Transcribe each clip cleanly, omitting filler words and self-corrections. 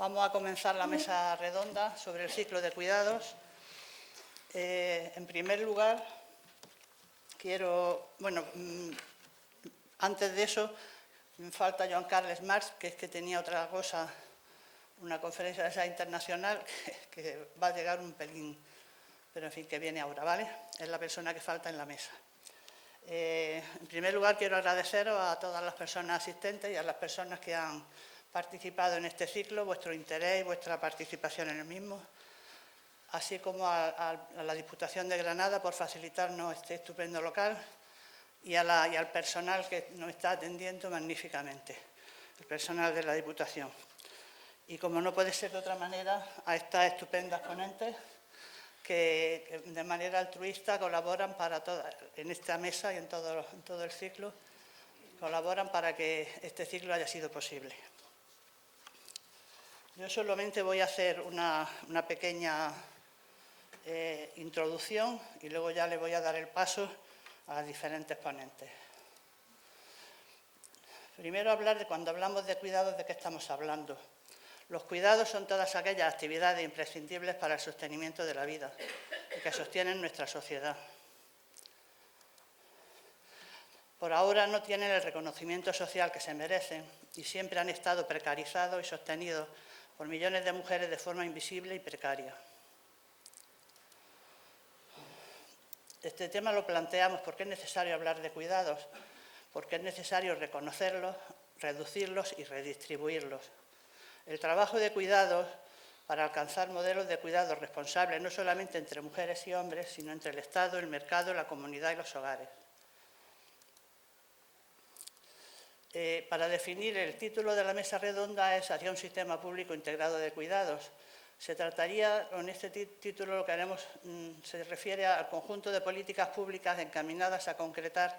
Vamos a comenzar la mesa redonda sobre el ciclo de cuidados. En primer lugar, antes de eso, me falta Joan Carles March, que es que tenía otra cosa, una conferencia esa internacional que va a llegar un pelín, pero en fin, que viene ahora, ¿vale? Es la persona que falta en la mesa. En primer lugar, quiero agradeceros a todas las personas asistentes y a las personas que han participado en este ciclo, vuestro interés y vuestra participación en el mismo, así como a la Diputación de Granada por facilitarnos este estupendo local y al personal que nos está atendiendo magníficamente, el personal de la Diputación. Y como no puede ser de otra manera, a estas estupendas ponentes que de manera altruista colaboran en esta mesa y en todo el ciclo, colaboran para que este ciclo haya sido posible. Yo solamente voy a hacer una pequeña introducción y luego ya le voy a dar el paso a las diferentes ponentes. Primero hablar de cuando hablamos de cuidados, ¿de qué estamos hablando? Los cuidados son todas aquellas actividades imprescindibles para el sostenimiento de la vida y que sostienen nuestra sociedad. Por ahora no tienen el reconocimiento social que se merecen y siempre han estado precarizados y sostenidos por millones de mujeres de forma invisible y precaria. Este tema lo planteamos porque es necesario hablar de cuidados, porque es necesario reconocerlos, reducirlos y redistribuirlos. El trabajo de cuidados para alcanzar modelos de cuidados responsables no solamente entre mujeres y hombres, sino entre el Estado, el mercado, la comunidad y los hogares. Para definir el título de la mesa redonda es hacia un sistema público integrado de cuidados. Se trataría, con este título lo que haremos se refiere al conjunto de políticas públicas encaminadas a concretar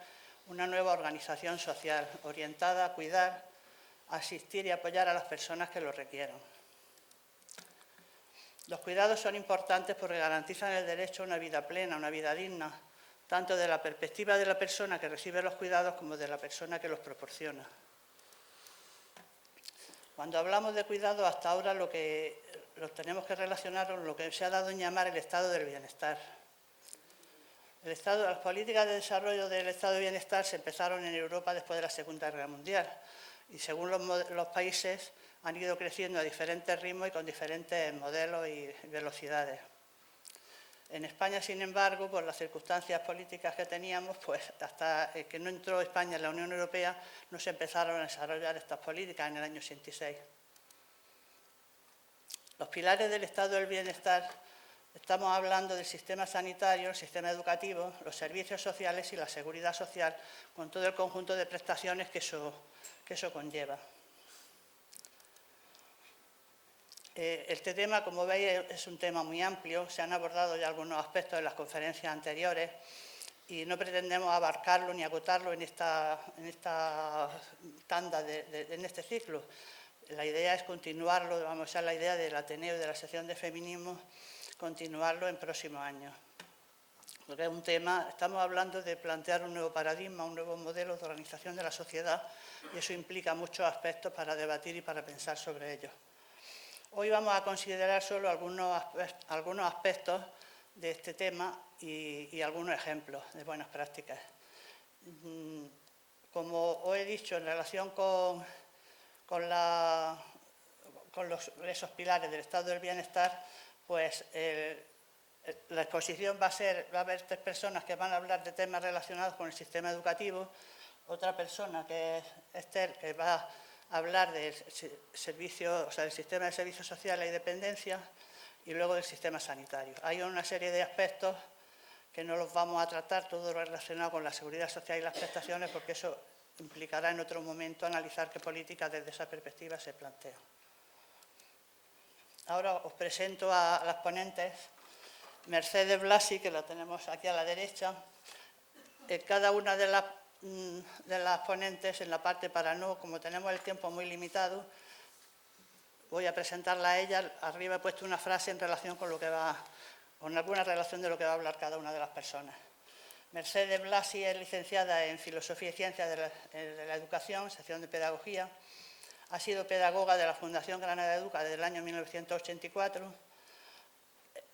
una nueva organización social orientada a cuidar, asistir y apoyar a las personas que lo requieran. Los cuidados son importantes porque garantizan el derecho a una vida plena, una vida digna, tanto de la perspectiva de la persona que recibe los cuidados como de la persona que los proporciona. Cuando hablamos de cuidado, hasta ahora los tenemos que relacionar con lo que se ha dado en llamar el estado del bienestar. Las políticas de desarrollo del estado de bienestar se empezaron en Europa después de la Segunda Guerra Mundial y según los países han ido creciendo a diferentes ritmos y con diferentes modelos y velocidades. En España, sin embargo, por las circunstancias políticas que teníamos, pues hasta que no entró España en la Unión Europea, no se empezaron a desarrollar estas políticas en el año 86. Los pilares del estado del bienestar, estamos hablando del sistema sanitario, el sistema educativo, los servicios sociales y la seguridad social, con todo el conjunto de prestaciones que eso conlleva. Este tema, como veis, es un tema muy amplio, se han abordado ya algunos aspectos en las conferencias anteriores y no pretendemos abarcarlo ni agotarlo en esta tanda, en este ciclo. La idea es continuarlo, vamos a la idea del Ateneo y de la sección de feminismo, continuarlo en próximos años. Porque es un tema, estamos hablando de plantear un nuevo paradigma, un nuevo modelo de organización de la sociedad y eso implica muchos aspectos para debatir y para pensar sobre ellos. Hoy vamos a considerar solo algunos aspectos de este tema y algunos ejemplos de buenas prácticas. Como os he dicho, en relación con esos pilares del estado del bienestar, pues la exposición va a haber 3 personas que van a hablar de temas relacionados con el sistema educativo, otra persona que es Esther, que va a hablar del sistema de servicios sociales y dependencia y luego del sistema sanitario. Hay una serie de aspectos que no los vamos a tratar, todo lo relacionado con la seguridad social y las prestaciones, porque eso implicará en otro momento analizar qué políticas desde esa perspectiva se plantean. Ahora os presento a las ponentes. Mercedes Blasi, que la tenemos aquí a la derecha. Cada una de las ponentes en la parte como tenemos el tiempo muy limitado, voy a presentarla a ella. Arriba he puesto una frase en relación con alguna relación de lo que va a hablar cada una de las personas. Mercedes Blasi es licenciada en Filosofía y Ciencias de la Educación, sección de Pedagogía. Ha sido pedagoga de la Fundación Granada Educa desde el año 1984.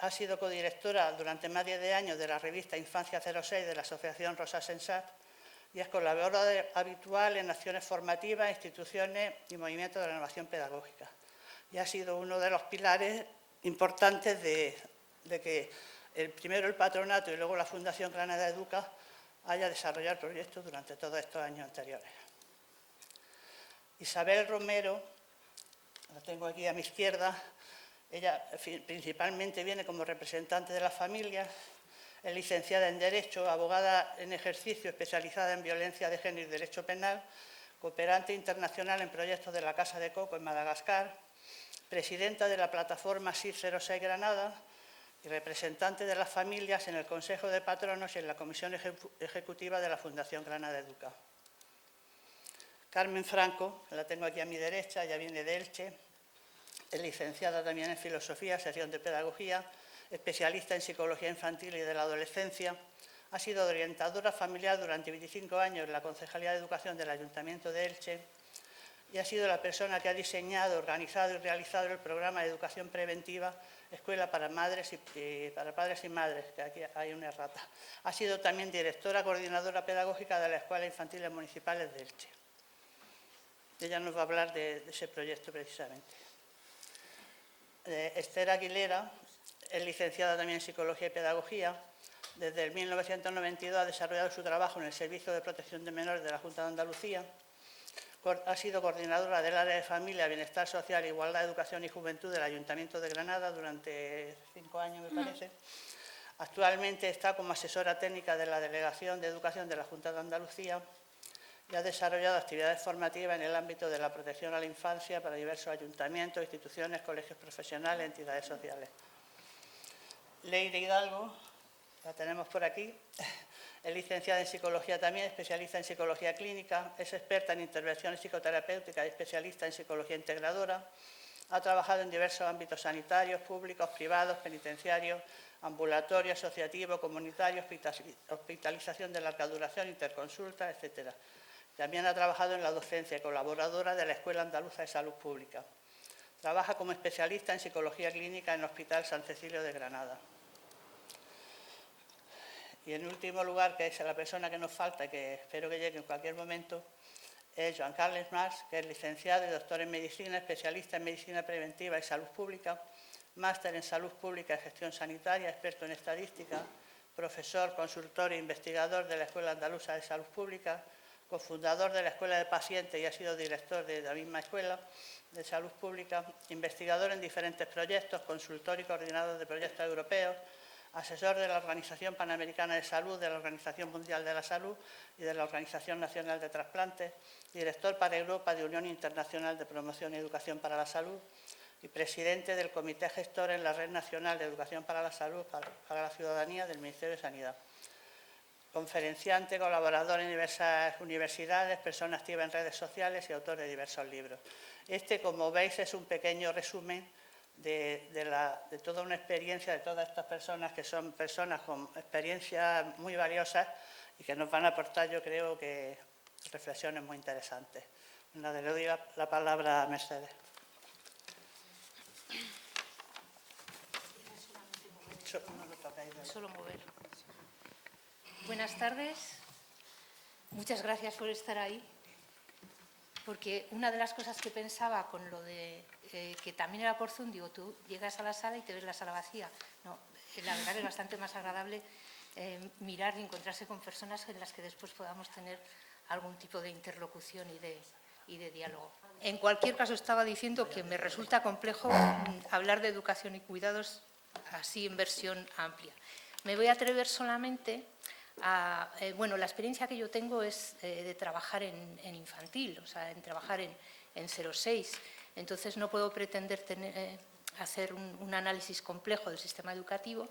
Ha sido codirectora durante más de 10 años de la revista Infancia 06 de la Asociación Rosa Sensat y es colaboradora habitual en acciones formativas, instituciones y movimientos de renovación pedagógica. Y ha sido uno de los pilares importantes de que primero el patronato y luego la Fundación Granada Educa haya desarrollado el proyecto durante todos estos años anteriores. Isabel Romero, la tengo aquí a mi izquierda, ella principalmente viene como representante de las familias, es licenciada en Derecho, abogada en ejercicio especializada en violencia de género y derecho penal, cooperante internacional en proyectos de la Casa de Coco en Madagascar, presidenta de la plataforma SIR 06 Granada y representante de las familias en el Consejo de Patronos y en la Comisión Ejecutiva de la Fundación Granada Educa. Carmen Franco, la tengo aquí a mi derecha, ella viene de Elche, es licenciada también en Filosofía, sección de Pedagogía, especialista en Psicología Infantil y de la Adolescencia, ha sido orientadora familiar durante 25 años en la Concejalía de Educación del Ayuntamiento de Elche y ha sido la persona que ha diseñado, organizado y realizado el programa de educación preventiva Escuela para Madres y para Padres y Madres, que aquí hay una errata. Ha sido también directora coordinadora pedagógica de la Escuela Infantiles Municipales de Elche. Ella nos va a hablar de ese proyecto precisamente. Esther Aguilera es licenciada también en Psicología y Pedagogía. Desde el 1992 ha desarrollado su trabajo en el Servicio de Protección de Menores de la Junta de Andalucía. Ha sido coordinadora del área de Familia, Bienestar Social, Igualdad, Educación y Juventud del Ayuntamiento de Granada durante 5 años, me parece. Actualmente está como asesora técnica de la Delegación de Educación de la Junta de Andalucía y ha desarrollado actividades formativas en el ámbito de la protección a la infancia para diversos ayuntamientos, instituciones, colegios profesionales, entidades sociales. Leire Hidalgo, la tenemos por aquí, es licenciada en Psicología también, especialista en Psicología Clínica, es experta en intervenciones psicoterapéuticas y especialista en Psicología Integradora. Ha trabajado en diversos ámbitos sanitarios, públicos, privados, penitenciarios, ambulatorio, asociativo, comunitario, hospitalización de larga duración, interconsulta, etc. También ha trabajado en la docencia, colaboradora de la Escuela Andaluza de Salud Pública. Trabaja como especialista en Psicología Clínica en el Hospital San Cecilio de Granada. Y en último lugar, que es la persona que nos falta, que espero que llegue en cualquier momento, es Joan Carles Mas, que es licenciado y doctor en Medicina, especialista en Medicina Preventiva y Salud Pública, máster en Salud Pública y Gestión Sanitaria, experto en Estadística, profesor, consultor e investigador de la Escuela Andaluza de Salud Pública, cofundador de la Escuela de Pacientes y ha sido director de la misma Escuela de Salud Pública, investigador en diferentes proyectos, consultor y coordinador de proyectos europeos, asesor de la Organización Panamericana de Salud, de la Organización Mundial de la Salud y de la Organización Nacional de Trasplantes, director para Europa de Unión Internacional de Promoción y Educación para la Salud y presidente del Comité Gestor en la Red Nacional de Educación para la Salud para la Ciudadanía del Ministerio de Sanidad. Conferenciante, colaborador en diversas universidades, persona activa en redes sociales y autor de diversos libros. Como veis, es un pequeño resumen de toda una experiencia de todas estas personas, que son personas con experiencias muy valiosas y que nos van a aportar, yo creo, que reflexiones muy interesantes. Le doy la palabra a Mercedes. Solo mover. Buenas tardes. Muchas gracias por estar ahí. Porque una de las cosas que pensaba con lo de que también era por Zoom, digo, tú llegas a la sala y te ves la sala vacía. No, la verdad que es bastante más agradable mirar y encontrarse con personas en las que después podamos tener algún tipo de interlocución y de diálogo. En cualquier caso, estaba diciendo que me resulta complejo hablar de educación y cuidados así en versión amplia. Me voy a atrever solamente a... bueno, la experiencia que yo tengo es de trabajar en infantil, o sea, en trabajar en 06. Entonces, no puedo pretender hacer un análisis complejo del sistema educativo,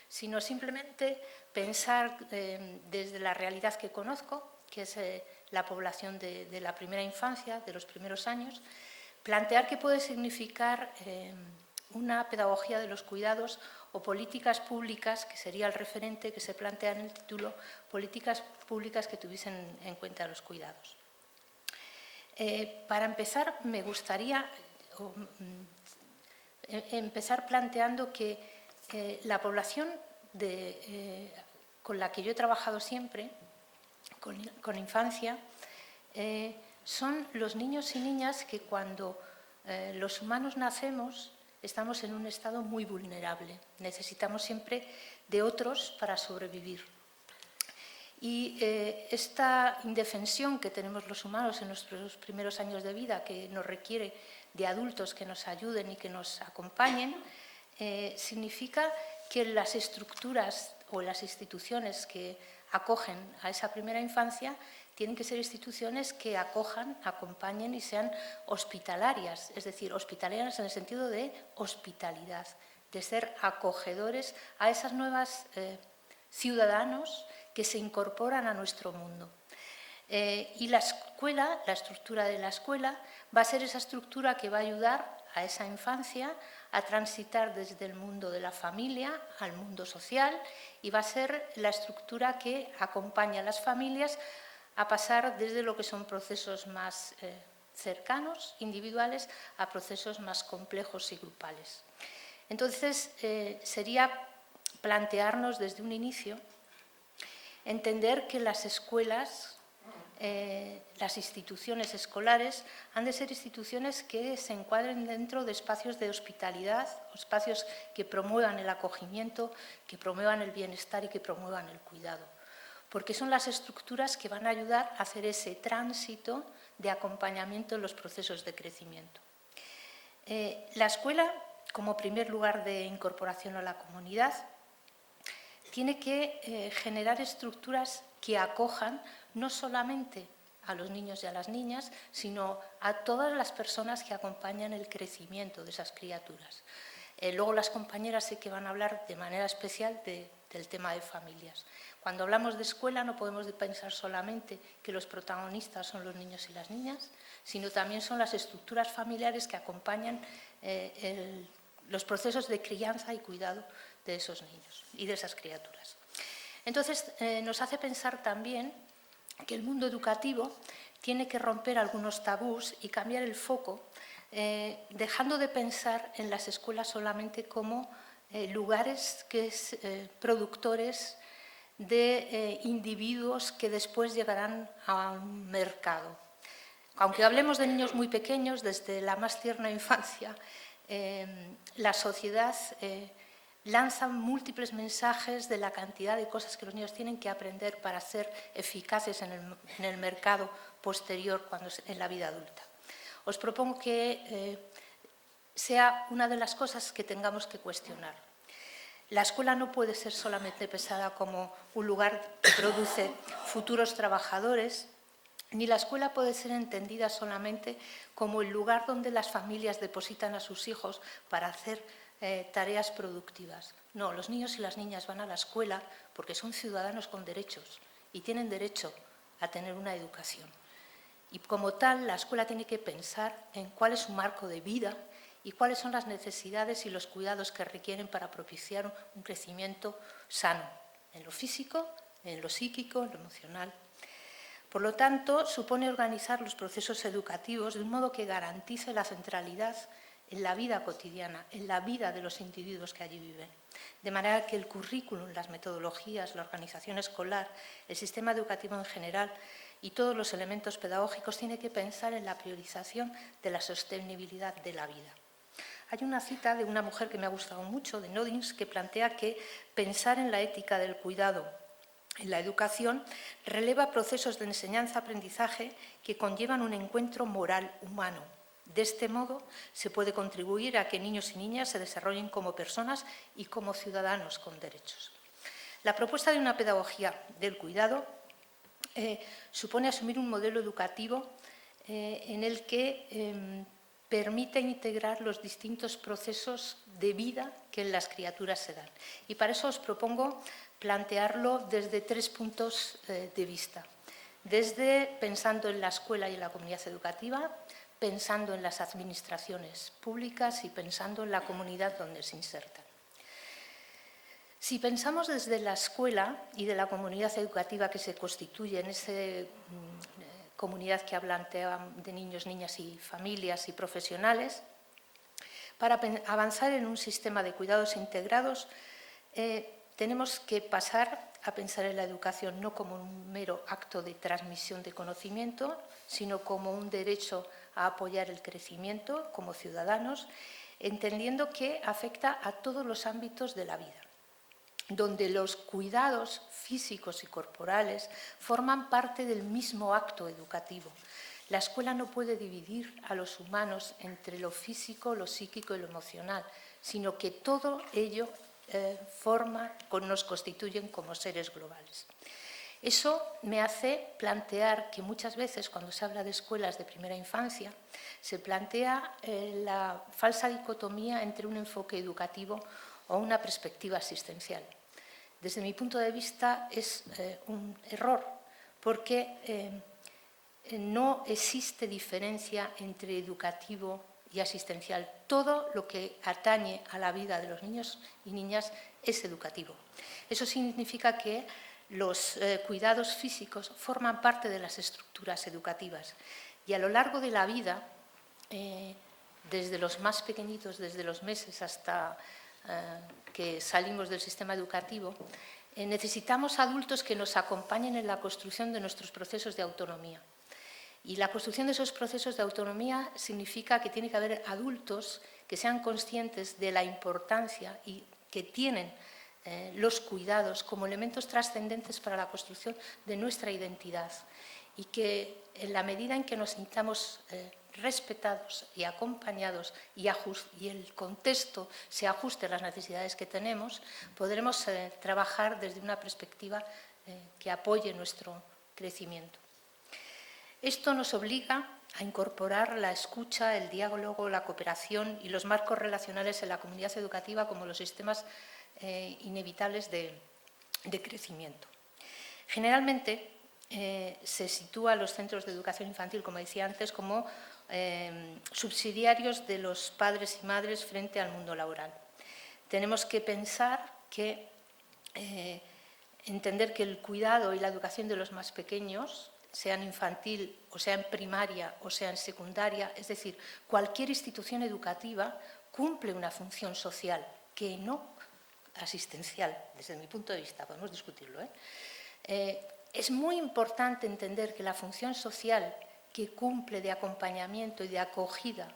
sino simplemente pensar desde la realidad que conozco, que es la población de la primera infancia, de los primeros años, plantear qué puede significar una pedagogía de los cuidados o políticas públicas, que sería el referente que se plantea en el título, políticas públicas que tuviesen en cuenta los cuidados. Para empezar, me gustaría empezar planteando que la población con la que yo he trabajado siempre, con infancia, son los niños y niñas que cuando los humanos nacemos estamos en un estado muy vulnerable. Necesitamos siempre de otros para sobrevivir. Y esta indefensión que tenemos los humanos en nuestros primeros años de vida, que nos requiere de adultos que nos ayuden y que nos acompañen, significa que las estructuras o las instituciones que acogen a esa primera infancia tienen que ser instituciones que acojan, acompañen y sean hospitalarias, es decir, hospitalarias en el sentido de hospitalidad, de ser acogedores a esas nuevas ciudadanos que se incorporan a nuestro mundo. Y la escuela, la estructura de la escuela, va a ser esa estructura que va a ayudar a esa infancia a transitar desde el mundo de la familia al mundo social, y va a ser la estructura que acompaña a las familias a pasar desde lo que son procesos más cercanos, individuales, a procesos más complejos y grupales. Entonces, sería plantearnos desde un inicio entender que las escuelas, las instituciones escolares, han de ser instituciones que se encuadren dentro de espacios de hospitalidad, espacios que promuevan el acogimiento, que promuevan el bienestar y que promuevan el cuidado, porque son las estructuras que van a ayudar a hacer ese tránsito de acompañamiento en los procesos de crecimiento. La escuela, como primer lugar de incorporación a la comunidad, tiene que generar estructuras que acojan no solamente a los niños y a las niñas, sino a todas las personas que acompañan el crecimiento de esas criaturas. Luego las compañeras sé que van a hablar de manera especial del tema de familias. Cuando hablamos de escuela no podemos pensar solamente que los protagonistas son los niños y las niñas, sino también son las estructuras familiares que acompañan los procesos de crianza y cuidado de esos niños y de esas criaturas. Entonces, nos hace pensar también que el mundo educativo tiene que romper algunos tabús y cambiar el foco, dejando de pensar en las escuelas solamente como lugares productores de individuos que después llegarán a un mercado. Aunque hablemos de niños muy pequeños, desde la más tierna infancia, la sociedad lanza múltiples mensajes de la cantidad de cosas que los niños tienen que aprender para ser eficaces en el mercado posterior, en la vida adulta. Os propongo que sea una de las cosas que tengamos que cuestionar. La escuela no puede ser solamente pensada como un lugar que produce futuros trabajadores, ni la escuela puede ser entendida solamente como el lugar donde las familias depositan a sus hijos para hacer tareas productivas. No, los niños y las niñas van a la escuela porque son ciudadanos con derechos y tienen derecho a tener una educación. Y como tal, la escuela tiene que pensar en cuál es su marco de vida y cuáles son las necesidades y los cuidados que requieren para propiciar un crecimiento sano, en lo físico, en lo psíquico, en lo emocional. Por lo tanto, supone organizar los procesos educativos de un modo que garantice la centralidad en la vida cotidiana, en la vida de los individuos que allí viven. De manera que el currículum, las metodologías, la organización escolar, el sistema educativo en general y todos los elementos pedagógicos tienen que pensar en la priorización de la sostenibilidad de la vida. Hay una cita de una mujer que me ha gustado mucho, de Noddings, que plantea que pensar en la ética del cuidado en la educación releva procesos de enseñanza-aprendizaje que conllevan un encuentro moral humano. De este modo, se puede contribuir a que niños y niñas se desarrollen como personas y como ciudadanos con derechos. La propuesta de una pedagogía del cuidado supone asumir un modelo educativo en el que permite integrar los distintos procesos de vida que en las criaturas se dan. Y para eso os propongo plantearlo desde 3 puntos de vista. Desde pensando en la escuela y en la comunidad educativa, pensando en las administraciones públicas y pensando en la comunidad donde se insertan. Si pensamos desde la escuela y de la comunidad educativa que se constituye en ese comunidad que habla de niños, niñas y familias y profesionales. Para avanzar en un sistema de cuidados integrados, tenemos que pasar a pensar en la educación no como un mero acto de transmisión de conocimiento, sino como un derecho a apoyar el crecimiento como ciudadanos, entendiendo que afecta a todos los ámbitos de la vida, donde los cuidados físicos y corporales forman parte del mismo acto educativo. La escuela no puede dividir a los humanos entre lo físico, lo psíquico y lo emocional, sino que todo ello nos constituyen como seres globales. Eso me hace plantear que muchas veces cuando se habla de escuelas de primera infancia se plantea la falsa dicotomía entre un enfoque educativo o una perspectiva asistencial. Desde mi punto de vista es un error porque no existe diferencia entre educativo y asistencial. Todo lo que atañe a la vida de los niños y niñas es educativo. Eso significa que los cuidados físicos forman parte de las estructuras educativas y a lo largo de la vida, desde los más pequeñitos, desde los meses hasta que salimos del sistema educativo, necesitamos adultos que nos acompañen en la construcción de nuestros procesos de autonomía. Y la construcción de esos procesos de autonomía significa que tiene que haber adultos que sean conscientes de la importancia y que tienen los cuidados como elementos trascendentes para la construcción de nuestra identidad y que en la medida en que nos sintamos respetados y acompañados y el contexto se ajuste a las necesidades que tenemos, podremos trabajar desde una perspectiva que apoye nuestro crecimiento. Esto nos obliga a incorporar la escucha, el diálogo, la cooperación y los marcos relacionales en la comunidad educativa como los sistemas inevitables de crecimiento. Generalmente se sitúa a los centros de educación infantil, como decía antes, como subsidiarios de los padres y madres frente al mundo laboral. Tenemos que pensar que entender que el cuidado y la educación de los más pequeños, sea en infantil o sea en primaria o sea en secundaria, es decir, cualquier institución educativa cumple una función social que no asistencial, desde mi punto de vista, podemos discutirlo. Es muy importante entender que la función social que cumple de acompañamiento y de acogida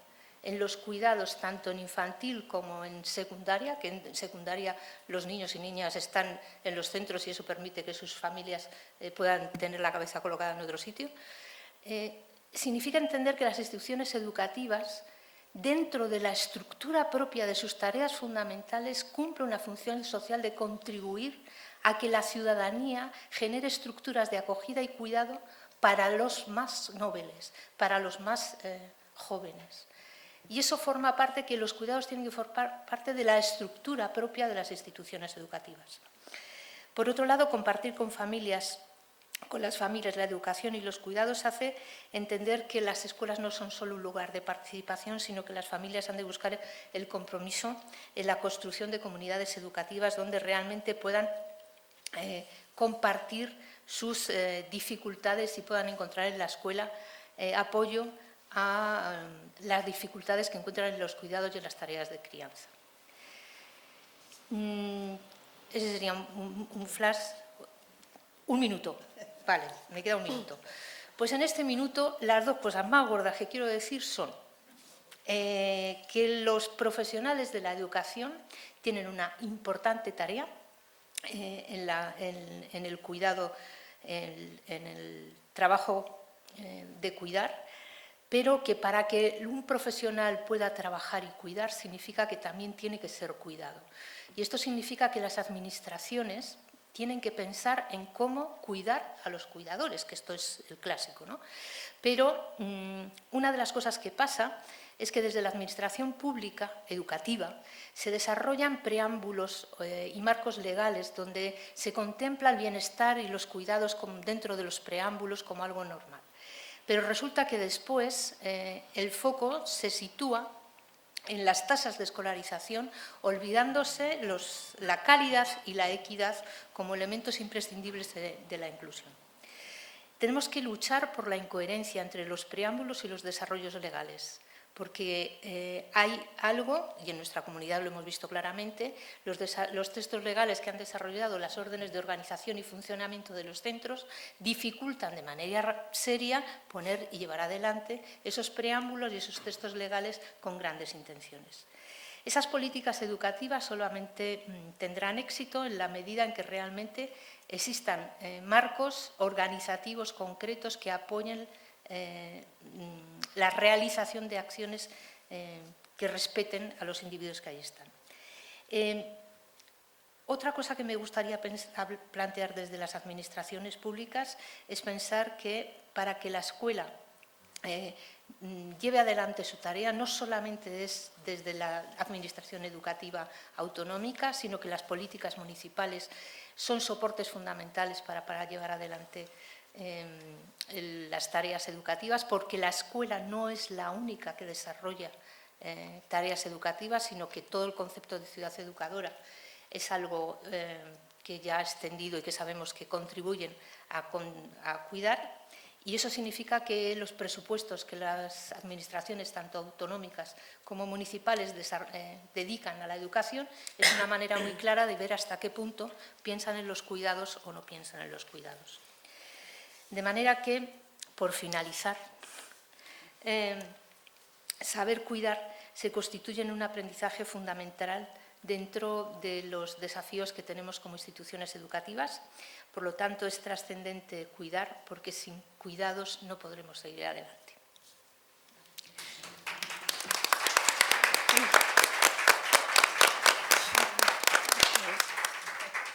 en los cuidados, tanto en infantil como en secundaria, que en secundaria los niños y niñas están en los centros y eso permite que sus familias puedan tener la cabeza colocada en otro sitio, significa entender que las instituciones educativas, dentro de la estructura propia de sus tareas fundamentales, cumplen una función social de contribuir a que la ciudadanía genere estructuras de acogida y cuidado para los más nobles, para los más jóvenes. Y eso forma parte que los cuidados tienen que formar parte de la estructura propia de las instituciones educativas. Por otro lado, compartir con las familias la educación y los cuidados hace entender que las escuelas no son solo un lugar de participación, sino que las familias han de buscar el compromiso en la construcción de comunidades educativas donde realmente puedan compartir sus dificultades y puedan encontrar en la escuela apoyo a las dificultades que encuentran en los cuidados y en las tareas de crianza. Ese sería un flash. Un minuto. Vale, me queda un minuto. Pues en este minuto las dos cosas más gordas que quiero decir son que los profesionales de la educación tienen una importante tarea en el cuidado, en el trabajo de cuidar, pero que para que un profesional pueda trabajar y cuidar significa que también tiene que ser cuidado. Y esto significa que las administraciones tienen que pensar en cómo cuidar a los cuidadores, que esto es el clásico, ¿no? Pero una de las cosas que pasa es que desde la administración pública educativa se desarrollan preámbulos y marcos legales donde se contempla el bienestar y los cuidados dentro de los preámbulos como algo normal. Pero resulta que después el foco se sitúa en las tasas de escolarización, olvidándose la calidad y la equidad como elementos imprescindibles de la inclusión. tenemos que luchar por la incoherencia entre los preámbulos y los desarrollos legales, porque hay algo, y en nuestra comunidad lo hemos visto claramente, los textos legales que han desarrollado las órdenes de organización y funcionamiento de los centros dificultan de manera seria poner y llevar adelante esos preámbulos y esos textos legales con grandes intenciones. Esas políticas educativas solamente tendrán éxito en la medida en que realmente existan marcos organizativos concretos que apoyen la realización de acciones que respeten a los individuos que ahí están. Otra cosa que me gustaría plantear desde las administraciones públicas es pensar que para que la escuela lleve adelante su tarea no solamente es desde la administración educativa autonómica, sino que las políticas municipales son soportes fundamentales para llevar adelante las tareas educativas, porque la escuela no es la única que desarrolla tareas educativas, sino que todo el concepto de ciudad educadora es algo que ya ha extendido y que sabemos que contribuyen a cuidar. Y eso significa que los presupuestos que las administraciones, tanto autonómicas como municipales, dedican a la educación es una manera muy clara de ver hasta qué punto piensan en los cuidados o no piensan en los cuidados. De manera que, por finalizar, saber cuidar se constituye en un aprendizaje fundamental dentro de los desafíos que tenemos como instituciones educativas. Por lo tanto, es trascendente cuidar, porque sin cuidados no podremos seguir adelante.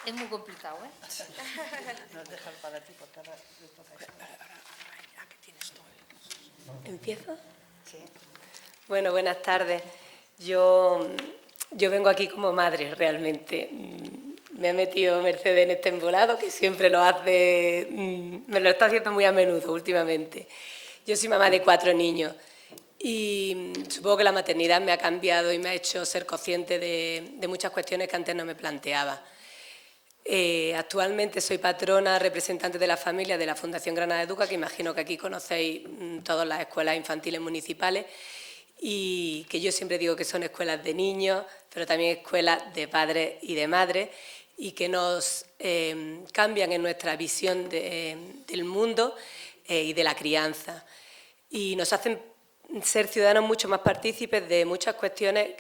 Es muy complicado, ¿eh? Nos dejan para ti, porque ahora le toca eso. ¿Empiezo? Sí. Bueno, buenas tardes. Yo vengo aquí como madre, realmente. Me ha metido Mercedes en este embolado, que siempre lo hace, me lo está haciendo muy a menudo últimamente. Yo soy mamá de 4 niños y supongo que la maternidad me ha cambiado y me ha hecho ser consciente de muchas cuestiones que antes no me planteaba. Actualmente soy patrona representante de la familia de la Fundación Granada Educa, que imagino que aquí conocéis todas las escuelas infantiles municipales, y que yo siempre digo que son escuelas de niños, pero también escuelas de padres y de madres, y que nos cambian en nuestra visión del mundo y de la crianza. Y nos hacen ser ciudadanos mucho más partícipes de muchas cuestiones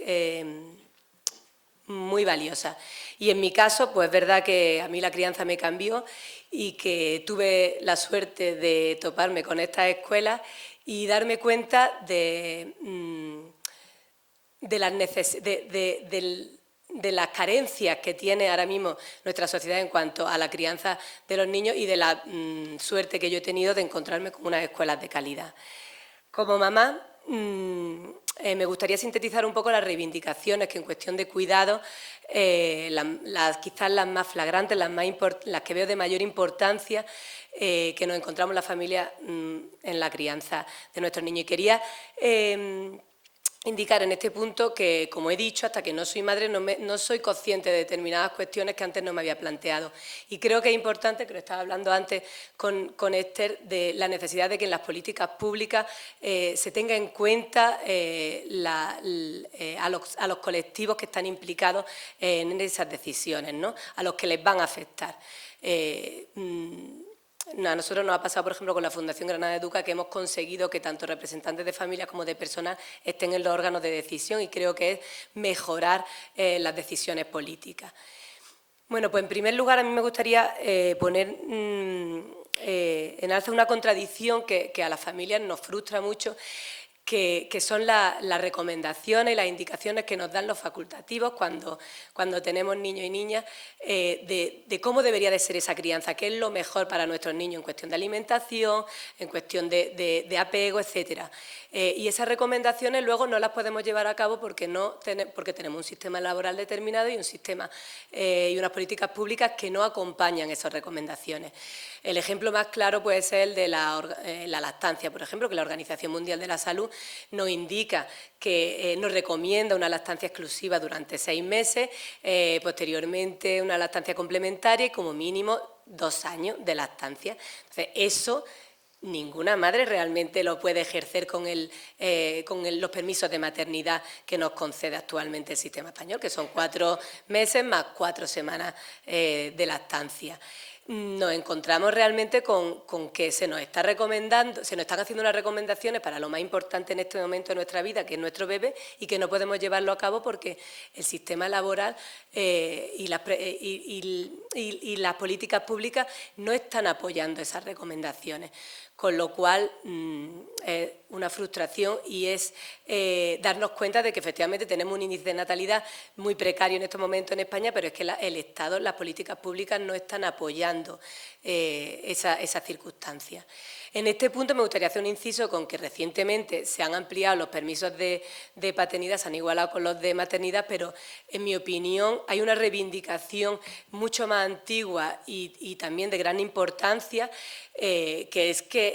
muy valiosas. Y en mi caso, pues es verdad que a mí la crianza me cambió y que tuve la suerte de toparme con estas escuelas y darme cuenta de las carencias que tiene ahora mismo nuestra sociedad en cuanto a la crianza de los niños y de la suerte que yo he tenido de encontrarme con unas escuelas de calidad. Como mamá, me gustaría sintetizar un poco las reivindicaciones que en cuestión de cuidado, quizás las más flagrantes, las que veo de mayor importancia, que nos encontramos las familias en la crianza de nuestros niños. Y quería indicar en este punto que, como he dicho, hasta que no soy madre no soy consciente de determinadas cuestiones que antes no me había planteado. Y creo que es importante, que lo estaba hablando antes con Esther, de la necesidad de que en las políticas públicas se tenga en cuenta a los colectivos que están implicados en esas decisiones, ¿no? A los que les van a afectar. A nosotros nos ha pasado, por ejemplo, con la Fundación Granada Educa, que hemos conseguido que tanto representantes de familias como de personas estén en los órganos de decisión, y creo que es mejorar las decisiones políticas. Bueno, pues en primer lugar a mí me gustaría poner en alza una contradicción que a las familias nos frustra mucho, que son las recomendaciones y las indicaciones que nos dan los facultativos cuando tenemos niños y niñas de cómo debería de ser esa crianza, qué es lo mejor para nuestros niños en cuestión de alimentación, en cuestión de apego, etcétera. Y esas recomendaciones luego no las podemos llevar a cabo porque tenemos un sistema laboral determinado y un sistema y unas políticas públicas que no acompañan esas recomendaciones. El ejemplo más claro puede ser el de la lactancia, por ejemplo, que la Organización Mundial de la Salud nos indica que nos recomienda una lactancia exclusiva durante 6 meses, posteriormente una lactancia complementaria y como mínimo 2 años de lactancia. Entonces, eso ninguna madre realmente lo puede ejercer con los permisos de maternidad que nos concede actualmente el sistema español, que son 4 meses más 4 semanas de lactancia. Nos encontramos realmente con que se nos están haciendo unas recomendaciones para lo más importante en este momento de nuestra vida, que es nuestro bebé, y que no podemos llevarlo a cabo porque el sistema laboral y las políticas públicas no están apoyando esas recomendaciones. Con lo cual es una frustración y es darnos cuenta de que efectivamente tenemos un índice de natalidad muy precario en estos momentos en España, pero es que el Estado, las políticas públicas no están apoyando esas circunstancias. En este punto me gustaría hacer un inciso con que recientemente se han ampliado los permisos de paternidad, se han igualado con los de maternidad, pero en mi opinión hay una reivindicación mucho más antigua y también de gran importancia, que es que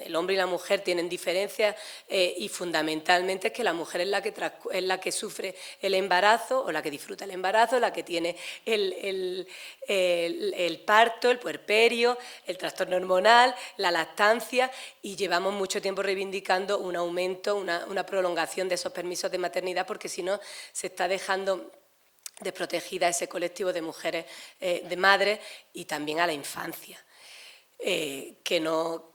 el hombre y la mujer tienen diferencias y fundamentalmente es que la mujer es la que sufre el embarazo o la que disfruta el embarazo, la que tiene el parto, el puerperio, el trastorno hormonal, la lactancia, y llevamos mucho tiempo reivindicando un aumento, una prolongación de esos permisos de maternidad, porque si no se está dejando desprotegida a ese colectivo de mujeres, de madres y también a la infancia. Tengo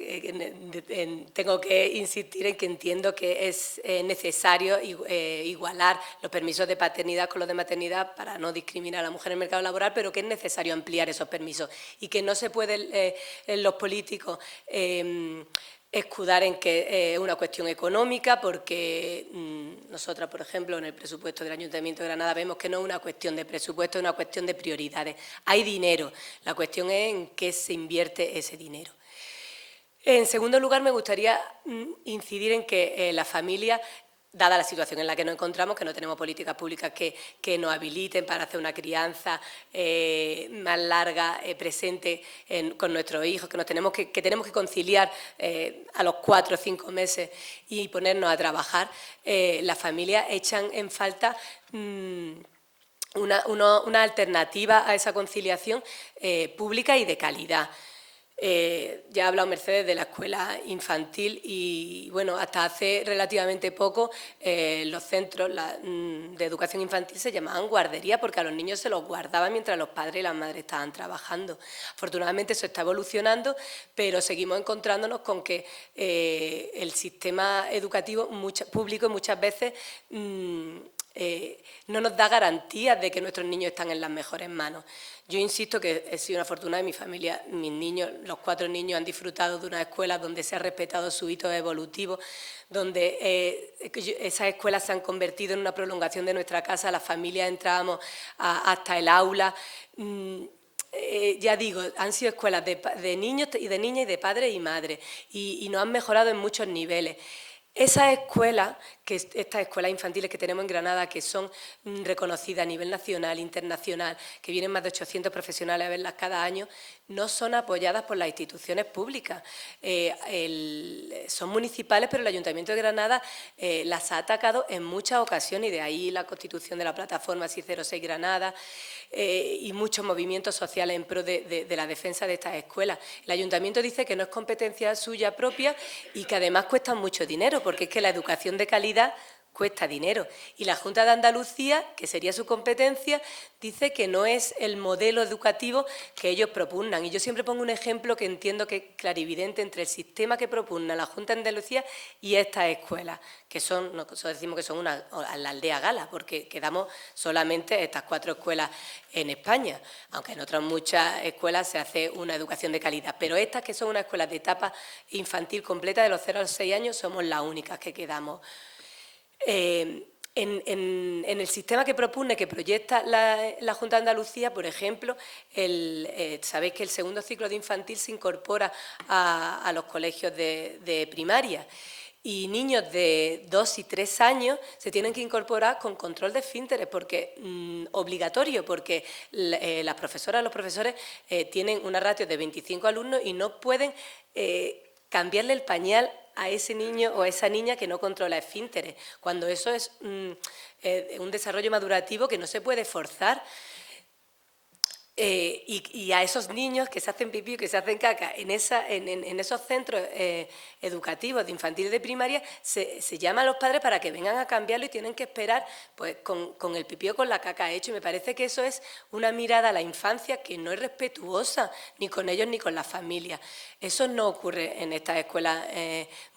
que insistir en que entiendo que es necesario igualar los permisos de paternidad con los de maternidad para no discriminar a la mujer en el mercado laboral, pero que es necesario ampliar esos permisos y que no se pueden los políticos escudar en que es una cuestión económica, porque nosotras, por ejemplo, en el presupuesto del Ayuntamiento de Granada vemos que no es una cuestión de presupuesto, es una cuestión de prioridades. Hay dinero, la cuestión es en qué se invierte ese dinero. En segundo lugar, me gustaría incidir en que la familia, dada la situación en la que nos encontramos, que no tenemos políticas públicas que nos habiliten para hacer una crianza más larga, presente con nuestros hijos, que tenemos que conciliar a los 4 o 5 meses y ponernos a trabajar, las familias echan en falta una alternativa a esa conciliación pública y de calidad. Ya ha hablado Mercedes de la escuela infantil y, bueno, hasta hace relativamente poco los centros de educación infantil se llamaban guardería porque a los niños se los guardaban mientras los padres y las madres estaban trabajando. Afortunadamente eso está evolucionando, pero seguimos encontrándonos con que el sistema educativo público muchas veces no nos da garantías de que nuestros niños están en las mejores manos. Yo insisto que he sido una afortunada de mi familia, mis niños, los 4 niños han disfrutado de una escuela donde se ha respetado su hito evolutivo, donde esas escuelas se han convertido en una prolongación de nuestra casa, las familias entrábamos hasta el aula. Ya digo, han sido escuelas de niños y de niñas y de padres y madres y nos han mejorado en muchos niveles. Esas escuelas, estas escuelas infantiles que tenemos en Granada, que son reconocidas a nivel nacional, internacional, que vienen más de 800 profesionales a verlas cada año, no son apoyadas por las instituciones públicas. Son municipales, pero el Ayuntamiento de Granada las ha atacado en muchas ocasiones, y de ahí la constitución de la plataforma 606 Granada y muchos movimientos sociales en pro de la defensa de estas escuelas. El Ayuntamiento dice que no es competencia suya propia y que además cuestan mucho dinero, porque es que la educación de calidad cuesta dinero. Y la Junta de Andalucía, que sería su competencia, dice que no es el modelo educativo que ellos propugnan. Y yo siempre pongo un ejemplo que entiendo que es clarividente entre el sistema que propugna la Junta de Andalucía y estas escuelas, que son, nosotros decimos que son la aldea gala, porque quedamos solamente estas 4 escuelas en España, aunque en otras muchas escuelas se hace una educación de calidad. Pero estas, que son unas escuelas de etapa infantil completa de los 0 a los 6 años, somos las únicas que quedamos. En el sistema que propone, que proyecta la Junta de Andalucía, por ejemplo, sabéis que el segundo ciclo de infantil se incorpora a los colegios de primaria, y niños de 2 y 3 años se tienen que incorporar con control de esfínteres, porque obligatorio, porque las profesoras, los profesores tienen una ratio de 25 alumnos y no pueden cambiarle el pañal a ese niño o a esa niña que no controla esfínteres, cuando eso es un desarrollo madurativo que no se puede forzar. Y a esos niños que se hacen pipí, que se hacen caca en esos centros educativos de infantil y de primaria, se llama a los padres para que vengan a cambiarlo y tienen que esperar pues, con el pipí o con la caca hecho. Y me parece que eso es una mirada a la infancia que no es respetuosa ni con ellos ni con las familias. Eso no ocurre en estas escuelas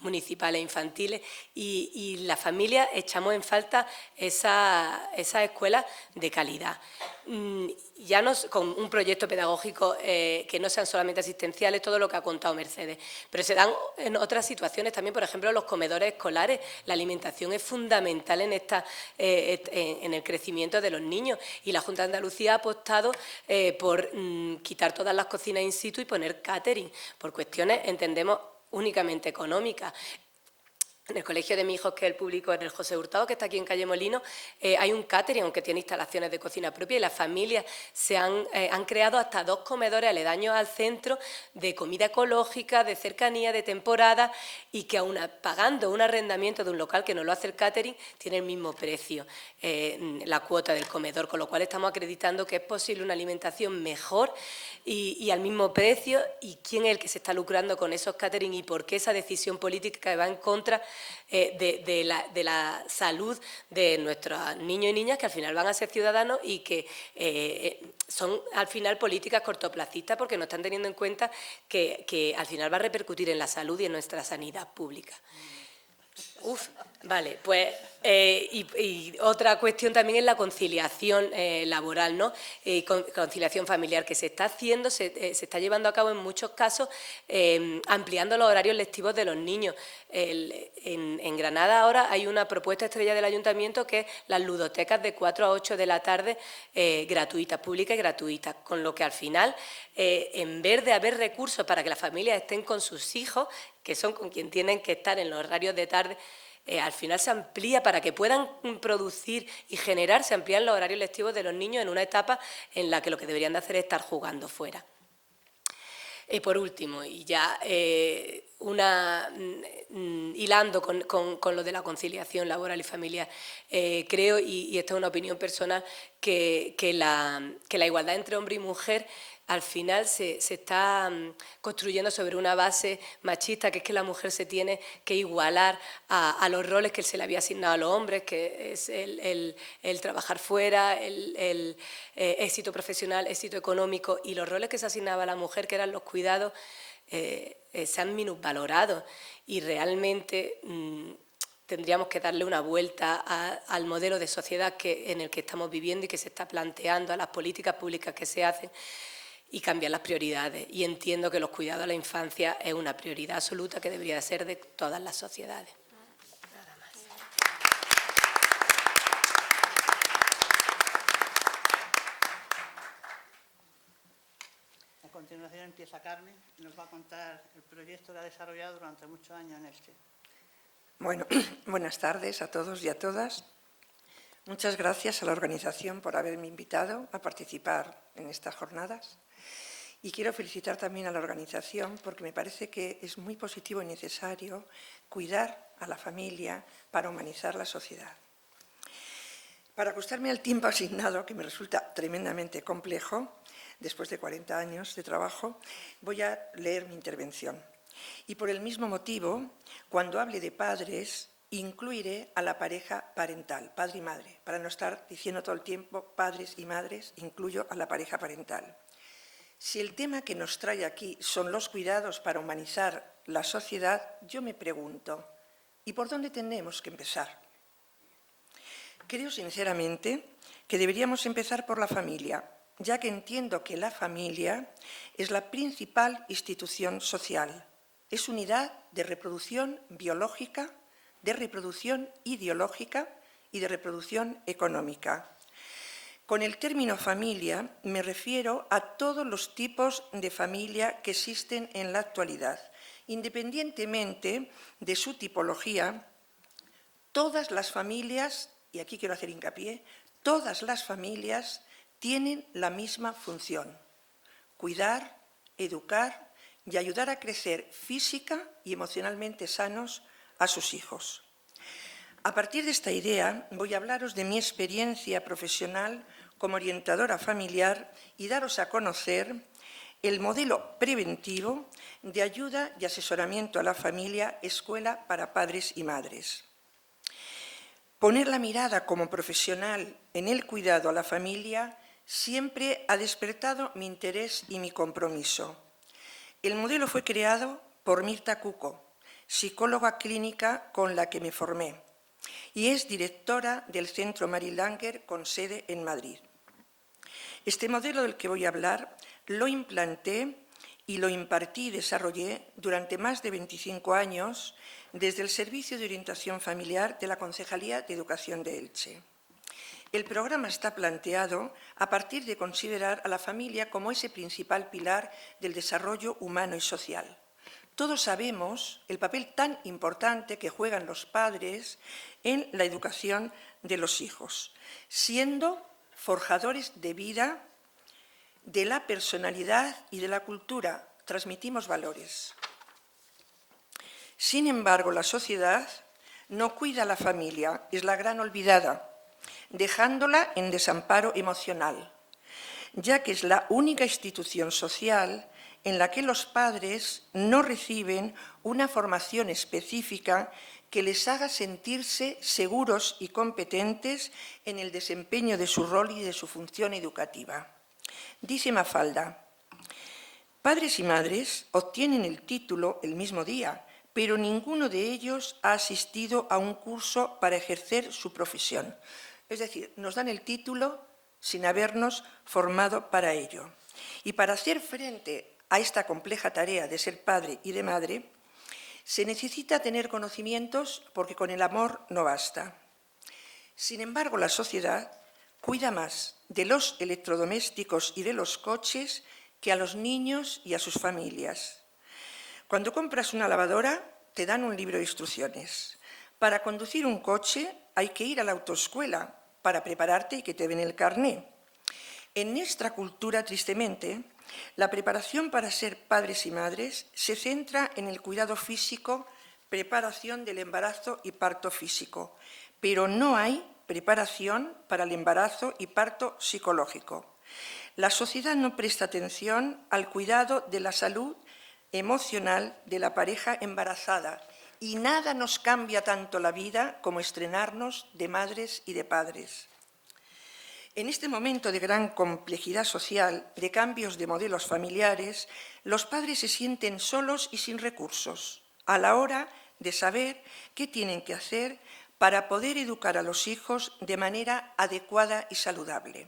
municipales infantiles y las familias echamos en falta esas escuelas de calidad. Ya no con un proyecto pedagógico que no sean solamente asistenciales, todo lo que ha contado Mercedes, pero se dan en otras situaciones también, por ejemplo, los comedores escolares. La alimentación es fundamental en el crecimiento de los niños y la Junta de Andalucía ha apostado por quitar todas las cocinas in situ y poner catering, por cuestiones, entendemos, únicamente económicas. En el colegio de mi hijo, que es el público, en el José Hurtado, que está aquí en Calle Molino, hay un catering, aunque tiene instalaciones de cocina propia, y las familias han creado hasta 2 comedores aledaños al centro de comida ecológica, de cercanía, de temporada, y que aún pagando un arrendamiento de un local que no lo hace el catering, tiene el mismo precio la cuota del comedor, con lo cual estamos acreditando que es posible una alimentación mejor y al mismo precio. ¿Y quién es el que se está lucrando con esos catering y por qué esa decisión política que va en contra de la salud de nuestros niños y niñas, que al final van a ser ciudadanos y que son al final políticas cortoplacistas porque no están teniendo en cuenta que al final va a repercutir en la salud y en nuestra sanidad pública? Vale, pues y otra cuestión también es la conciliación laboral, ¿no? Conciliación familiar que se está haciendo, se está llevando a cabo en muchos casos ampliando los horarios lectivos de los niños. En Granada ahora hay una propuesta estrella del Ayuntamiento que es las ludotecas de 4 a 8 de la tarde gratuitas, públicas y gratuitas, con lo que al final, en vez de haber recursos para que las familias estén con sus hijos, que son con quien tienen que estar en los horarios de tarde, al final se amplía para que puedan producir y generar, se amplían los horarios lectivos de los niños en una etapa en la que lo que deberían de hacer es estar jugando fuera. Por último, y ya hilando con lo de la conciliación laboral y familiar, creo, y esta es una opinión personal, que la igualdad entre hombre y mujer al final se está construyendo sobre una base machista, que es que la mujer se tiene que igualar a los roles que se le había asignado a los hombres, que es el trabajar fuera, el éxito profesional, éxito económico, y los roles que se asignaba a la mujer, que eran los cuidados, se han minusvalorado y realmente tendríamos que darle una vuelta al modelo de sociedad en el que estamos viviendo y que se está planteando, a las políticas públicas que se hacen, y cambiar las prioridades. Y entiendo que los cuidados a la infancia es una prioridad absoluta que debería ser de todas las sociedades. Nada más. A continuación empieza Carmen y nos va a contar el proyecto que ha desarrollado durante muchos años en Elche. Bueno, buenas tardes a todos y a todas. Muchas gracias a la organización por haberme invitado a participar en estas jornadas. Y quiero felicitar también a la organización porque me parece que es muy positivo y necesario cuidar a la familia para humanizar la sociedad. Para ajustarme al tiempo asignado, que me resulta tremendamente complejo, después de 40 años de trabajo, voy a leer mi intervención. Y por el mismo motivo, cuando hable de padres, incluiré a la pareja parental, padre y madre. Para no estar diciendo todo el tiempo padres y madres, incluyo a la pareja parental. Si el tema que nos trae aquí son los cuidados para humanizar la sociedad, yo me pregunto, ¿y por dónde tenemos que empezar? Creo sinceramente que deberíamos empezar por la familia, ya que entiendo que la familia es la principal institución social. Es unidad de reproducción biológica, de reproducción ideológica y de reproducción económica. Con el término familia me refiero a todos los tipos de familia que existen en la actualidad. Independientemente de su tipología, todas las familias, y aquí quiero hacer hincapié, todas las familias tienen la misma función: cuidar, educar y ayudar a crecer física y emocionalmente sanos a sus hijos. A partir de esta idea voy a hablaros de mi experiencia profesional como orientadora familiar y daros a conocer el modelo preventivo de ayuda y asesoramiento a la familia Escuela para Padres y Madres. Poner la mirada como profesional en el cuidado a la familia siempre ha despertado mi interés y mi compromiso. El modelo fue creado por Mirta Cuco, psicóloga clínica con la que me formé, y es directora del Centro Mary Langer con sede en Madrid. Este modelo del que voy a hablar lo implanté y lo impartí y desarrollé durante más de 25 años desde el Servicio de Orientación Familiar de la Concejalía de Educación de Elche. El programa está planteado a partir de considerar a la familia como ese principal pilar del desarrollo humano y social. Todos sabemos el papel tan importante que juegan los padres en la educación de los hijos, siendo forjadores de vida, de la personalidad y de la cultura. Transmitimos valores. Sin embargo, la sociedad no cuida a la familia, es la gran olvidada, dejándola en desamparo emocional, ya que es la única institución social en la que los padres no reciben una formación específica que les haga sentirse seguros y competentes en el desempeño de su rol y de su función educativa. Dice Mafalda: padres y madres obtienen el título el mismo día, pero ninguno de ellos ha asistido a un curso para ejercer su profesión. Es decir, nos dan el título sin habernos formado para ello. Y para hacer frente a esta compleja tarea de ser padre y de madre, se necesita tener conocimientos porque con el amor no basta. Sin embargo, la sociedad cuida más de los electrodomésticos y de los coches que a los niños y a sus familias. Cuando compras una lavadora, te dan un libro de instrucciones. Para conducir un coche hay que ir a la autoescuela para prepararte y que te den el carné. En nuestra cultura, tristemente, la preparación para ser padres y madres se centra en el cuidado físico, preparación del embarazo y parto físico, pero no hay preparación para el embarazo y parto psicológico. La sociedad no presta atención al cuidado de la salud emocional de la pareja embarazada y nada nos cambia tanto la vida como estrenarnos de madres y de padres. En este momento de gran complejidad social, de cambios de modelos familiares, los padres se sienten solos y sin recursos a la hora de saber qué tienen que hacer para poder educar a los hijos de manera adecuada y saludable.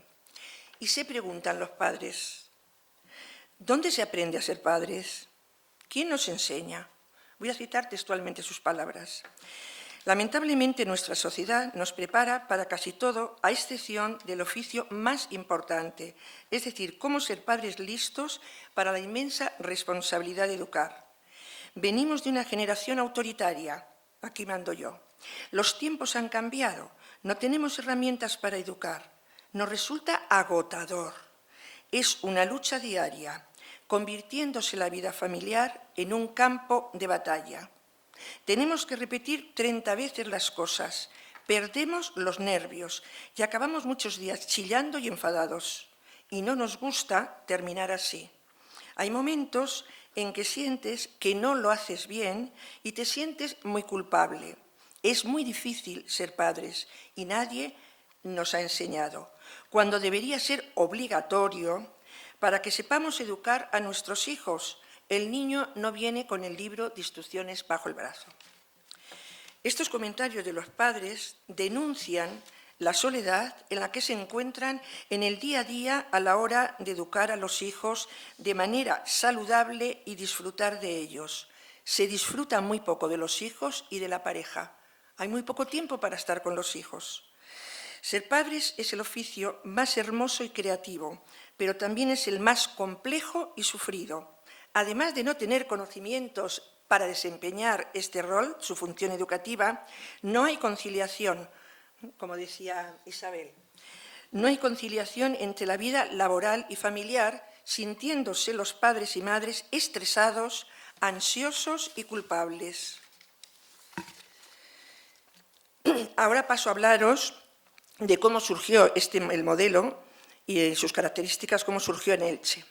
Y se preguntan los padres: ¿dónde se aprende a ser padres? ¿Quién nos enseña? Voy a citar textualmente sus palabras. Lamentablemente, nuestra sociedad nos prepara para casi todo, a excepción del oficio más importante, es decir, cómo ser padres listos para la inmensa responsabilidad de educar. Venimos de una generación autoritaria, aquí mando yo. Los tiempos han cambiado, no tenemos herramientas para educar. Nos resulta agotador. Es una lucha diaria, convirtiéndose la vida familiar en un campo de batalla. Tenemos que repetir 30 veces las cosas, perdemos los nervios y acabamos muchos días chillando y enfadados. Y no nos gusta terminar así. Hay momentos en que sientes que no lo haces bien y te sientes muy culpable. Es muy difícil ser padres y nadie nos ha enseñado, cuando debería ser obligatorio para que sepamos educar a nuestros hijos. El niño no viene con el libro de instrucciones bajo el brazo. Estos comentarios de los padres denuncian la soledad en la que se encuentran en el día a día a la hora de educar a los hijos de manera saludable y disfrutar de ellos. Se disfruta muy poco de los hijos y de la pareja. Hay muy poco tiempo para estar con los hijos. Ser padres es el oficio más hermoso y creativo, pero también es el más complejo y sufrido. Además de no tener conocimientos para desempeñar este rol, su función educativa, no hay conciliación, como decía Isabel. No hay conciliación entre la vida laboral y familiar, sintiéndose los padres y madres estresados, ansiosos y culpables. Ahora paso a hablaros de cómo surgió el modelo y en sus características cómo surgió en Elche.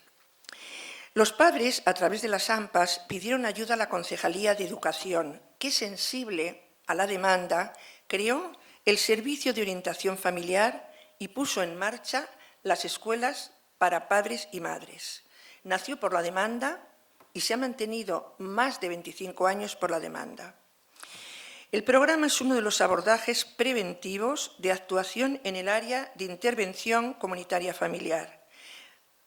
Los padres, a través de las AMPAs, pidieron ayuda a la Concejalía de Educación, que, sensible a la demanda, creó el Servicio de Orientación Familiar y puso en marcha las escuelas para padres y madres. Nació por la demanda y se ha mantenido más de 25 años por la demanda. El programa es uno de los abordajes preventivos de actuación en el área de intervención comunitaria familiar,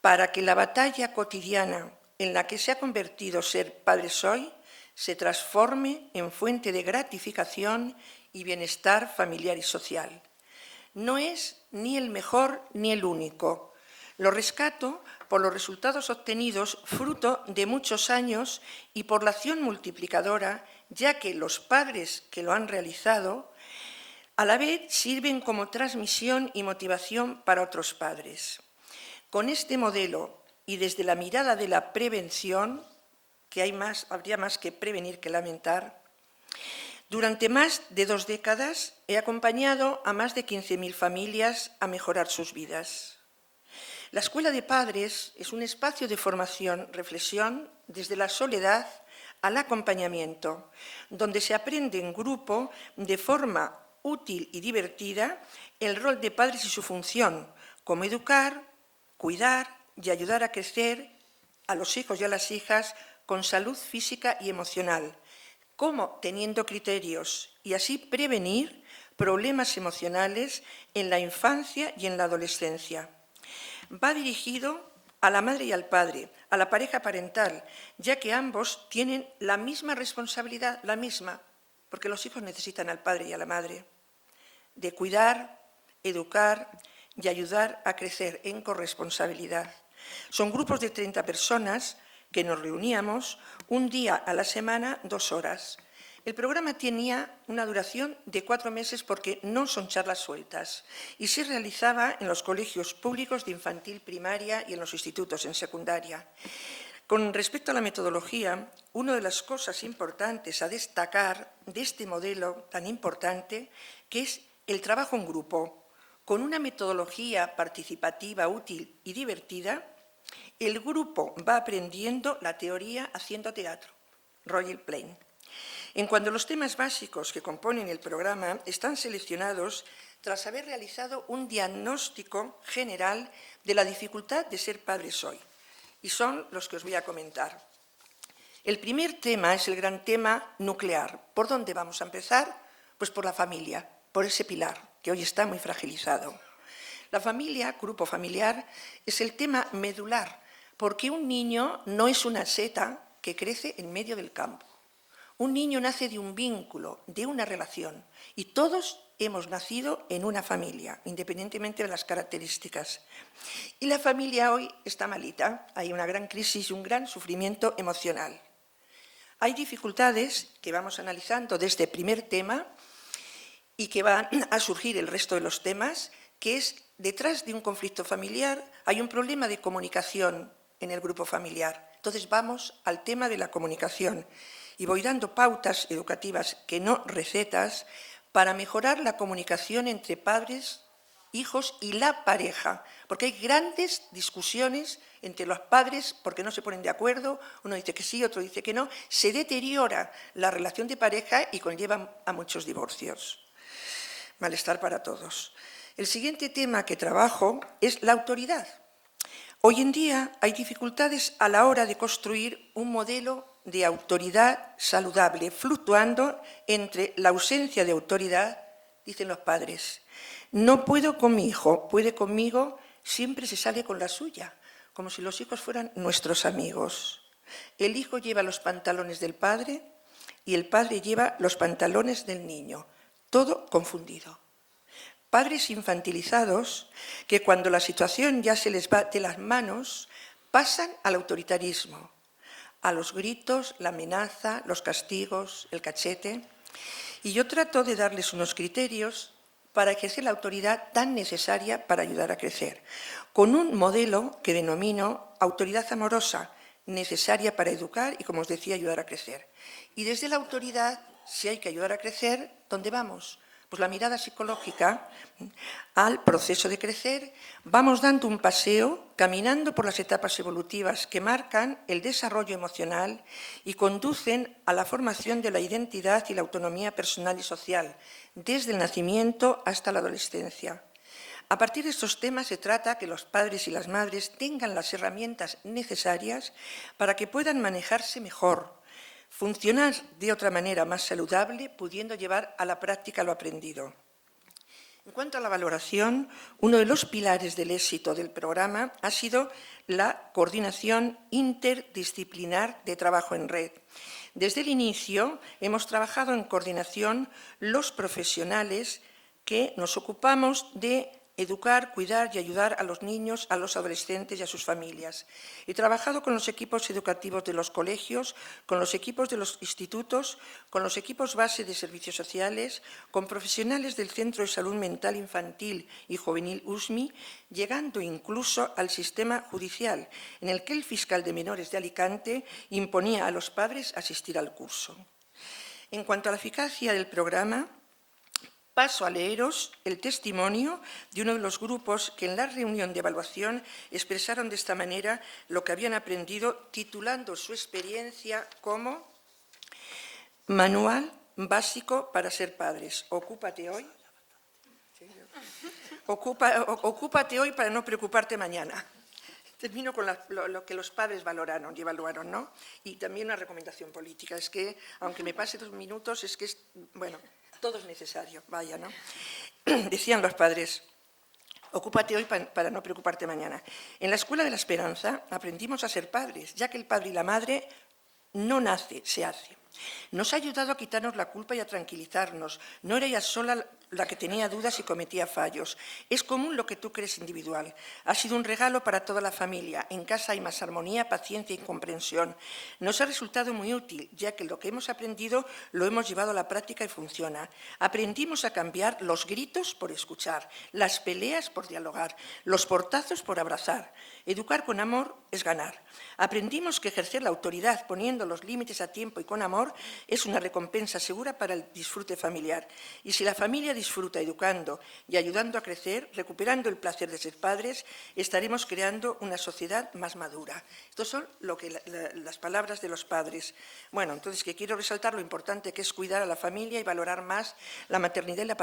para que la batalla cotidiana en la que se ha convertido ser padres hoy se transforme en fuente de gratificación y bienestar familiar y social. No es ni el mejor ni el único. Lo rescato por los resultados obtenidos fruto de muchos años y por la acción multiplicadora, ya que los padres que lo han realizado a la vez sirven como transmisión y motivación para otros padres. Con este modelo y desde la mirada de la prevención, que habría más que prevenir que lamentar, durante más de 2 décadas he acompañado a más de 15.000 familias a mejorar sus vidas. La Escuela de Padres es un espacio de formación, reflexión, desde la soledad al acompañamiento, donde se aprende en grupo de forma útil y divertida el rol de padres y su función, como educar, cuidar y ayudar a crecer a los hijos y a las hijas con salud física y emocional, como teniendo criterios y así prevenir problemas emocionales en la infancia y en la adolescencia. Va dirigido a la madre y al padre, a la pareja parental, ya que ambos tienen la misma responsabilidad, la misma, porque los hijos necesitan al padre y a la madre, de cuidar, educar y ayudar a crecer en corresponsabilidad. Son grupos de 30 personas que nos reuníamos un día a la semana, 2 horas. El programa tenía una duración de 4 meses porque no son charlas sueltas y se realizaba en los colegios públicos de infantil primaria y en los institutos en secundaria. Con respecto a la metodología, una de las cosas importantes a destacar de este modelo tan importante, que es el trabajo en grupo, con una metodología participativa, útil y divertida, el grupo va aprendiendo la teoría haciendo teatro, role playing. En cuanto a los temas básicos que componen el programa, están seleccionados tras haber realizado un diagnóstico general de la dificultad de ser padres hoy, y son los que os voy a comentar. El primer tema es el gran tema nuclear. ¿Por dónde vamos a empezar? Pues por la familia, por ese pilar, que hoy está muy fragilizado. La familia, grupo familiar, es el tema medular, porque un niño no es una seta que crece en medio del campo. Un niño nace de un vínculo, de una relación, y todos hemos nacido en una familia, independientemente de las características. Y la familia hoy está malita, hay una gran crisis y un gran sufrimiento emocional. Hay dificultades que vamos analizando de este primer tema y que van a surgir el resto de los temas, que es detrás de un conflicto familiar hay un problema de comunicación en el grupo familiar. Entonces vamos al tema de la comunicación. Y voy dando pautas educativas, que no recetas, para mejorar la comunicación entre padres, hijos y la pareja, porque hay grandes discusiones entre los padres porque no se ponen de acuerdo, uno dice que sí, otro dice que no, se deteriora la relación de pareja y conlleva a muchos divorcios. Malestar para todos. El siguiente tema que trabajo es la autoridad. Hoy en día hay dificultades a la hora de construir un modelo de autoridad saludable, fluctuando entre la ausencia de autoridad, dicen los padres. No puedo con mi hijo, puede conmigo, siempre se sale con la suya, como si los hijos fueran nuestros amigos. El hijo lleva los pantalones del padre y el padre lleva los pantalones del niño, todo confundido. Padres infantilizados que cuando la situación ya se les va de las manos, pasan al autoritarismo, a los gritos, la amenaza, los castigos, el cachete. Y yo trato de darles unos criterios para ejercer la autoridad tan necesaria para ayudar a crecer, con un modelo que denomino autoridad amorosa, necesaria para educar y, como os decía, ayudar a crecer. Y desde la autoridad, si hay que ayudar a crecer, ¿dónde vamos? pues la mirada psicológica al proceso de crecer, vamos dando un paseo, caminando por las etapas evolutivas que marcan el desarrollo emocional y conducen a la formación de la identidad y la autonomía personal y social, desde el nacimiento hasta la adolescencia. A partir de estos temas se trata que los padres y las madres tengan las herramientas necesarias para que puedan manejarse mejor, funcionar de otra manera más saludable, pudiendo llevar a la práctica lo aprendido. En cuanto a la valoración, uno de los pilares del éxito del programa ha sido la coordinación interdisciplinar de trabajo en red. Desde el inicio hemos trabajado en coordinación los profesionales que nos ocupamos de educar, cuidar y ayudar a los niños, a los adolescentes y a sus familias. He trabajado con los equipos educativos de los colegios, con los equipos de los institutos, con los equipos base de servicios sociales, con profesionales del Centro de Salud Mental Infantil y Juvenil USMI, llegando incluso al sistema judicial, en el que el fiscal de menores de Alicante imponía a los padres asistir al curso. En cuanto a la eficacia del programa, paso a leeros el testimonio de uno de los grupos que en la reunión de evaluación expresaron de esta manera lo que habían aprendido, titulando su experiencia como Manual básico para ser padres. Ocúpate hoy. Ocúpate hoy para no preocuparte mañana. Termino con lo que los padres valoraron y evaluaron, ¿no? Y también una recomendación política. Es que, aunque me pase 2 minutos, es que es, bueno, todo es necesario, vaya, ¿no? Decían los padres, ocúpate hoy para no preocuparte mañana. En la Escuela de la Esperanza aprendimos a ser padres, ya que el padre y la madre no nace, se hace. Nos ha ayudado a quitarnos la culpa y a tranquilizarnos. No era ella sola la que tenía dudas y cometía fallos. Es común lo que tú crees individual. Ha sido un regalo para toda la familia. En casa hay más armonía, paciencia y comprensión. Nos ha resultado muy útil, ya que lo que hemos aprendido lo hemos llevado a la práctica y funciona. Aprendimos a cambiar los gritos por escuchar, las peleas por dialogar, los portazos por abrazar. Educar con amor es ganar. Aprendimos que ejercer la autoridad poniendo los límites a tiempo y con amor es una recompensa segura para el disfrute familiar. Y si la familia disfruta educando y ayudando a crecer, recuperando el placer de ser padres, estaremos creando una sociedad más madura. Estas son las palabras de los padres. Bueno, entonces que quiero resaltar lo importante que es cuidar a la familia y valorar más la maternidad y la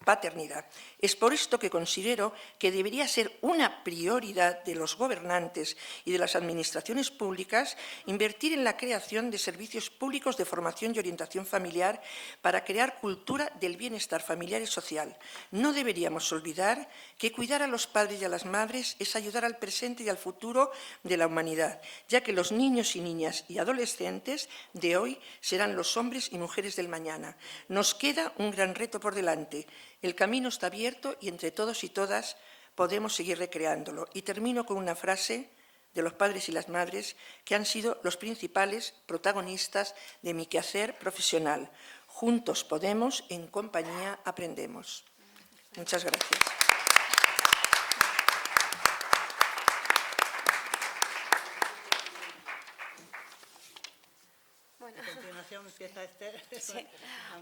paternidad. Es por esto que considero que debería ser una prioridad de los gobernantes y de las administraciones públicas invertir en la creación de servicios públicos de formación y orientación familiar para crear cultura del bienestar familiar y social. No deberíamos olvidar que cuidar a los padres y a las madres es ayudar al presente y al futuro de la humanidad, ya que los niños y niñas y adolescentes de hoy serán los hombres y mujeres del mañana. Nos queda un gran reto por delante. El camino está abierto y entre todos y todas podemos seguir recreándolo. Y termino con una frase de los padres y las madres que han sido los principales protagonistas de mi quehacer profesional. Juntos podemos, en compañía aprendemos. Muchas gracias. A continuación empieza Esther. Sí.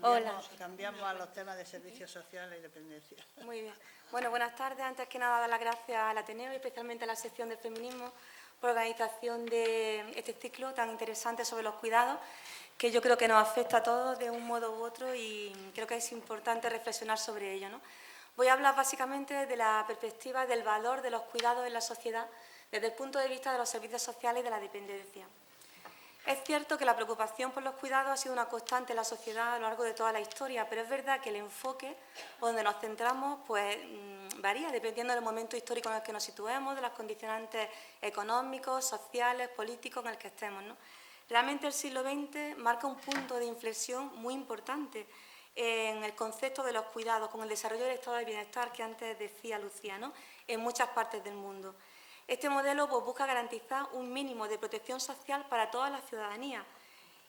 Hola. Cambiamos a los temas de servicios sociales y dependencia. Muy bien. Bueno, buenas tardes. Antes que nada, dar las gracias al Ateneo y especialmente a la sección de feminismo por la organización de este ciclo tan interesante sobre los cuidados, que yo creo que nos afecta a todos de un modo u otro y creo que es importante reflexionar sobre ello, ¿no? Voy a hablar básicamente de la perspectiva del valor de los cuidados en la sociedad desde el punto de vista de los servicios sociales y de la dependencia. Es cierto que la preocupación por los cuidados ha sido una constante en la sociedad a lo largo de toda la historia, pero es verdad que el enfoque donde nos centramos pues, varía dependiendo del momento histórico en el que nos situemos, de los condicionantes económicos, sociales, políticos en el que estemos, ¿no? Realmente el siglo XX marca un punto de inflexión muy importante en el concepto de los cuidados, con el desarrollo del estado de bienestar que antes decía Lucía, ¿no? En muchas partes del mundo. Este modelo pues, busca garantizar un mínimo de protección social para toda la ciudadanía,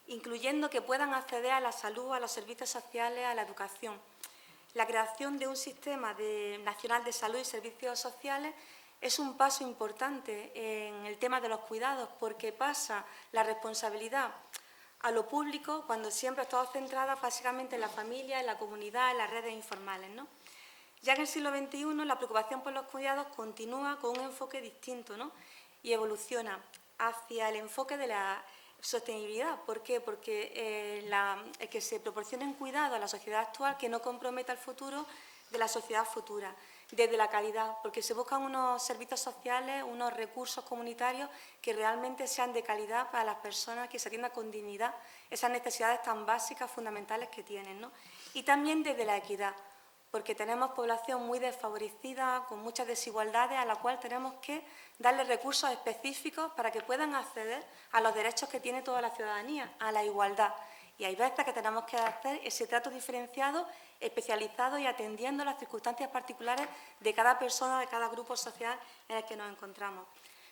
incluyendo que puedan acceder a la salud, a los servicios sociales, a la educación. La creación de un sistema nacional de salud y servicios sociales es un paso importante en el tema de los cuidados, porque pasa la responsabilidad a lo público cuando siempre ha estado centrada básicamente en la familia, en la comunidad, en las redes informales, ¿no? Ya en el siglo XXI la preocupación por los cuidados continúa con un enfoque distinto, ¿no? Y evoluciona hacia el enfoque de la sostenibilidad. ¿Por qué? Porque el que se proporcionen cuidados a la sociedad actual que no comprometa el futuro de la sociedad futura, desde la calidad, porque se buscan unos servicios sociales, unos recursos comunitarios que realmente sean de calidad para las personas, que se atiendan con dignidad esas necesidades tan básicas, fundamentales que tienen, ¿no? Y también desde la equidad, porque tenemos población muy desfavorecida, con muchas desigualdades, a la cual tenemos que darle recursos específicos para que puedan acceder a los derechos que tiene toda la ciudadanía, a la igualdad. Y hay veces que tenemos que hacer ese trato diferenciado, especializado y atendiendo las circunstancias particulares de cada persona, de cada grupo social en el que nos encontramos.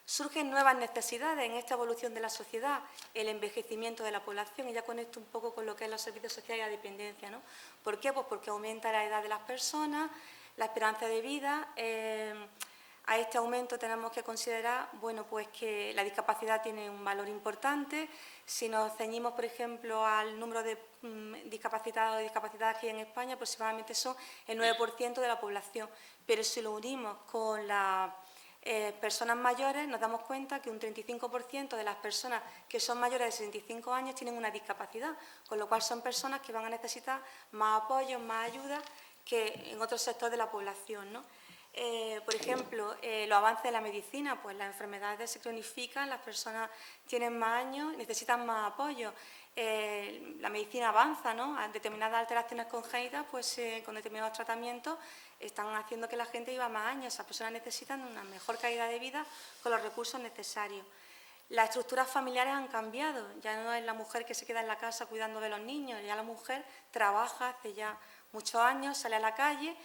Surgen nuevas necesidades en esta evolución de la sociedad, el envejecimiento de la población, y ya conecto un poco con lo que es los servicios sociales y la dependencia, ¿no? ¿Por qué? Pues porque aumenta la edad de las personas, la esperanza de vida. A este aumento tenemos que considerar, bueno, pues que la discapacidad tiene un valor importante. Si nos ceñimos, por ejemplo, al número de discapacitados y discapacitadas que hay en España, aproximadamente son el 9% de la población. Pero si lo unimos con las personas mayores, nos damos cuenta que un 35% de las personas que son mayores de 65 años tienen una discapacidad, con lo cual son personas que van a necesitar más apoyo, más ayuda que en otros sectores de la población, ¿no? Por ejemplo, los avances de la medicina, pues las enfermedades se cronifican, las personas tienen más años, necesitan más apoyo. La medicina avanza, ¿no? Determinadas alteraciones congénitas, pues con determinados tratamientos están haciendo que la gente viva más años. Esas personas necesitan una mejor calidad de vida con los recursos necesarios. Las estructuras familiares han cambiado. Ya no es la mujer que se queda en la casa cuidando de los niños, ya la mujer trabaja hace ya muchos años, sale a la calle.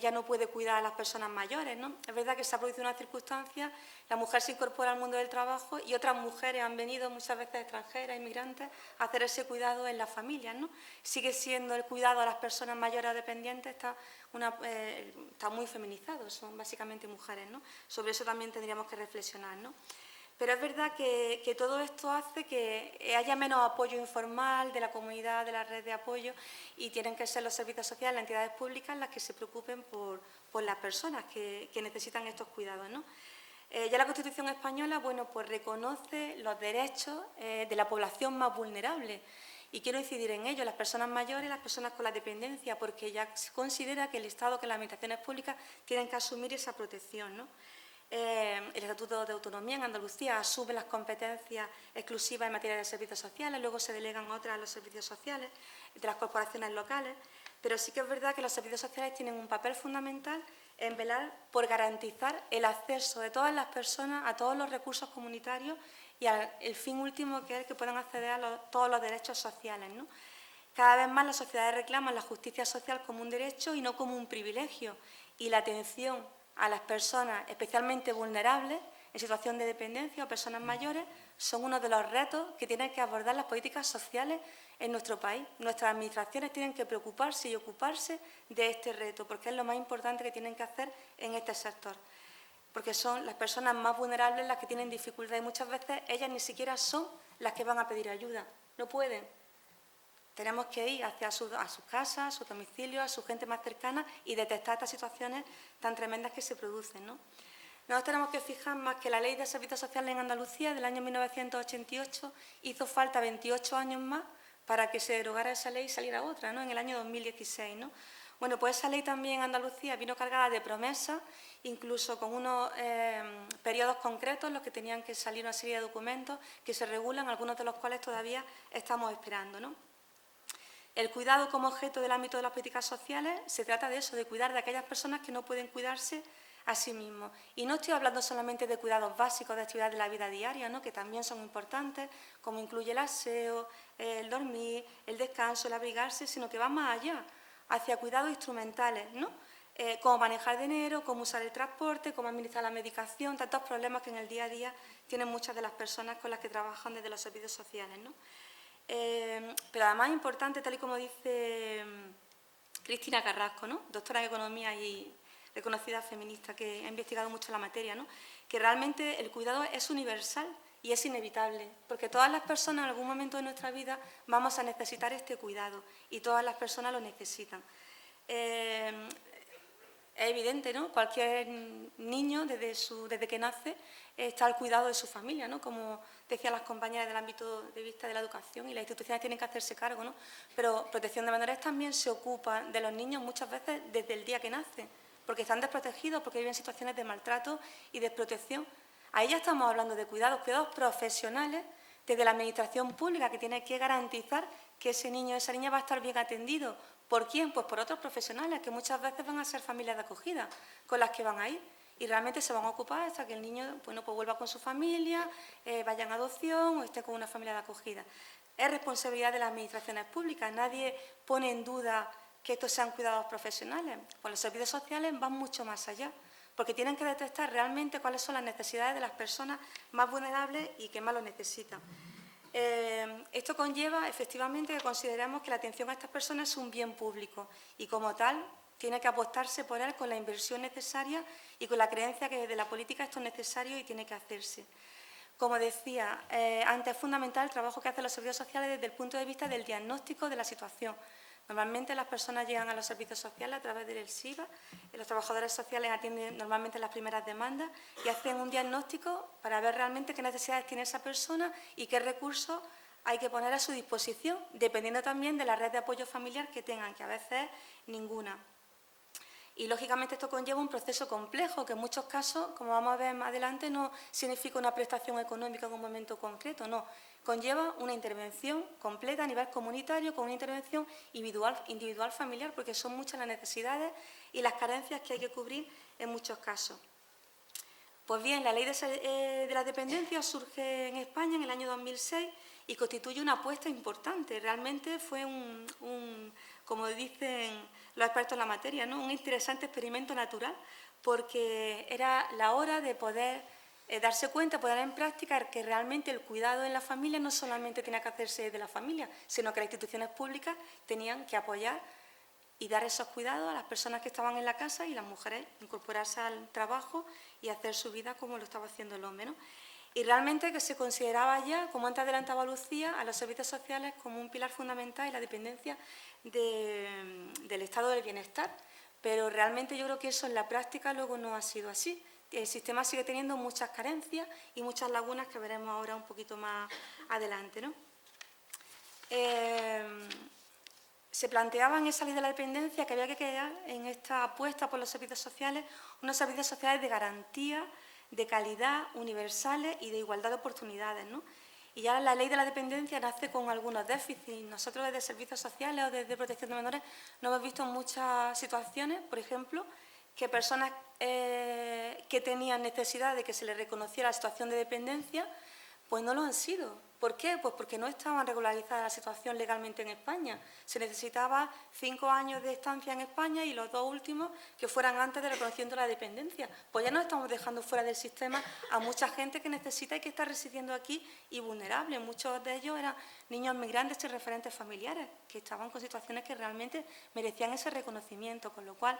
Ya no puede cuidar a las personas mayores, ¿no? Es verdad que se ha producido una circunstancia, la mujer se incorpora al mundo del trabajo y otras mujeres han venido muchas veces extranjeras, inmigrantes, a hacer ese cuidado en las familias, ¿no? Sigue siendo el cuidado a las personas mayores o dependientes, está muy feminizado, son básicamente mujeres, ¿no? Sobre eso también tendríamos que reflexionar, ¿no? Pero es verdad que todo esto hace que haya menos apoyo informal de la comunidad, de la red de apoyo, y tienen que ser los servicios sociales, las entidades públicas, las que se preocupen por las personas que necesitan estos cuidados, ¿no? Ya la Constitución española, bueno, pues reconoce los derechos de la población más vulnerable, y quiero incidir en ello, las personas mayores y las personas con la dependencia, porque ya se considera que el Estado, que las administraciones públicas tienen que asumir esa protección, ¿no? El Estatuto de Autonomía en Andalucía asume las competencias exclusivas en materia de servicios sociales, luego se delegan otras a los servicios sociales de las corporaciones locales, pero sí que es verdad que los servicios sociales tienen un papel fundamental en velar por garantizar el acceso de todas las personas a todos los recursos comunitarios y al fin último, que es que puedan acceder a todos los derechos sociales, ¿no? Cada vez más las sociedades reclaman la justicia social como un derecho y no como un privilegio, y la atención a las personas especialmente vulnerables en situación de dependencia o personas mayores son uno de los retos que tienen que abordar las políticas sociales en nuestro país. Nuestras administraciones tienen que preocuparse y ocuparse de este reto, porque es lo más importante que tienen que hacer en este sector, porque son las personas más vulnerables las que tienen dificultades y muchas veces ellas ni siquiera son las que van a pedir ayuda, no pueden. Tenemos que ir hacia sus casas, a sus domicilios, a su gente más cercana y detectar estas situaciones tan tremendas que se producen, ¿no? Nosotros tenemos que fijar más que la Ley de Servicios Sociales en Andalucía del año 1988 hizo falta 28 años más para que se derogara esa ley y saliera otra, ¿no? En el año 2016, ¿no? Bueno, pues esa ley también en Andalucía vino cargada de promesas, incluso con unos periodos concretos en los que tenían que salir una serie de documentos que se regulan, algunos de los cuales todavía estamos esperando, ¿no? El cuidado como objeto del ámbito de las políticas sociales se trata de eso, de cuidar de aquellas personas que no pueden cuidarse a sí mismos. Y no estoy hablando solamente de cuidados básicos de actividades de la vida diaria, ¿no? Que también son importantes, como incluye el aseo, el dormir, el descanso, el abrigarse, sino que va más allá, hacia cuidados instrumentales, ¿no? Cómo manejar dinero, cómo usar el transporte, cómo administrar la medicación, tantos problemas que en el día a día tienen muchas de las personas con las que trabajan desde los servicios sociales, ¿no? Pero además es importante, tal y como dice Cristina Carrasco, ¿no? Doctora en Economía y reconocida feminista que ha investigado mucho la materia, ¿no? Que realmente el cuidado es universal y es inevitable, porque todas las personas en algún momento de nuestra vida vamos a necesitar este cuidado y todas las personas lo necesitan. Es evidente, ¿no? Cualquier niño desde que nace está al cuidado de su familia, ¿no? Como decían las compañeras del ámbito de vista de la educación, y las instituciones tienen que hacerse cargo, ¿no? Pero Protección de Menores también se ocupa de los niños muchas veces desde el día que nacen, porque están desprotegidos, porque viven situaciones de maltrato y desprotección. Ahí ya estamos hablando de cuidados profesionales desde la administración pública, que tiene que garantizar que ese niño o esa niña va a estar bien atendido. ¿Por quién? Pues por otros profesionales, que muchas veces van a ser familias de acogida con las que van a ir, y realmente se van a ocupar hasta que el niño pues vuelva con su familia, vaya en adopción o esté con una familia de acogida. Es responsabilidad de las administraciones públicas, nadie pone en duda que estos sean cuidados profesionales. Pues los servicios sociales van mucho más allá, porque tienen que detectar realmente cuáles son las necesidades de las personas más vulnerables y que más lo necesitan. Esto conlleva, efectivamente, que consideremos que la atención a estas personas es un bien público y, como tal, tiene que apostarse por él con la inversión necesaria y con la creencia que desde la política esto es necesario y tiene que hacerse. Como decía, antes es fundamental el trabajo que hacen los servicios sociales desde el punto de vista del diagnóstico de la situación. Normalmente las personas llegan a los servicios sociales a través del SIVA, los trabajadores sociales atienden normalmente las primeras demandas y hacen un diagnóstico para ver realmente qué necesidades tiene esa persona y qué recursos hay que poner a su disposición, dependiendo también de la red de apoyo familiar que tengan, que a veces ninguna. Y, lógicamente, esto conlleva un proceso complejo, que en muchos casos, como vamos a ver más adelante, no significa una prestación económica en un momento concreto, no. Conlleva una intervención completa a nivel comunitario, con una intervención individual familiar, porque son muchas las necesidades y las carencias que hay que cubrir en muchos casos. Pues bien, la Ley de la Dependencia surge en España en el año 2006 y constituye una apuesta importante. Realmente fue como dicen los expertos en la materia, ¿no? Un interesante experimento natural, porque era la hora de poder darse cuenta, poner en práctica que realmente el cuidado en la familia no solamente tenía que hacerse de la familia, sino que las instituciones públicas tenían que apoyar y dar esos cuidados a las personas que estaban en la casa y las mujeres incorporarse al trabajo y hacer su vida como lo estaba haciendo el hombre, ¿no? Y realmente que se consideraba ya, como antes adelantaba Lucía, a los servicios sociales como un pilar fundamental y la dependencia del estado del bienestar. Pero realmente yo creo que eso en la práctica luego no ha sido así. El sistema sigue teniendo muchas carencias y muchas lagunas que veremos ahora un poquito más adelante, ¿no? Se planteaba en esa Ley de la Dependencia que había que crear en esta apuesta por los servicios sociales unos servicios sociales de garantía, de calidad, universales y de igualdad de oportunidades, ¿no? Y ya la Ley de la Dependencia nace con algunos déficits. Nosotros desde Servicios Sociales o desde Protección de Menores no hemos visto muchas situaciones, por ejemplo, que personas que tenían necesidad de que se les reconociera la situación de dependencia, pues no lo han sido. ¿Por qué? Pues porque no estaban regularizadas la situación legalmente en España. Se necesitaba 5 años de estancia en España y los 2 últimos que fueran antes del reconocimiento de la dependencia. Pues ya nos estamos dejando fuera del sistema a mucha gente que necesita y que está residiendo aquí y vulnerable. Muchos de ellos eran niños migrantes y referentes familiares que estaban con situaciones que realmente merecían ese reconocimiento, con lo cual,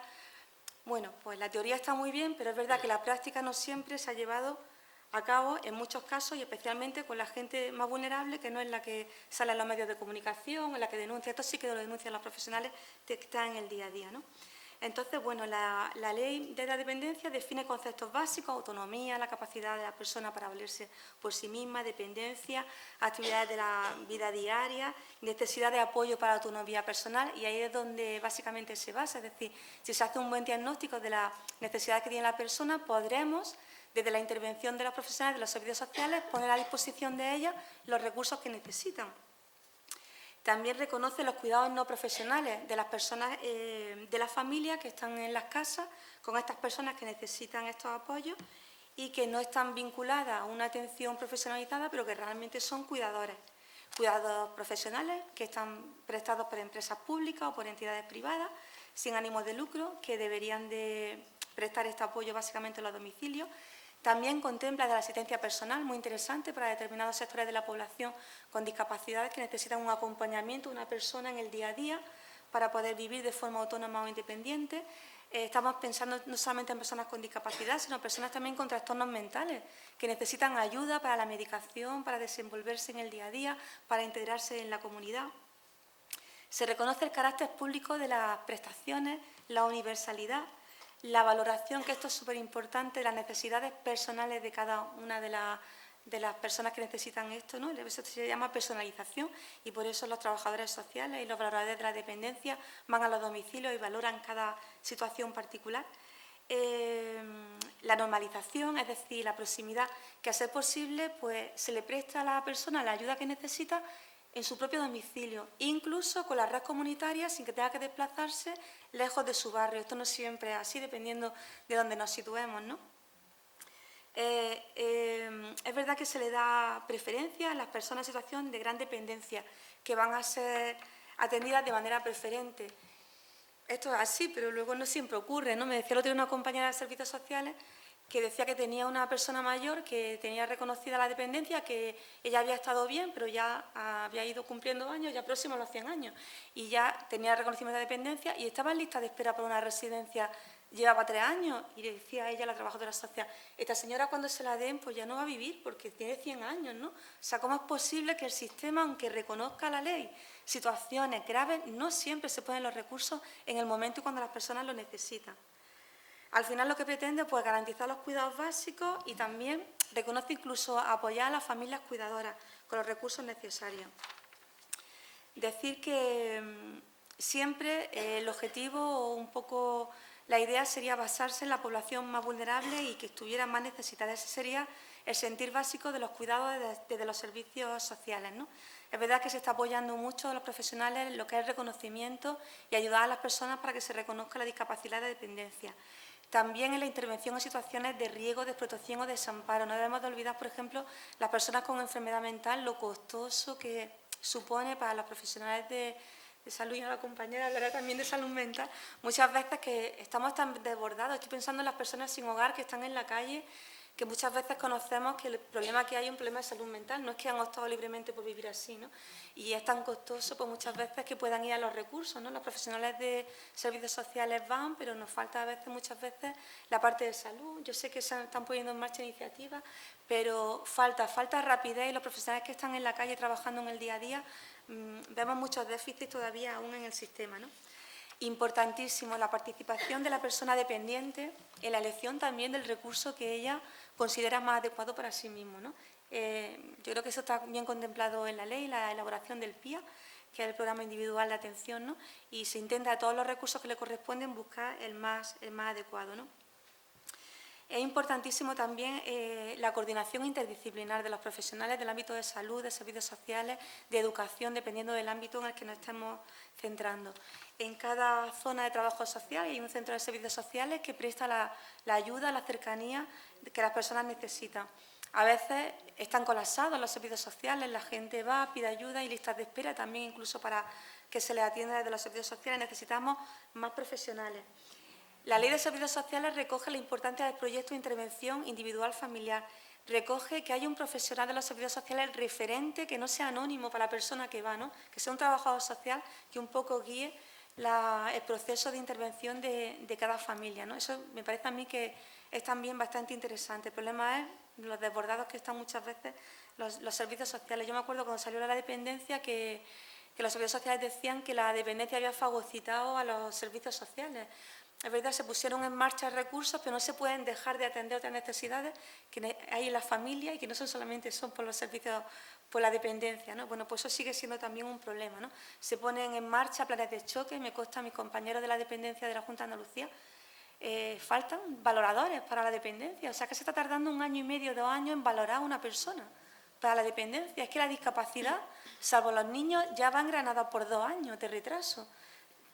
bueno, pues la teoría está muy bien, pero es verdad que la práctica no siempre se ha llevado a cabo en muchos casos y especialmente con la gente más vulnerable, que no es la que sale en los medios de comunicación, en la que denuncia. Esto sí que lo denuncian los profesionales que están en el día a día, ¿no? Entonces, bueno, la Ley de la Dependencia define conceptos básicos: autonomía, la capacidad de la persona para valerse por sí misma, dependencia, actividades de la vida diaria, necesidad de apoyo para la autonomía personal, y ahí es donde básicamente se basa. Es decir, si se hace un buen diagnóstico de las necesidades que tiene la persona, podremos, desde la intervención de los profesionales de los servicios sociales, poner a disposición de ellas los recursos que necesitan. También reconoce los cuidados no profesionales de las personas de la familia que están en las casas con estas personas que necesitan estos apoyos y que no están vinculadas a una atención profesionalizada, pero que realmente son cuidadores. Cuidados profesionales que están prestados por empresas públicas o por entidades privadas sin ánimo de lucro, que deberían de prestar este apoyo básicamente en los domicilios. También contempla de la asistencia personal, muy interesante para determinados sectores de la población con discapacidades que necesitan un acompañamiento de una persona en el día a día para poder vivir de forma autónoma o independiente. estamos pensando no solamente en personas con discapacidad, sino en personas también con trastornos mentales, que necesitan ayuda para la medicación, para desenvolverse en el día a día, para integrarse en la comunidad. Se reconoce el carácter público de las prestaciones, la universalidad, la valoración, que esto es súper importante, de las necesidades personales de cada una de las personas que necesitan esto, ¿no? Eso se llama personalización y por eso los trabajadores sociales y los valoradores de la dependencia van a los domicilios y valoran cada situación particular. La normalización, es decir, la proximidad, que a ser posible pues, se le presta a la persona la ayuda que necesita en su propio domicilio, incluso con la red comunitaria sin que tenga que desplazarse lejos de su barrio. Esto no siempre es así, dependiendo de dónde nos situemos, ¿no? Es verdad que se le da preferencia a las personas en situación de gran dependencia, que van a ser atendidas de manera preferente. Esto es así, pero luego no siempre ocurre, ¿no? Me decía el otro día una compañera de servicios sociales que decía que tenía una persona mayor que tenía reconocida la dependencia, que ella había estado bien, pero ya había ido cumpliendo años, ya próximo a los 100 años, y ya tenía reconocimiento de dependencia y estaba en lista de espera por una residencia, llevaba 3 años, y le decía a ella, la trabajadora social, esta señora cuando se la den, pues ya no va a vivir porque tiene 100 años, ¿no? O sea, ¿cómo es posible que el sistema, aunque reconozca la ley, situaciones graves, no siempre se ponen los recursos en el momento y cuando las personas lo necesitan? Al final lo que pretende es pues, garantizar los cuidados básicos y también reconoce incluso apoyar a las familias cuidadoras con los recursos necesarios. Decir que siempre el objetivo o un poco la idea sería basarse en la población más vulnerable y que estuviera más necesitada. Ese sería el sentir básico de los cuidados desde los servicios sociales, ¿no? Es verdad que se está apoyando mucho a los profesionales en lo que es el reconocimiento y ayudar a las personas para que se reconozca la discapacidad de dependencia. También en la intervención en situaciones de riesgo, de explotación o desamparo. No debemos de olvidar, por ejemplo, las personas con enfermedad mental, lo costoso que supone para los profesionales de salud, y a la compañera hablará también de salud mental. Muchas veces que estamos tan desbordados, estoy pensando en las personas sin hogar que están en la calle, que muchas veces conocemos que el problema que hay es un problema de salud mental, no es que han optado libremente por vivir así, ¿no? Y es tan costoso pues muchas veces que puedan ir a los recursos, ¿no? Los profesionales de servicios sociales van, pero nos falta a veces, muchas veces, la parte de salud. Yo sé que se están poniendo en marcha iniciativas, pero falta rapidez y los profesionales que están en la calle trabajando en el día a día, vemos muchos déficits todavía aún en el sistema, ¿no? Importantísimo la participación de la persona dependiente en la elección también del recurso que ella considera más adecuado para sí mismo, ¿no? Yo creo que eso está bien contemplado en la ley, la elaboración del PIA, que es el programa individual de atención, ¿no? Y se intenta a todos los recursos que le corresponden buscar el más adecuado, ¿no? Es importantísimo también la coordinación interdisciplinar de los profesionales del ámbito de salud, de servicios sociales, de educación, dependiendo del ámbito en el que nos estemos centrando. En cada zona de trabajo social hay un centro de servicios sociales que presta la ayuda, la cercanía que las personas necesitan. A veces están colapsados los servicios sociales, la gente va, pide ayuda y listas de espera, también incluso para que se les atienda desde los servicios sociales necesitamos más profesionales. La Ley de Servicios Sociales recoge la importancia del proyecto de intervención individual familiar. Recoge que haya un profesional de los servicios sociales referente, que no sea anónimo para la persona que va, ¿no? Que sea un trabajador social que un poco guíe el proceso de intervención de cada familia, ¿no? Eso me parece a mí que es también bastante interesante. El problema es los desbordados que están muchas veces los servicios sociales. Yo me acuerdo cuando salió la dependencia que los servicios sociales decían que la dependencia había fagocitado a los servicios sociales. Es verdad, se pusieron en marcha recursos, pero no se pueden dejar de atender otras necesidades que hay en la familia y que no solamente son por los servicios, por la dependencia, ¿no? Bueno, pues eso sigue siendo también un problema, ¿no? Se ponen en marcha planes de choque, me consta a mis compañeros de la dependencia de la Junta de Andalucía, faltan valoradores para la dependencia, o sea que se está tardando 1 año y medio, 2 años en valorar a una persona para la dependencia. Es que la discapacidad, salvo los niños, ya va engranada por 2 años de retraso.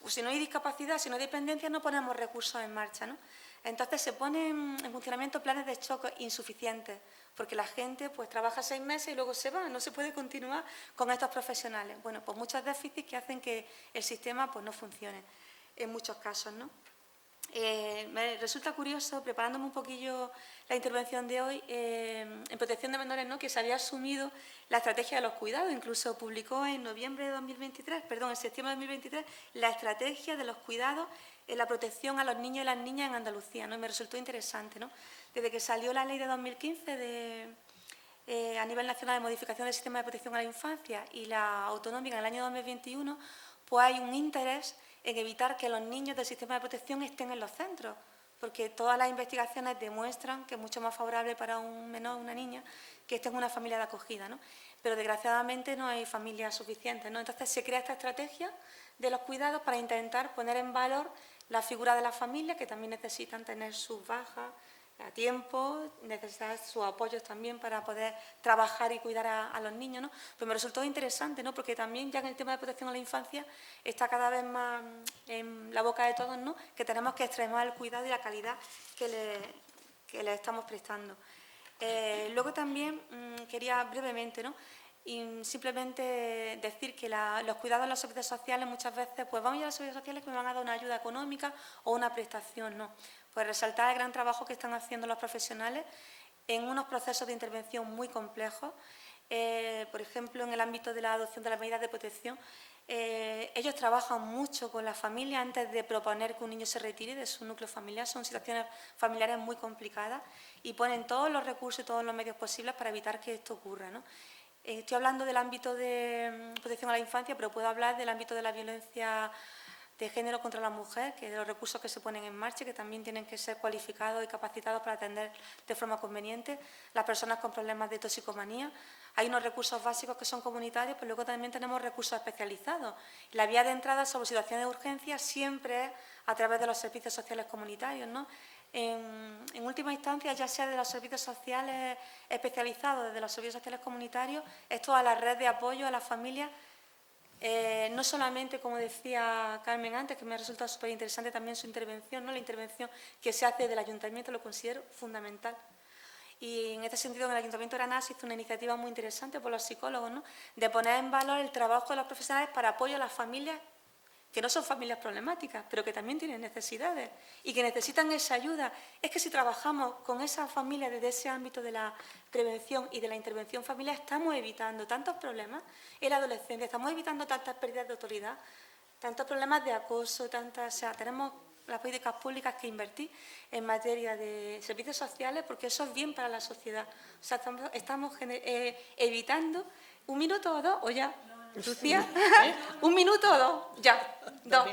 Pues si no hay discapacidad, si no hay dependencia, no ponemos recursos en marcha, ¿no? Entonces se ponen en funcionamiento planes de choque insuficientes, porque la gente pues trabaja 6 meses y luego se va, no se puede continuar con estos profesionales. Bueno, pues muchos déficits que hacen que el sistema pues no funcione en muchos casos, ¿no? me resulta curioso, preparándome un poquillo la intervención de hoy, en protección de menores, ¿no?, que se había asumido la estrategia de los cuidados, incluso publicó en septiembre de 2023, la estrategia de los cuidados en la protección a los niños y las niñas en Andalucía, ¿no? Y me resultó interesante, ¿no? Desde que salió la ley de 2015 a nivel nacional de modificación del sistema de protección a la infancia y la autonómica en el año 2021, pues hay un interés en evitar que los niños del sistema de protección estén en los centros, porque todas las investigaciones demuestran que es mucho más favorable para un menor o una niña que esté en una familia de acogida, ¿no? Pero desgraciadamente no hay familias suficientes, ¿no? Entonces se crea esta estrategia de los cuidados para intentar poner en valor la figura de la familia, que también necesitan tener sus bajas a tiempo, necesitan sus apoyos también para poder trabajar y cuidar a los niños, ¿no? Pues me resultó interesante, ¿no? Porque también ya en el tema de protección a la infancia está cada vez más en la boca de todos, ¿no?, que tenemos que extremar el cuidado y la calidad que le estamos prestando. Luego también quería brevemente, ¿no?, y simplemente decir que los cuidados en los servicios sociales muchas veces, pues vamos a ir a los servicios sociales que me van a dar una ayuda económica o una prestación, ¿no? Pues resaltar el gran trabajo que están haciendo los profesionales en unos procesos de intervención muy complejos. Por ejemplo, en el ámbito de la adopción de las medidas de protección, ellos trabajan mucho con la familia antes de proponer que un niño se retire de su núcleo familiar. Son situaciones familiares muy complicadas y ponen todos los recursos y todos los medios posibles para evitar que esto ocurra, ¿no? Estoy hablando del ámbito de protección a la infancia, pero puedo hablar del ámbito de la violencia de género contra la mujer, que de los recursos que se ponen en marcha, que también tienen que ser cualificados y capacitados para atender de forma conveniente las personas con problemas de toxicomanía. Hay unos recursos básicos que son comunitarios, pero luego también tenemos recursos especializados. La vía de entrada sobre situaciones de urgencia siempre es a través de los servicios sociales comunitarios, ¿no? En última instancia, ya sea de los servicios sociales especializados, desde los servicios sociales comunitarios, es toda la red de apoyo a las familias, no solamente, como decía Carmen antes, que me ha resultado súper interesante también su intervención, ¿no?, la intervención que se hace del ayuntamiento, lo considero fundamental. Y en este sentido, en el Ayuntamiento de Granada se hizo una iniciativa muy interesante por los psicólogos, ¿no?, de poner en valor el trabajo de los profesionales para apoyo a las familias que no son familias problemáticas, pero que también tienen necesidades y que necesitan esa ayuda. Es que si trabajamos con esas familias desde ese ámbito de la prevención y de la intervención familiar, estamos evitando tantos problemas en la adolescencia, estamos evitando tantas pérdidas de autoridad, tantos problemas de acoso, o sea, tenemos las políticas públicas que invertir en materia de servicios sociales, porque eso es bien para la sociedad. O sea, estamos evitando un minuto o dos, o ya. Lucía, ¿un minuto o dos? Ya, dos.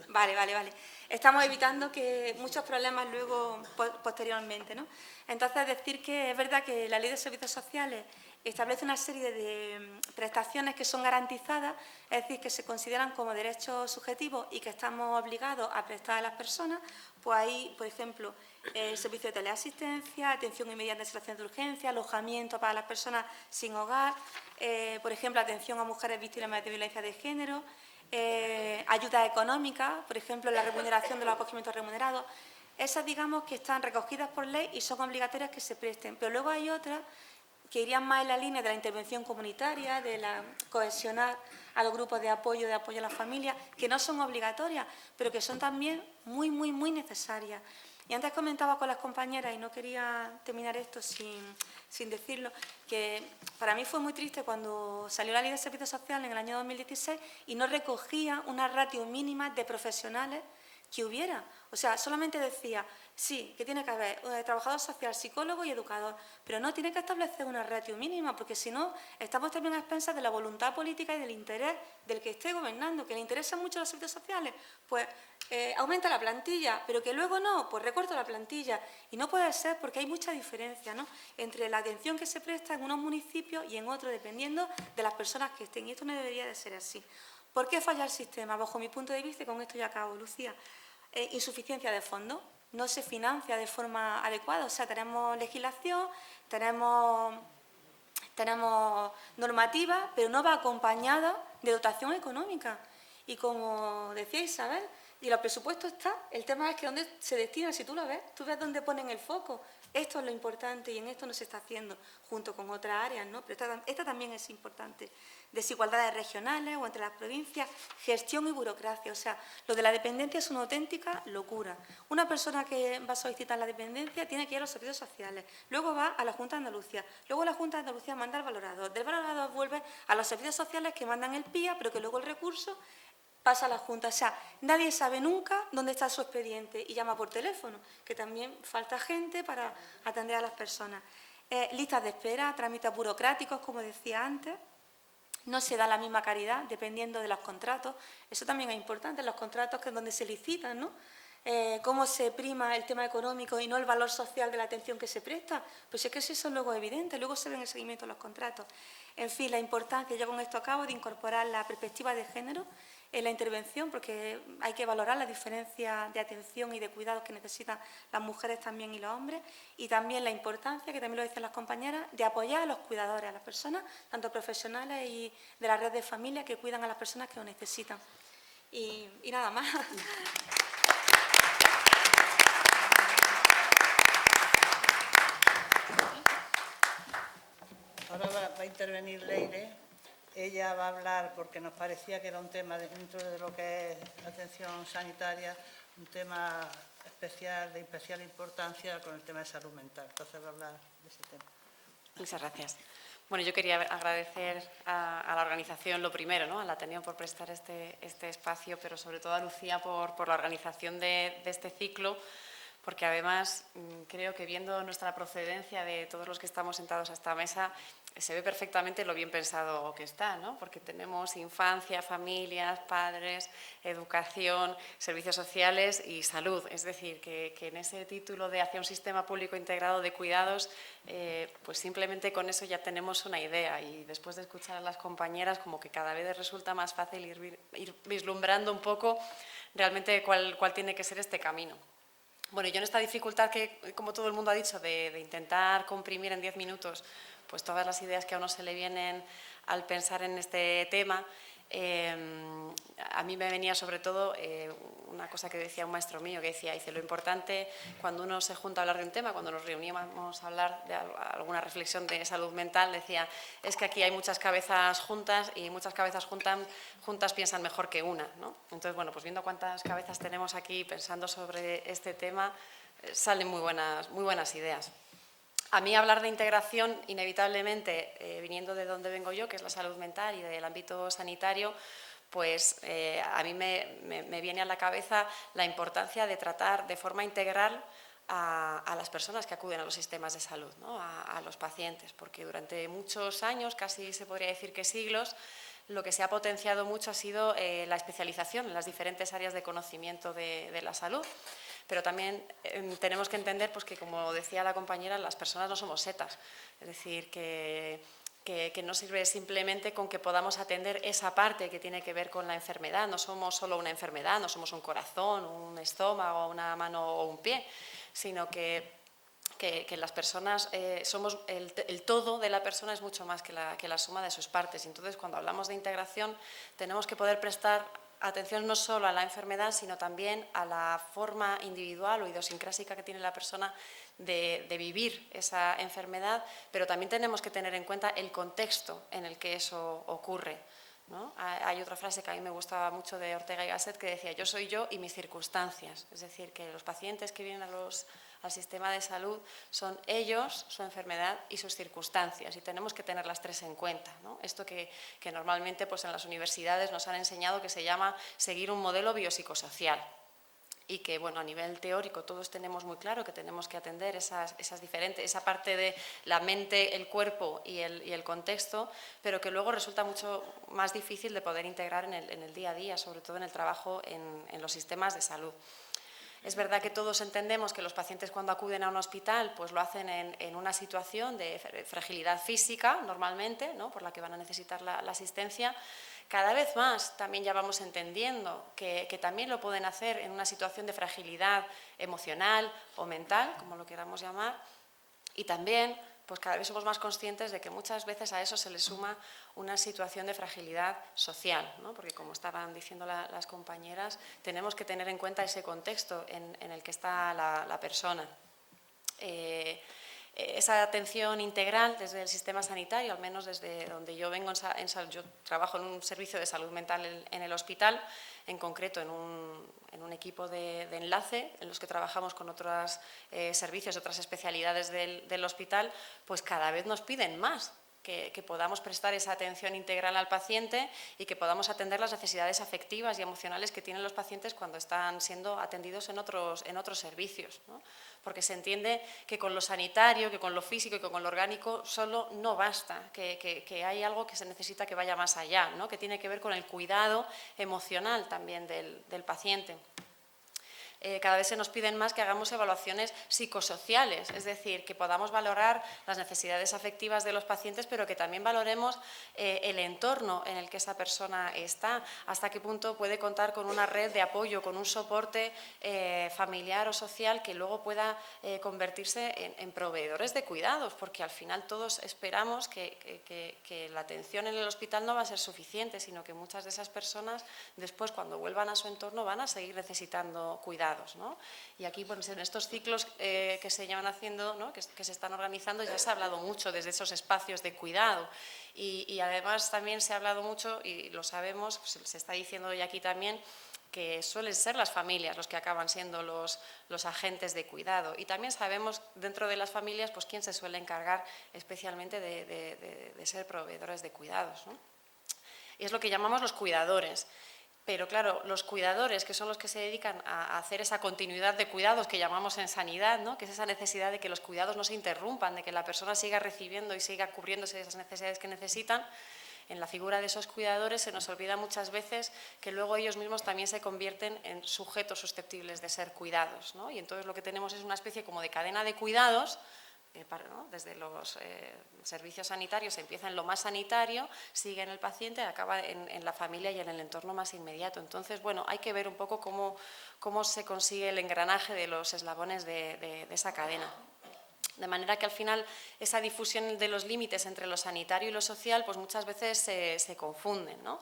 Vale. Estamos evitando que muchos problemas luego, posteriormente, ¿no? Entonces, decir que es verdad que la Ley de Servicios Sociales establece una serie de prestaciones que son garantizadas, es decir, que se consideran como derechos subjetivos y que estamos obligados a prestar a las personas. Pues ahí, por ejemplo, el servicio de teleasistencia, atención inmediata en situaciones de urgencia, alojamiento para las personas sin hogar, por ejemplo, atención a mujeres víctimas de violencia de género, ayuda económica, por ejemplo, la remuneración de los acogimientos remunerados. Esas, digamos, que están recogidas por ley y son obligatorias que se presten. Pero luego hay otras que irían más en la línea de la intervención comunitaria, de la cohesionar a los grupos de apoyo a la familia, que no son obligatorias, pero que son también muy necesarias. Y antes comentaba con las compañeras, y no quería terminar esto sin decirlo, que para mí fue muy triste cuando salió la Ley de Servicios Sociales en el año 2016 y no recogía una ratio mínima de profesionales que hubiera. O sea, solamente decía, sí, que tiene que haber trabajador social, psicólogo y educador, pero no tiene que establecer una ratio mínima, porque si no, estamos también a expensas de la voluntad política y del interés del que esté gobernando, que le interesan mucho los servicios sociales, pues aumenta la plantilla, pero que luego no, pues recorta la plantilla. Y no puede ser porque hay mucha diferencia, ¿no?, entre la atención que se presta en unos municipios y en otros, dependiendo de las personas que estén. Y esto no debería de ser así. ¿Por qué falla el sistema? Bajo mi punto de vista, y con esto ya acabo, Lucía, insuficiencia de fondos. No se financia de forma adecuada. O sea, tenemos legislación, tenemos normativa, pero no va acompañada de dotación económica. Y como decía Isabel, y los presupuestos está, el tema es que dónde se destina. Si tú lo ves, tú ves dónde ponen el foco. Esto es lo importante y en esto no se está haciendo junto con otras áreas, ¿no? Pero esta también es importante. Desigualdades regionales o entre las provincias, gestión y burocracia. O sea, lo de la dependencia es una auténtica locura. Una persona que va a solicitar la dependencia tiene que ir a los servicios sociales, luego va a la Junta de Andalucía, luego la Junta de Andalucía manda al valorador, del valorador vuelve a los servicios sociales que mandan el PIA, pero que luego el recurso pasa a la Junta. O sea, nadie sabe nunca dónde está su expediente y llama por teléfono, que también falta gente para atender a las personas. Listas de espera, trámites burocráticos, como decía antes. No se da la misma calidad dependiendo de los contratos. Eso también es importante, los contratos que es donde se licitan, ¿no? Cómo se prima el tema económico y no el valor social de la atención que se presta. Pues es que eso luego es evidente, luego se ve en el seguimiento de los contratos. En fin, la importancia, yo con esto acabo, de incorporar la perspectiva de género en la intervención, porque hay que valorar la diferencia de atención y de cuidados que necesitan las mujeres también y los hombres, y también la importancia, que también lo dicen las compañeras, de apoyar a los cuidadores, a las personas, tanto profesionales y de la red de familia, que cuidan a las personas que lo necesitan. Y nada más. Ahora va a intervenir Leire. Ella va a hablar, porque nos parecía que era un tema dentro de lo que es atención sanitaria, un tema especial, de especial importancia con el tema de salud mental. Entonces va a hablar de ese tema. Muchas gracias. Bueno, yo quería agradecer a la organización lo primero, ¿no? Al Ateneo por prestar este espacio, pero sobre todo a Lucía por la organización de este ciclo, porque además creo que viendo nuestra procedencia de todos los que estamos sentados a esta mesa, se ve perfectamente lo bien pensado que está, ¿no? Porque tenemos infancia, familias, padres, educación, servicios sociales y salud. Es decir, que en ese título de hacia un sistema público integrado de cuidados, pues simplemente con eso ya tenemos una idea, y después de escuchar a las compañeras como que cada vez resulta más fácil ir vislumbrando un poco realmente cuál tiene que ser este camino. Bueno, yo en esta dificultad que, como todo el mundo ha dicho, de intentar comprimir en 10 minutos pues todas las ideas que a uno se le vienen al pensar en este tema, a mí me venía sobre todo una cosa que decía un maestro mío, que decía, lo importante cuando uno se junta a hablar de un tema, cuando nos reuníamos a hablar de alguna reflexión de salud mental, decía, es que aquí hay muchas cabezas juntas y muchas cabezas juntas piensan mejor que una, ¿no? Entonces, bueno, pues viendo cuántas cabezas tenemos aquí pensando sobre este tema, salen muy buenas ideas. A mí hablar de integración, inevitablemente, viniendo de donde vengo yo, que es la salud mental y del ámbito sanitario, pues a mí me viene a la cabeza la importancia de tratar de forma integral a las personas que acuden a los sistemas de salud, ¿no? a los pacientes, porque durante muchos años, casi se podría decir que siglos, lo que se ha potenciado mucho ha sido la especialización en las diferentes áreas de conocimiento de la salud. Pero también tenemos que entender pues, que, como decía la compañera, las personas no somos setas. Es decir, que no sirve simplemente con que podamos atender esa parte que tiene que ver con la enfermedad. No somos solo una enfermedad, no somos un corazón, un estómago, una mano o un pie, sino que las personas somos el todo de la persona es mucho más que la suma de sus partes. Entonces, cuando hablamos de integración, tenemos que poder prestar atención no solo a la enfermedad, sino también a la forma individual o idiosincrásica que tiene la persona de vivir esa enfermedad, pero también tenemos que tener en cuenta el contexto en el que eso ocurre, ¿no? Hay otra frase que a mí me gustaba mucho de Ortega y Gasset que decía, yo soy yo y mis circunstancias, es decir, que los pacientes que vienen al sistema de salud son ellos, su enfermedad y sus circunstancias, y tenemos que tener las tres en cuenta, ¿no? Esto que normalmente pues, en las universidades nos han enseñado que se llama seguir un modelo biopsicosocial, y que bueno, a nivel teórico todos tenemos muy claro que tenemos que atender esas diferentes, esa parte de la mente, el cuerpo y el contexto, pero que luego resulta mucho más difícil de poder integrar en el día a día, sobre todo en el trabajo en los sistemas de salud. Es verdad que todos entendemos que los pacientes cuando acuden a un hospital pues lo hacen en una situación de fragilidad física normalmente, ¿no? Por la que van a necesitar la asistencia. Cada vez más también ya vamos entendiendo que también lo pueden hacer en una situación de fragilidad emocional o mental, como lo queramos llamar, y también pues cada vez somos más conscientes de que muchas veces a eso se le suma una situación de fragilidad social, ¿no? Porque como estaban diciendo las compañeras, tenemos que tener en cuenta ese contexto en el que está la persona. esa atención integral desde el sistema sanitario, al menos desde donde yo vengo, yo trabajo en un servicio de salud mental en el hospital, en concreto en un equipo de enlace en los que trabajamos con otros servicios, otras especialidades del hospital, pues cada vez nos piden más. Que podamos prestar esa atención integral al paciente y que podamos atender las necesidades afectivas y emocionales que tienen los pacientes cuando están siendo atendidos en otros servicios, ¿no? Porque se entiende que con lo sanitario, que con lo físico y que con lo orgánico solo no basta, que hay algo que se necesita que vaya más allá, ¿no? Que tiene que ver con el cuidado emocional también del paciente. Cada vez se nos piden más que hagamos evaluaciones psicosociales, es decir, que podamos valorar las necesidades afectivas de los pacientes, pero que también valoremos el entorno en el que esa persona está, hasta qué punto puede contar con una red de apoyo, con un soporte familiar o social que luego pueda convertirse en proveedores de cuidados, porque al final todos esperamos que la atención en el hospital no va a ser suficiente, sino que muchas de esas personas después, cuando vuelvan a su entorno, van a seguir necesitando cuidados, ¿no? Y aquí, pues, en estos ciclos que se llevan haciendo, ¿no? que se están organizando, ya se ha hablado mucho desde esos espacios de cuidado y además también se ha hablado mucho, y lo sabemos, pues, se está diciendo hoy aquí también, que suelen ser las familias los que acaban siendo los agentes de cuidado. Y también sabemos dentro de las familias pues quién se suele encargar especialmente de ser proveedores de cuidados, ¿no? Y es lo que llamamos los cuidadores. Pero claro, los cuidadores, que son los que se dedican a hacer esa continuidad de cuidados que llamamos en sanidad, ¿no? Que es esa necesidad de que los cuidados no se interrumpan, de que la persona siga recibiendo y siga cubriéndose esas necesidades que necesitan. En la figura de esos cuidadores se nos olvida muchas veces que luego ellos mismos también se convierten en sujetos susceptibles de ser cuidados, ¿no? Y entonces lo que tenemos es una especie como de cadena de cuidados, ¿no? Desde los servicios sanitarios se empieza en lo más sanitario, sigue en el paciente, acaba en la familia y en el entorno más inmediato. Entonces, bueno, hay que ver un poco cómo se consigue el engranaje de los eslabones de esa cadena. De manera que al final esa difusión de los límites entre lo sanitario y lo social pues muchas veces se confunden, ¿no?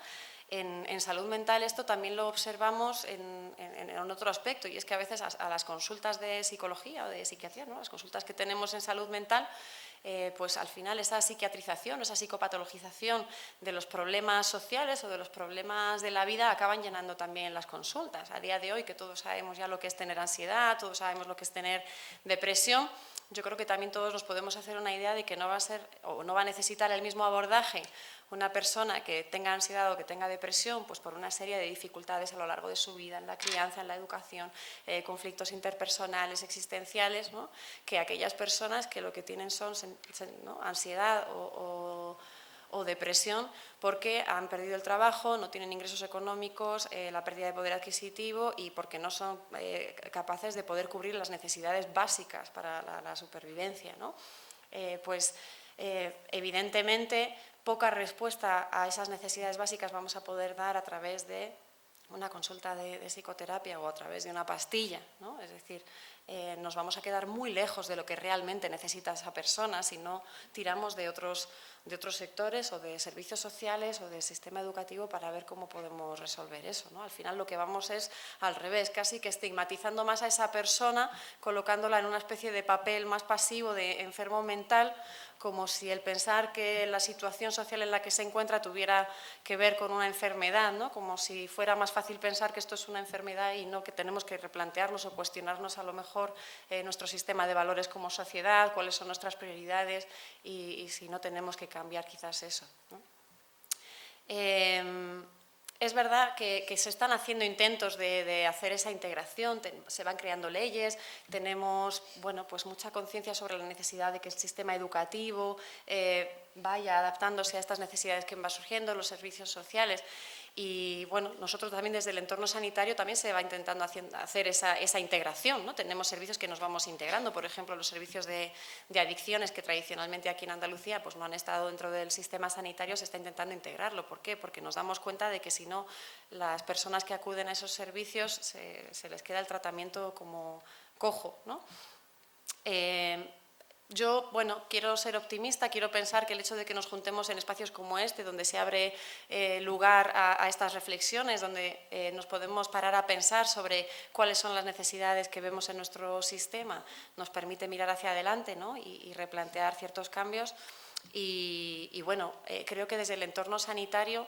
En salud mental esto también lo observamos en otro aspecto, y es que a veces a las consultas de psicología o de psiquiatría, ¿no? Las consultas que tenemos en salud mental, pues al final esa psiquiatrización, esa psicopatologización de los problemas sociales o de los problemas de la vida acaban llenando también las consultas. A día de hoy, que todos sabemos ya lo que es tener ansiedad, todos sabemos lo que es tener depresión, yo creo que también todos nos podemos hacer una idea de que no va a ser o no va a necesitar el mismo abordaje una persona que tenga ansiedad o que tenga depresión, pues por una serie de dificultades a lo largo de su vida, en la crianza, en la educación, conflictos interpersonales, existenciales, ¿no? Que aquellas personas que lo que tienen son, ¿no? ansiedad o depresión porque han perdido el trabajo, no tienen ingresos económicos, la pérdida de poder adquisitivo y porque no son capaces de poder cubrir las necesidades básicas para la supervivencia, ¿no? Evidentemente, poca respuesta a esas necesidades básicas vamos a poder dar a través de una consulta de psicoterapia o a través de una pastilla, ¿no? Es decir, nos vamos a quedar muy lejos de lo que realmente necesita esa persona si no tiramos de otros sectores o de servicios sociales o del sistema educativo para ver cómo podemos resolver eso, ¿no? Al final lo que vamos es al revés, casi que estigmatizando más a esa persona, colocándola en una especie de papel más pasivo de enfermo mental, como si el pensar que la situación social en la que se encuentra tuviera que ver con una enfermedad, ¿no? Como si fuera más fácil pensar que esto es una enfermedad y no que tenemos que replantearnos o cuestionarnos a lo mejor nuestro sistema de valores como sociedad, cuáles son nuestras prioridades y si no tenemos que cambiar quizás eso, ¿no? Es verdad que se están haciendo intentos de hacer esa integración, se van creando leyes, tenemos pues mucha conciencia sobre la necesidad de que el sistema educativo vaya adaptándose a estas necesidades que van surgiendo, los servicios sociales. Y bueno, nosotros también desde el entorno sanitario también se va intentando hacer esa integración, ¿no? Tenemos servicios que nos vamos integrando, por ejemplo, los servicios de adicciones que tradicionalmente aquí en Andalucía pues no han estado dentro del sistema sanitario, se está intentando integrarlo. ¿Por qué? Porque nos damos cuenta de que si no, las personas que acuden a esos servicios se les queda el tratamiento como cojo, ¿no? Yo, bueno, quiero ser optimista, quiero pensar que el hecho de que nos juntemos en espacios como este, donde se abre lugar a estas reflexiones, donde nos podemos parar a pensar sobre cuáles son las necesidades que vemos en nuestro sistema, nos permite mirar hacia adelante, ¿no? y replantear ciertos cambios. Y bueno, creo que desde el entorno sanitario,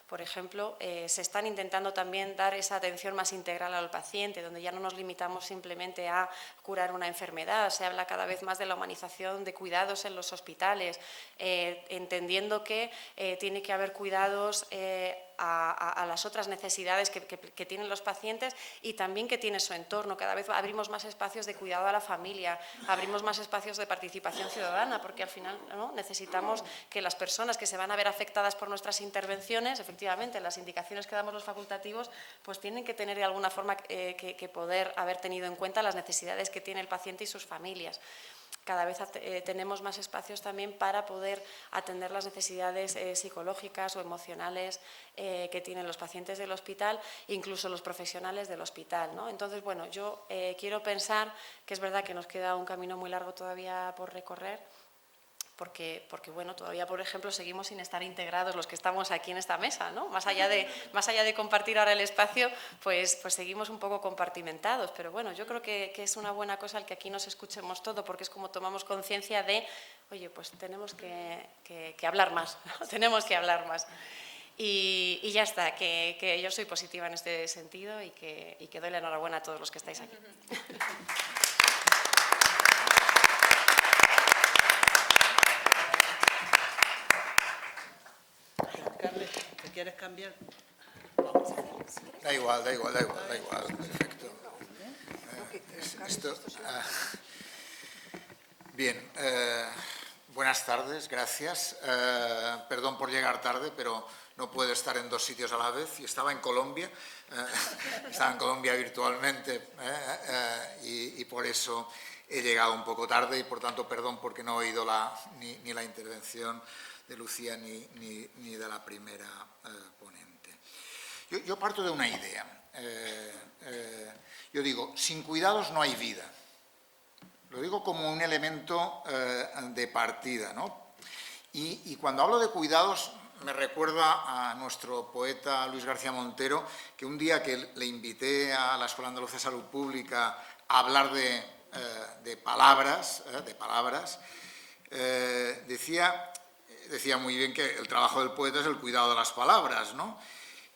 por ejemplo, se están intentando también dar esa atención más integral al paciente, donde ya no nos limitamos simplemente a curar una enfermedad. Se habla cada vez más de la humanización de cuidados en los hospitales, entendiendo que tiene que haber cuidados a las otras necesidades que tienen los pacientes y también que tiene su entorno. Cada vez abrimos más espacios de cuidado a la familia, abrimos más espacios de participación ciudadana, porque al final, ¿no?, necesitamos que las personas que se van a ver afectadas por nuestras intervenciones, efectivamente, las indicaciones que damos los facultativos, pues tienen que tener de alguna forma que poder haber tenido en cuenta las necesidades que tiene el paciente y sus familias. Cada vez tenemos más espacios también para poder atender las necesidades psicológicas o emocionales que tienen los pacientes del hospital, incluso los profesionales del hospital, ¿no? Entonces, bueno, yo quiero pensar que es verdad que nos queda un camino muy largo todavía por recorrer, porque bueno, todavía, por ejemplo, seguimos sin estar integrados los que estamos aquí en esta mesa, ¿no? Más allá de compartir ahora el espacio, pues seguimos un poco compartimentados, pero bueno, yo creo que es una buena cosa el que aquí nos escuchemos todo, porque es como tomamos conciencia de, oye, pues tenemos que hablar más, ¿no? Tenemos que hablar más. Y ya está, que yo soy positiva en este sentido y que doy la enhorabuena a todos los que estáis aquí. Carles, ¿te quieres cambiar? Da igual, perfecto. Bien, buenas tardes, gracias. Perdón por llegar tarde, pero no puedo estar en dos sitios a la vez. Y estaba en Colombia, virtualmente, y por eso he llegado un poco tarde y por tanto perdón porque no he oído ni la intervención de Lucía ni de la primera ponente. Yo parto de una idea. Yo digo, sin cuidados no hay vida. Lo digo como un elemento de partida, ¿no? Y cuando hablo de cuidados me recuerda a nuestro poeta Luis García Montero, que un día que le invité a la Escuela Andaluza de Salud Pública a hablar de palabras, decía muy bien que el trabajo del poeta es el cuidado de las palabras, ¿no?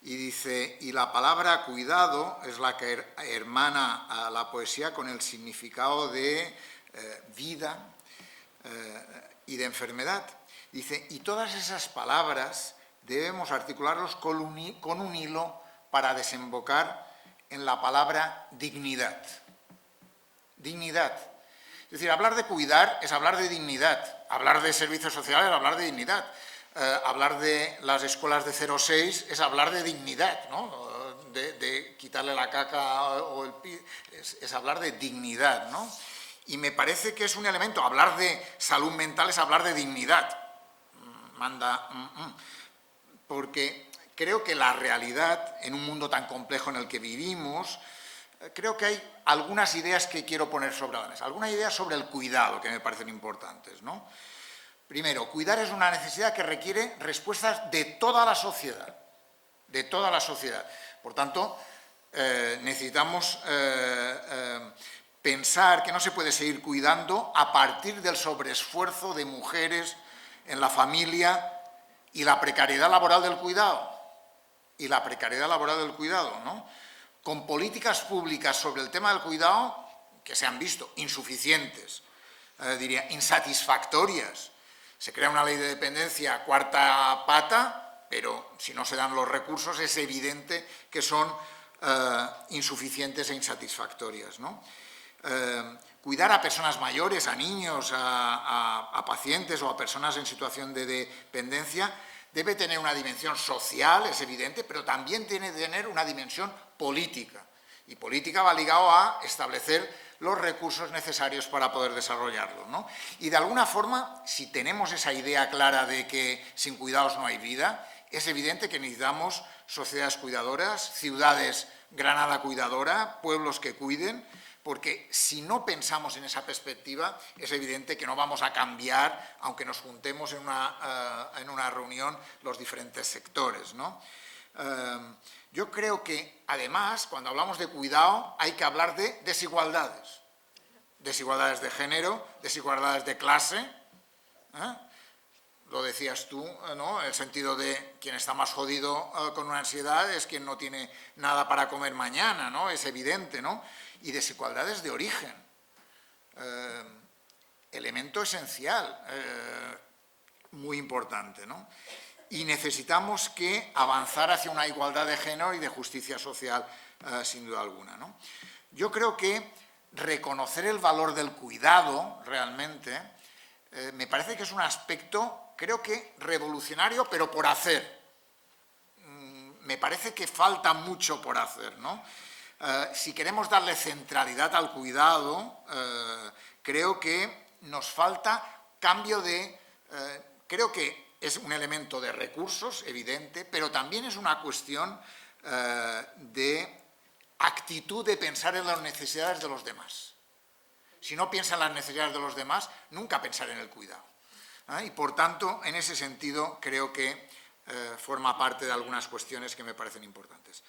Y dice, y la palabra cuidado es la que hermana a la poesía con el significado de vida y de enfermedad. Dice, y todas esas palabras debemos articularlos con un hilo para desembocar en la palabra dignidad. Dignidad. Es decir, hablar de cuidar es hablar de dignidad, hablar de servicios sociales es hablar de dignidad, hablar de las escuelas de 0-6 es hablar de dignidad, ¿no? De quitarle la caca o el pi, es hablar de dignidad, ¿no? Y me parece que es un elemento, hablar de salud mental es hablar de dignidad, porque creo que la realidad, en un mundo tan complejo en el que vivimos, creo que hay algunas ideas que quiero poner sobre la mesa, algunas ideas sobre el cuidado que me parecen importantes, ¿no? Primero, cuidar es una necesidad que requiere respuestas de toda la sociedad, de toda la sociedad. Por tanto, necesitamos pensar que no se puede seguir cuidando a partir del sobreesfuerzo de mujeres en la familia y la precariedad laboral del cuidado. ¿No? Con políticas públicas sobre el tema del cuidado que se han visto insuficientes, diría insatisfactorias. Se crea una ley de dependencia cuarta pata, pero si no se dan los recursos es evidente que son insuficientes e insatisfactorias, ¿no? Cuidar a personas mayores, a niños, a pacientes o a personas en situación de dependencia debe tener una dimensión social, es evidente, pero también tiene que tener una dimensión política. Y política va ligado a establecer los recursos necesarios para poder desarrollarlo, ¿no? Y de alguna forma, si tenemos esa idea clara de que sin cuidados no hay vida, es evidente que necesitamos sociedades cuidadoras, ciudades Granada cuidadora, pueblos que cuiden, porque si no pensamos en esa perspectiva, es evidente que no vamos a cambiar, aunque nos juntemos en una reunión los diferentes sectores, ¿no? Yo creo que, además, cuando hablamos de cuidado, hay que hablar de desigualdades. Desigualdades de género, desigualdades de clase, lo decías tú, ¿no? El sentido de quien está más jodido con una ansiedad es quien no tiene nada para comer mañana, ¿no? Es evidente, ¿no? Y desigualdades de origen, elemento esencial, muy importante, ¿no? Y necesitamos que avanzar hacia una igualdad de género y de justicia social, sin duda alguna, ¿no? Yo creo que reconocer el valor del cuidado, realmente, me parece que es un aspecto, creo que revolucionario, pero por hacer. Me parece que falta mucho por hacer, ¿no? Si queremos darle centralidad al cuidado, creo que nos falta cambio de... creo que es un elemento de recursos, evidente, pero también es una cuestión de actitud de pensar en las necesidades de los demás. Si no piensa en las necesidades de los demás, nunca pensará en el cuidado. Y por tanto, en ese sentido, creo que forma parte de algunas cuestiones que me parecen importantes.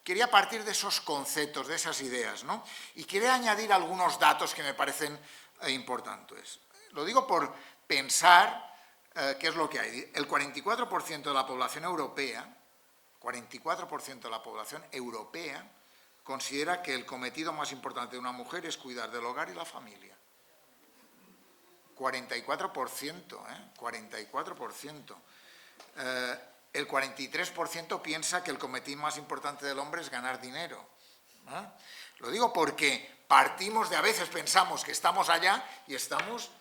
Quería partir de esos conceptos, de esas ideas, ¿no? Y quería añadir algunos datos que me parecen importantes. Lo digo por pensar qué es lo que hay. El 44% de la población europea, 44% de la población europea, considera que el cometido más importante de una mujer es cuidar del hogar y la familia. 44%, 44%. El 43% piensa que el cometido más importante del hombre es ganar dinero. Lo digo porque partimos de, a veces pensamos que estamos allá y estamos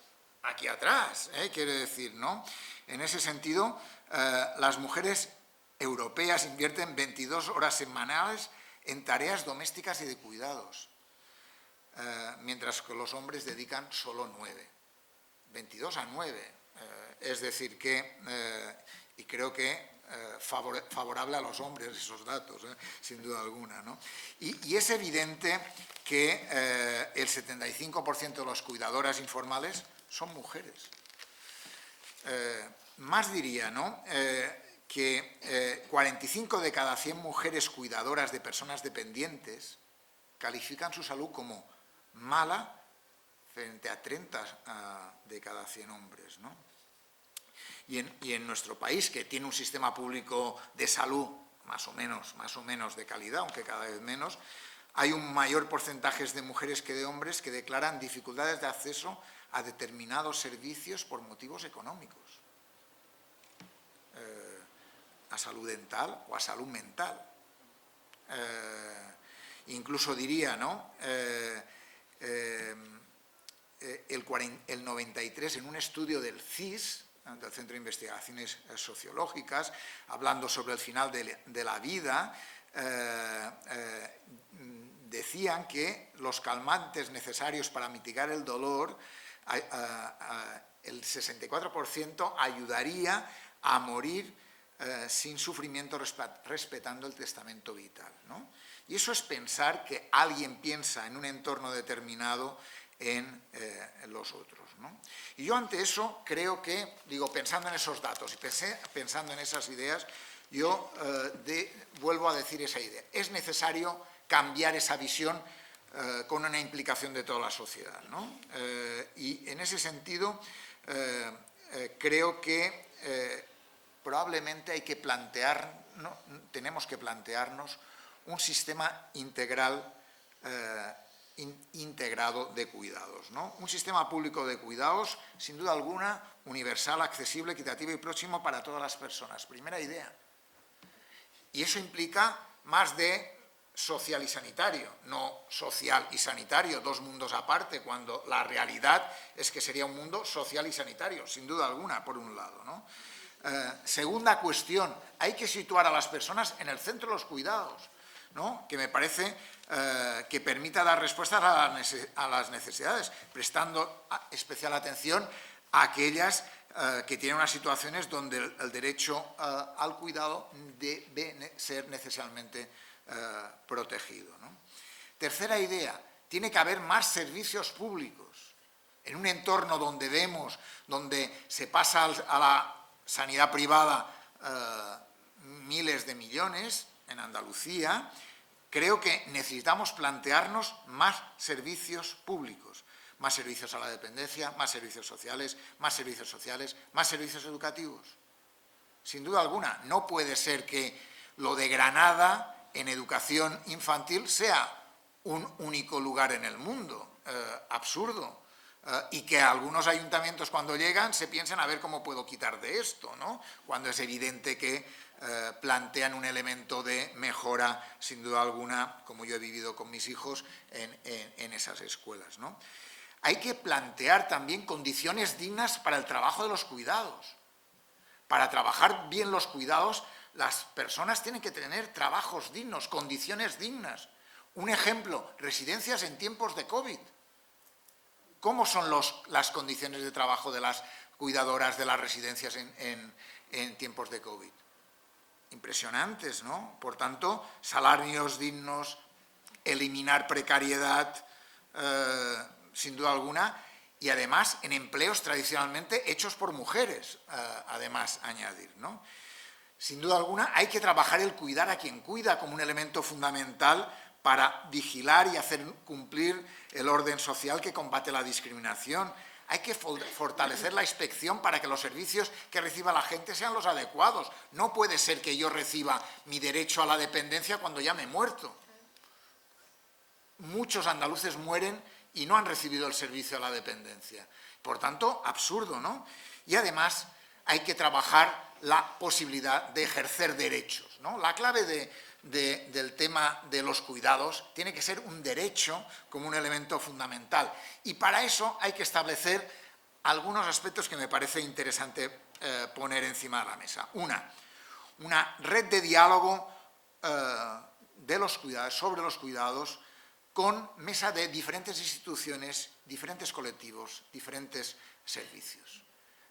aquí atrás, quiere decir, ¿no? En ese sentido, las mujeres europeas invierten 22 horas semanales en tareas domésticas y de cuidados, mientras que los hombres dedican solo 9. 22 a 9. Es decir que, y creo que favorable a los hombres esos datos, sin duda alguna, ¿no? Y es evidente que el 75% de las cuidadoras informales son mujeres. Más diría, ¿no? Que 45 de cada 100 mujeres cuidadoras de personas dependientes califican su salud como mala frente a 30 de cada 100 hombres, ¿no? Y en nuestro país, que tiene un sistema público de salud más o menos de calidad, aunque cada vez menos, hay un mayor porcentaje de mujeres que de hombres que declaran dificultades de acceso a determinados servicios por motivos económicos, a salud dental o a salud mental. Incluso diría, ¿no? El 93, en un estudio del CIS, del Centro de Investigaciones Sociológicas, hablando sobre el final de la vida, decían que los calmantes necesarios para mitigar el dolor, el 64% ayudaría a morir sin sufrimiento, respetando el testamento vital, ¿no? Y eso es pensar que alguien piensa en un entorno determinado en los otros, ¿no? Y yo ante eso creo que, digo, pensando en esos datos y pensando en esas ideas, yo vuelvo a decir esa idea. Es necesario cambiar esa visión con una implicación de toda la sociedad, ¿no? Y en ese sentido creo que probablemente hay que tenemos que plantearnos un sistema integral integrado de cuidados, ¿no? Un sistema público de cuidados, sin duda alguna, universal, accesible, equitativo y próximo para todas las personas. Primera idea. Y eso implica más de social y sanitario, no social y sanitario, dos mundos aparte, cuando la realidad es que sería un mundo social y sanitario, sin duda alguna, por un lado, ¿no? Segunda cuestión, hay que situar a las personas en el centro de los cuidados, ¿no? Que me parece que permita dar respuestas a las necesidades, prestando especial atención a aquellas que tienen unas situaciones donde el derecho al cuidado debe ser necesariamente protegido, ¿no? Tercera idea, tiene que haber más servicios públicos. En un entorno donde vemos, donde se pasa a la sanidad privada miles de millones, en Andalucía, creo que necesitamos plantearnos más servicios públicos, más servicios a la dependencia, más servicios sociales, más servicios educativos. Sin duda alguna, no puede ser que lo de Granada en educación infantil sea un único lugar en el mundo, absurdo, y que algunos ayuntamientos cuando llegan se piensan a ver cómo puedo quitar de esto, ¿no? Cuando es evidente que plantean un elemento de mejora, sin duda alguna, como yo he vivido con mis hijos, en esas escuelas, ¿no? Hay que plantear también condiciones dignas para el trabajo de los cuidados. Para trabajar bien los cuidados, las personas tienen que tener trabajos dignos, condiciones dignas. Un ejemplo, residencias en tiempos de COVID. ¿Cómo son las condiciones de trabajo de las cuidadoras de las residencias en tiempos de COVID? Impresionantes, ¿no? Por tanto, salarios dignos, eliminar precariedad, sin duda alguna, y además en empleos tradicionalmente hechos por mujeres, además añadir, ¿no? Sin duda alguna hay que trabajar el cuidar a quien cuida como un elemento fundamental para vigilar y hacer cumplir el orden social que combate la discriminación. Hay que fortalecer la inspección para que los servicios que reciba la gente sean los adecuados. No puede ser que yo reciba mi derecho a la dependencia cuando ya me he muerto. Muchos andaluces mueren y no han recibido el servicio a la dependencia. Por tanto, absurdo, ¿no? Y además hay que trabajar la posibilidad de ejercer derechos, ¿no? La clave del tema de los cuidados tiene que ser un derecho como un elemento fundamental. Y para eso hay que establecer algunos aspectos que me parece interesante poner encima de la mesa. Una red de diálogo de los cuidados, sobre los cuidados, con mesa de diferentes instituciones, diferentes colectivos, diferentes servicios.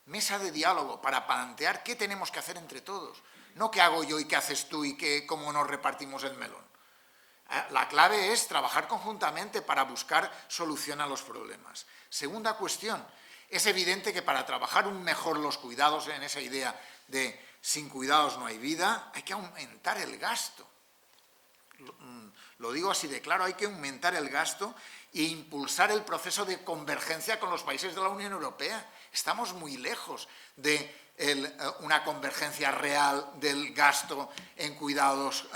Mesa de diálogo para plantear qué tenemos que hacer entre todos. No qué hago yo y qué haces tú y cómo nos repartimos el melón. La clave es trabajar conjuntamente para buscar solución a los problemas. Segunda cuestión, es evidente que para trabajar mejor los cuidados, en esa idea de sin cuidados no hay vida, hay que aumentar el gasto. Lo digo así de claro, hay que aumentar el gasto e impulsar el proceso de convergencia con los países de la Unión Europea. Estamos muy lejos de una convergencia real del gasto en cuidados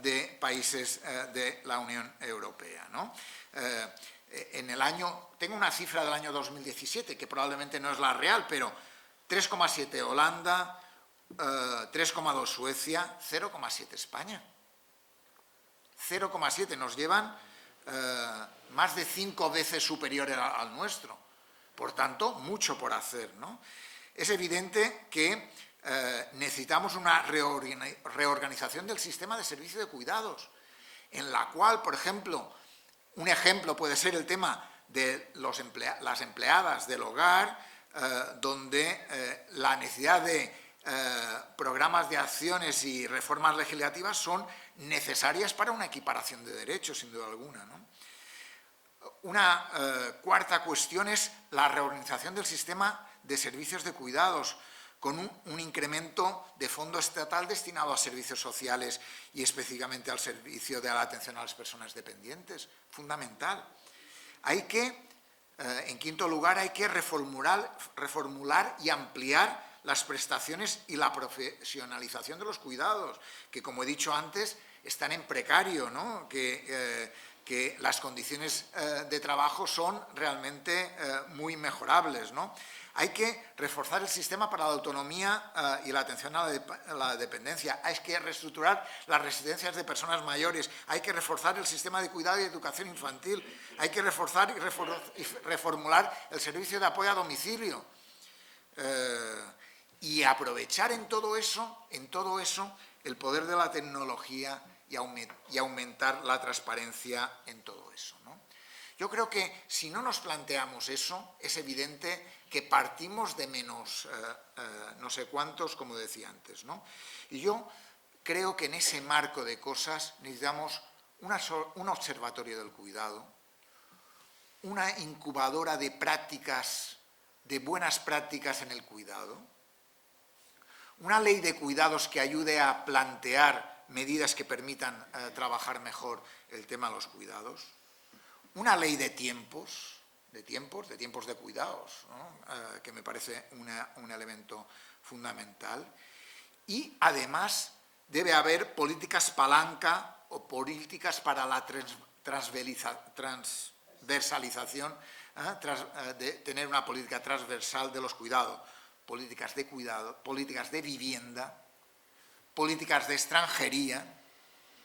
de países de la Unión Europea, ¿no? Tengo una cifra del año 2017, que probablemente no es la real, pero 3,7 Holanda, 3,2 Suecia, 0,7 España. 0,7 nos llevan más de 5 veces superiores al nuestro. Por tanto, mucho por hacer, ¿no? Es evidente que necesitamos una reorganización del sistema de servicio de cuidados, en la cual, por ejemplo, un ejemplo puede ser el tema de las empleadas del hogar, donde la necesidad de programas de acciones y reformas legislativas son necesarias para una equiparación de derechos, sin duda alguna, ¿no? Una cuarta cuestión es la reorganización del sistema de servicios de cuidados, con un incremento de fondo estatal destinado a servicios sociales y específicamente al servicio de la atención a las personas dependientes, fundamental. En quinto lugar, hay que reformular y ampliar las prestaciones y la profesionalización de los cuidados, que, como he dicho antes, están en precario, ¿no? Que las condiciones de trabajo son realmente muy mejorables, ¿no? Hay que reforzar el sistema para la autonomía y la atención a la dependencia. Hay que reestructurar las residencias de personas mayores. Hay que reforzar el sistema de cuidado y educación infantil. Hay que reforzar y reformular el servicio de apoyo a domicilio. Y aprovechar en todo eso el poder de la tecnología y aumentar la transparencia en todo eso, ¿no? Yo creo que si no nos planteamos eso, es evidente que partimos de menos no sé cuántos, como decía antes, ¿no? Y yo creo que en ese marco de cosas necesitamos un observatorio del cuidado, una incubadora de prácticas, de buenas prácticas en el cuidado, una ley de cuidados que ayude a plantear medidas que permitan trabajar mejor el tema de los cuidados, una ley de tiempos de cuidados, ¿no? Que me parece un elemento fundamental, y además debe haber políticas palanca o políticas para la transversalización, de tener una política transversal de los cuidados, políticas de cuidado, políticas de vivienda, políticas de extranjería,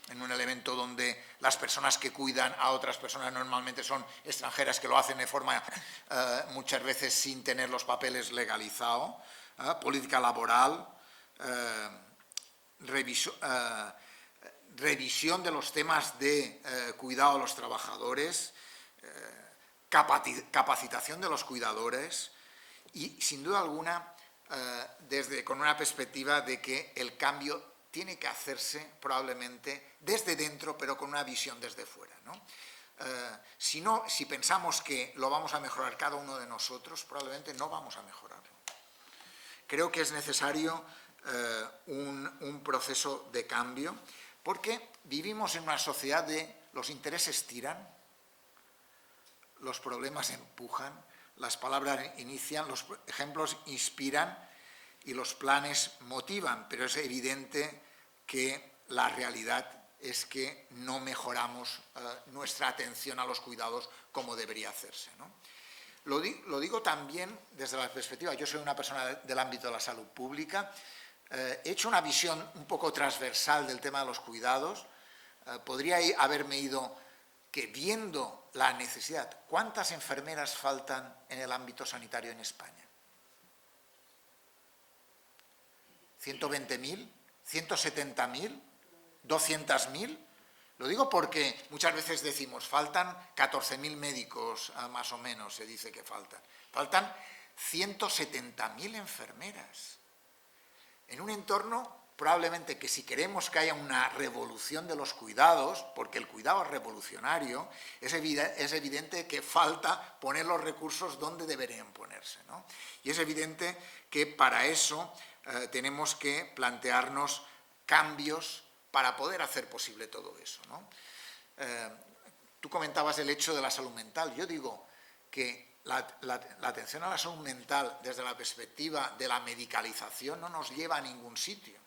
en un elemento donde las personas que cuidan a otras personas normalmente son extranjeras que lo hacen de forma muchas veces sin tener los papeles legalizados, política laboral, revisión de los temas de cuidado a los trabajadores, capacitación de los cuidadores y, sin duda alguna, con una perspectiva de que el cambio tiene que hacerse probablemente desde dentro, pero con una visión desde fuera, ¿no? Si pensamos que lo vamos a mejorar cada uno de nosotros, probablemente no vamos a mejorarlo. Creo que es necesario un proceso de cambio, porque vivimos en una sociedad de los intereses tiran, los problemas empujan, las palabras inician, los ejemplos inspiran y los planes motivan, pero es evidente que la realidad es que no mejoramos nuestra atención a los cuidados como debería hacerse, ¿no? Lo digo también desde la perspectiva, yo soy una persona del ámbito de la salud pública, he hecho una visión un poco transversal del tema de los cuidados, podría haberme ido que viendo la necesidad, ¿cuántas enfermeras faltan en el ámbito sanitario en España? ¿120.000? ¿170.000? ¿200.000? Lo digo porque muchas veces decimos, faltan 14.000 médicos, más o menos se dice que faltan. Faltan 170.000 enfermeras. En un entorno probablemente que si queremos que haya una revolución de los cuidados, porque el cuidado es revolucionario, es evidente que falta poner los recursos donde deberían ponerse, ¿no? Y es evidente que para eso tenemos que plantearnos cambios para poder hacer posible todo eso, ¿no? Tú comentabas el hecho de la salud mental. Yo digo que la atención a la salud mental desde la perspectiva de la medicalización no nos lleva a ningún sitio.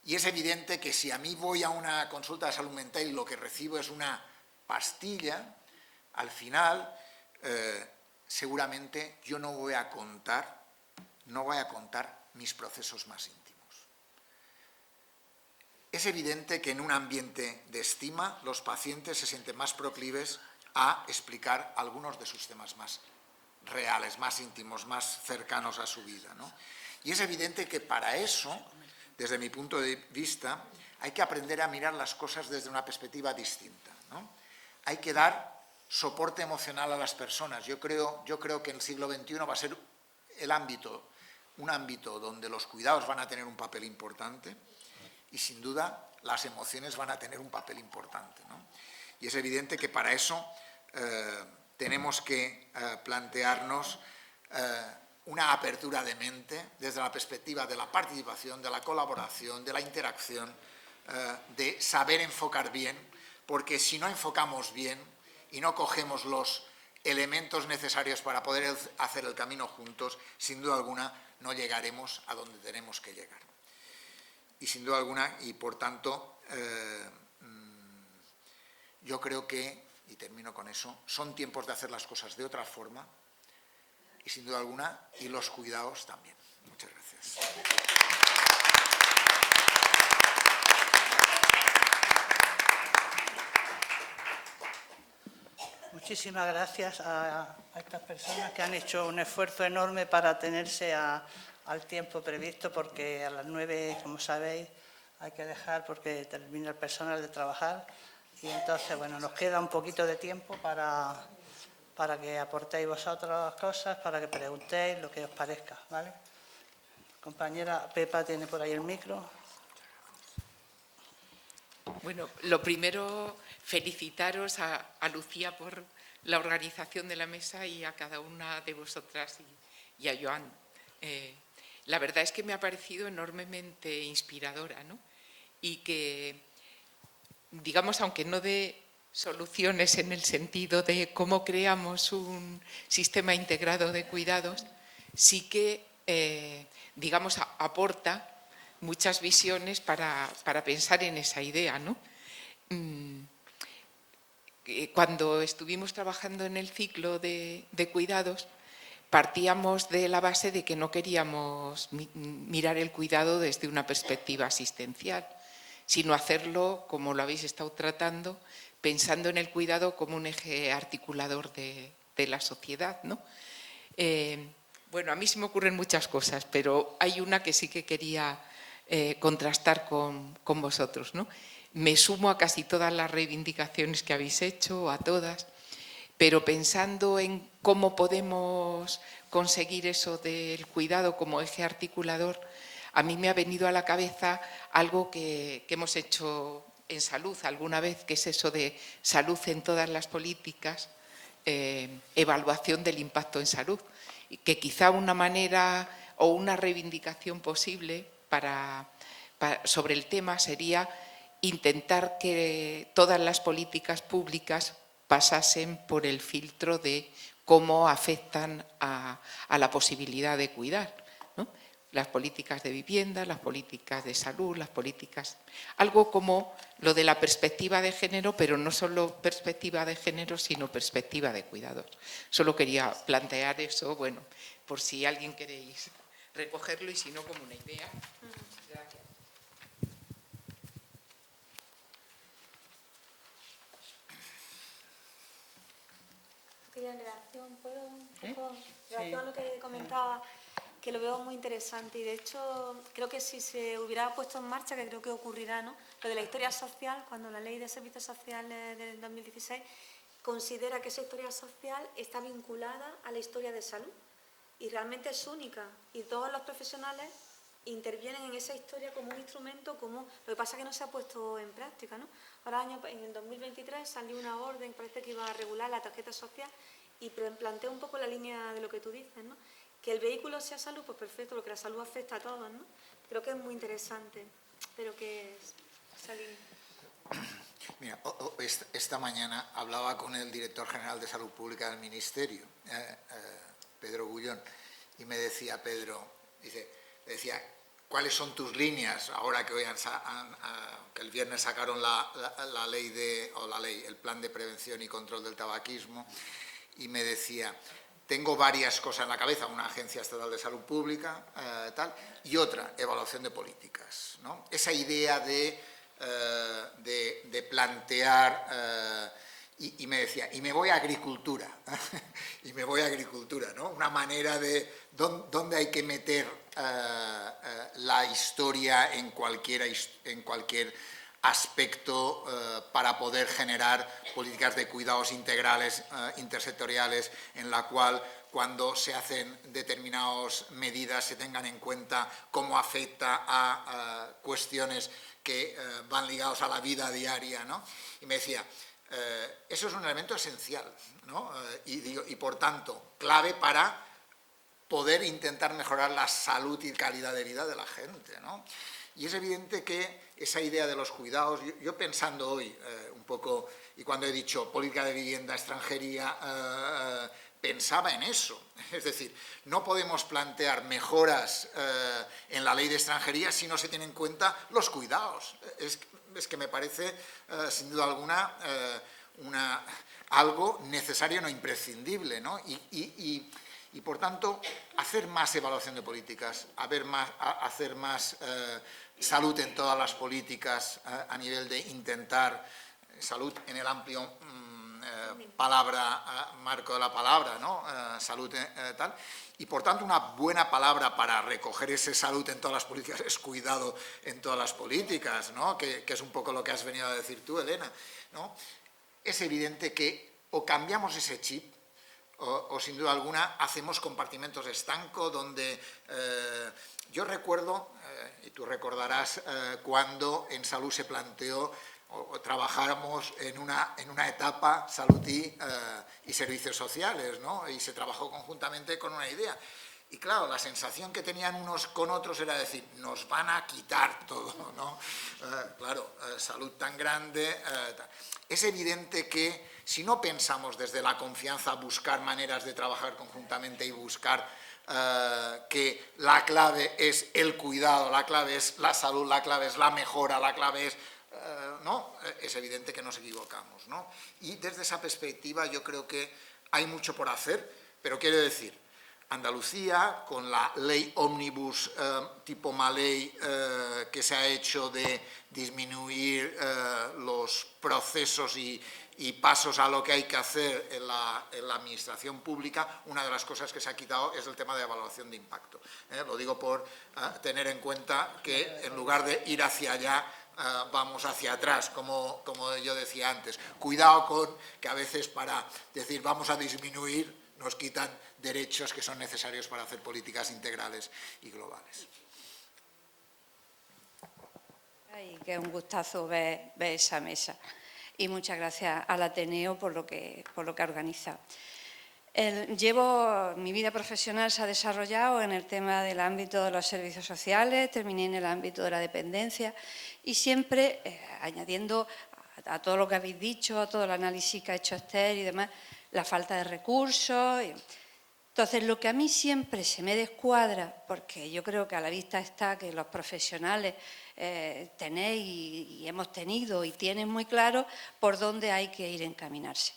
Y es evidente que si a mí voy a una consulta de salud mental y lo que recibo es una pastilla, al final seguramente yo no voy a contar mis procesos más íntimos. Es evidente que en un ambiente de estima los pacientes se sienten más proclives a explicar algunos de sus temas más reales, más íntimos, más cercanos a su vida, ¿no? Y es evidente que para eso, desde mi punto de vista, hay que aprender a mirar las cosas desde una perspectiva distinta, ¿no? Hay que dar soporte emocional a las personas. Yo creo que en el siglo XXI va a ser un ámbito donde los cuidados van a tener un papel importante y, sin duda, las emociones van a tener un papel importante, ¿no? Y es evidente que para eso tenemos que plantearnos una apertura de mente desde la perspectiva de la participación, de la colaboración, de la interacción, de saber enfocar bien, porque si no enfocamos bien y no cogemos los elementos necesarios para poder hacer el camino juntos, sin duda alguna no llegaremos a donde tenemos que llegar. Y sin duda alguna, y por tanto, yo creo que, y termino con eso, son tiempos de hacer las cosas de otra forma, y sin duda alguna, y los cuidados también. Muchas gracias. Muchísimas gracias a estas personas que han hecho un esfuerzo enorme para atenerse al tiempo previsto, porque a las 9, como sabéis, hay que dejar porque termina el personal de trabajar. Y entonces, bueno, nos queda un poquito de tiempo para que aportéis vosotros cosas, para que preguntéis lo que os parezca, ¿vale? Compañera Pepa tiene por ahí el micro. Bueno, lo primero, felicitaros a Lucía por la organización de la mesa y a cada una de vosotras y a Joan. La verdad es que me ha parecido enormemente inspiradora, ¿no? Y que, digamos, aunque no dé soluciones en el sentido de cómo creamos un sistema integrado de cuidados, sí que, digamos, aporta muchas visiones para pensar en esa idea, ¿no? Cuando estuvimos trabajando en el ciclo de cuidados, partíamos de la base de que no queríamos mirar el cuidado desde una perspectiva asistencial, sino hacerlo, como lo habéis estado tratando, pensando en el cuidado como un eje articulador de la sociedad, ¿no? Bueno, a mí se me ocurren muchas cosas, pero hay una que sí que quería contrastar con vosotros, ¿no? Me sumo a casi todas las reivindicaciones que habéis hecho, a todas, pero pensando en cómo podemos conseguir eso del cuidado como eje articulador, a mí me ha venido a la cabeza algo que hemos hecho en salud alguna vez, que es eso de salud en todas las políticas, evaluación del impacto en salud, que quizá una manera o una reivindicación posible sobre el tema sería intentar que todas las políticas públicas pasasen por el filtro de cómo afectan a la posibilidad de cuidar, ¿no? Las políticas de vivienda, las políticas de salud, las políticas... Algo como lo de la perspectiva de género, pero no solo perspectiva de género, sino perspectiva de cuidados. Solo quería plantear eso, bueno, por si alguien queréis recogerlo y si no, como una idea. Gracias. En relación, relación a lo que comentaba, que lo veo muy interesante y de hecho creo que si se hubiera puesto en marcha, que creo que ocurrirá, ¿no? Lo de la historia social, cuando la Ley de Servicios Sociales del 2016 considera que esa historia social está vinculada a la historia de salud y realmente es única y todos los profesionales intervienen en esa historia como un instrumento común. Lo que pasa es que no se ha puesto en práctica, ¿no? Ahora en el 2023 salió una orden, parece que iba a regular la tarjeta social y plantea un poco la línea de lo que tú dices, ¿no? Que el vehículo sea salud, pues perfecto, porque la salud afecta a todos, ¿no? Creo que es muy interesante, pero que salir. Mira, esta mañana hablaba con el director general de Salud Pública del Ministerio, Pedro Gullón, y me decía, Pedro, decía, ¿cuáles son tus líneas ahora que el viernes sacaron el plan de prevención y control del tabaquismo? Y me decía, tengo varias cosas en la cabeza, una agencia estatal de salud pública, y otra, evaluación de políticas, ¿no? Esa idea de plantear, y me decía, y me voy a agricultura, y me voy a agricultura, ¿no? Una manera de dónde hay que meter la historia en cualquier aspecto para poder generar políticas de cuidados integrales, intersectoriales, en la cual cuando se hacen determinadas medidas se tengan en cuenta cómo afecta a cuestiones que van ligados a la vida diaria, ¿no? Y me decía, eso es un elemento esencial, ¿no? Y por tanto, clave para poder intentar mejorar la salud y calidad de vida de la gente, ¿no? Y es evidente que esa idea de los cuidados, yo pensando hoy un poco, y cuando he dicho política de vivienda, extranjería, pensaba en eso. Es decir, no podemos plantear mejoras en la ley de extranjería si no se tienen en cuenta los cuidados. Es que me parece, sin duda alguna, algo necesario, no imprescindible, ¿no? Y por tanto, hacer más evaluación de políticas, hacer más salud en todas las políticas a nivel de intentar salud en el amplio marco de la palabra, ¿no? Salud tal. Y por tanto, una buena palabra para recoger ese salud en todas las políticas es cuidado en todas las políticas, ¿no? Que es un poco lo que has venido a decir tú, Elena, ¿no? Es evidente que o cambiamos ese chip o sin duda alguna hacemos compartimentos estanco donde yo recuerdo, y tú recordarás, cuando en salud se planteó o trabajáramos en una etapa salud y servicios sociales, ¿no? Y se trabajó conjuntamente con una idea. Y claro, la sensación que tenían unos con otros era decir, nos van a quitar todo, ¿no? Claro, salud tan grande. Es evidente que si no pensamos desde la confianza buscar maneras de trabajar conjuntamente y buscar que la clave es el cuidado, la clave es la salud, la clave es la mejora, la clave es... ¿no? Es evidente que nos equivocamos, ¿no? Y desde esa perspectiva yo creo que hay mucho por hacer, pero quiero decir, Andalucía, con la ley ómnibus tipo Maley que se ha hecho de disminuir los procesos y pasos a lo que hay que hacer en la administración pública, una de las cosas que se ha quitado es el tema de evaluación de impacto. Lo digo por tener en cuenta que en lugar de ir hacia allá, vamos hacia atrás, como yo decía antes. Cuidado con que a veces para decir vamos a disminuir nos quitan derechos que son necesarios para hacer políticas integrales y globales. Y que es un gustazo ver esa mesa. Y muchas gracias al Ateneo por lo que ha organizado. Mi vida profesional se ha desarrollado en el tema del ámbito de los servicios sociales, terminé en el ámbito de la dependencia y siempre añadiendo a todo lo que habéis dicho, a todo el análisis que ha hecho Esther y demás, la falta de recursos. Entonces, lo que a mí siempre se me descuadra, porque yo creo que a la vista está que los profesionales tenéis y hemos tenido y tienen muy claro por dónde hay que ir a encaminarse.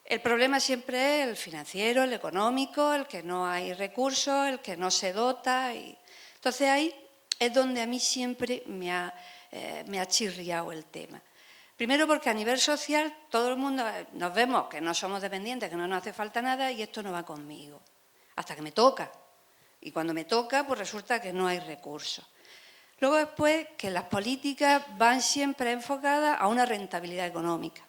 El problema siempre es el financiero, el económico, el que no hay recursos, el que no se dota. Entonces, ahí es donde a mí siempre me ha chirriado el tema. Primero porque a nivel social todo el mundo nos vemos que no somos dependientes, que no nos hace falta nada y esto no va conmigo, hasta que me toca. Y cuando me toca, pues resulta que no hay recursos. Luego después que las políticas van siempre enfocadas a una rentabilidad económica.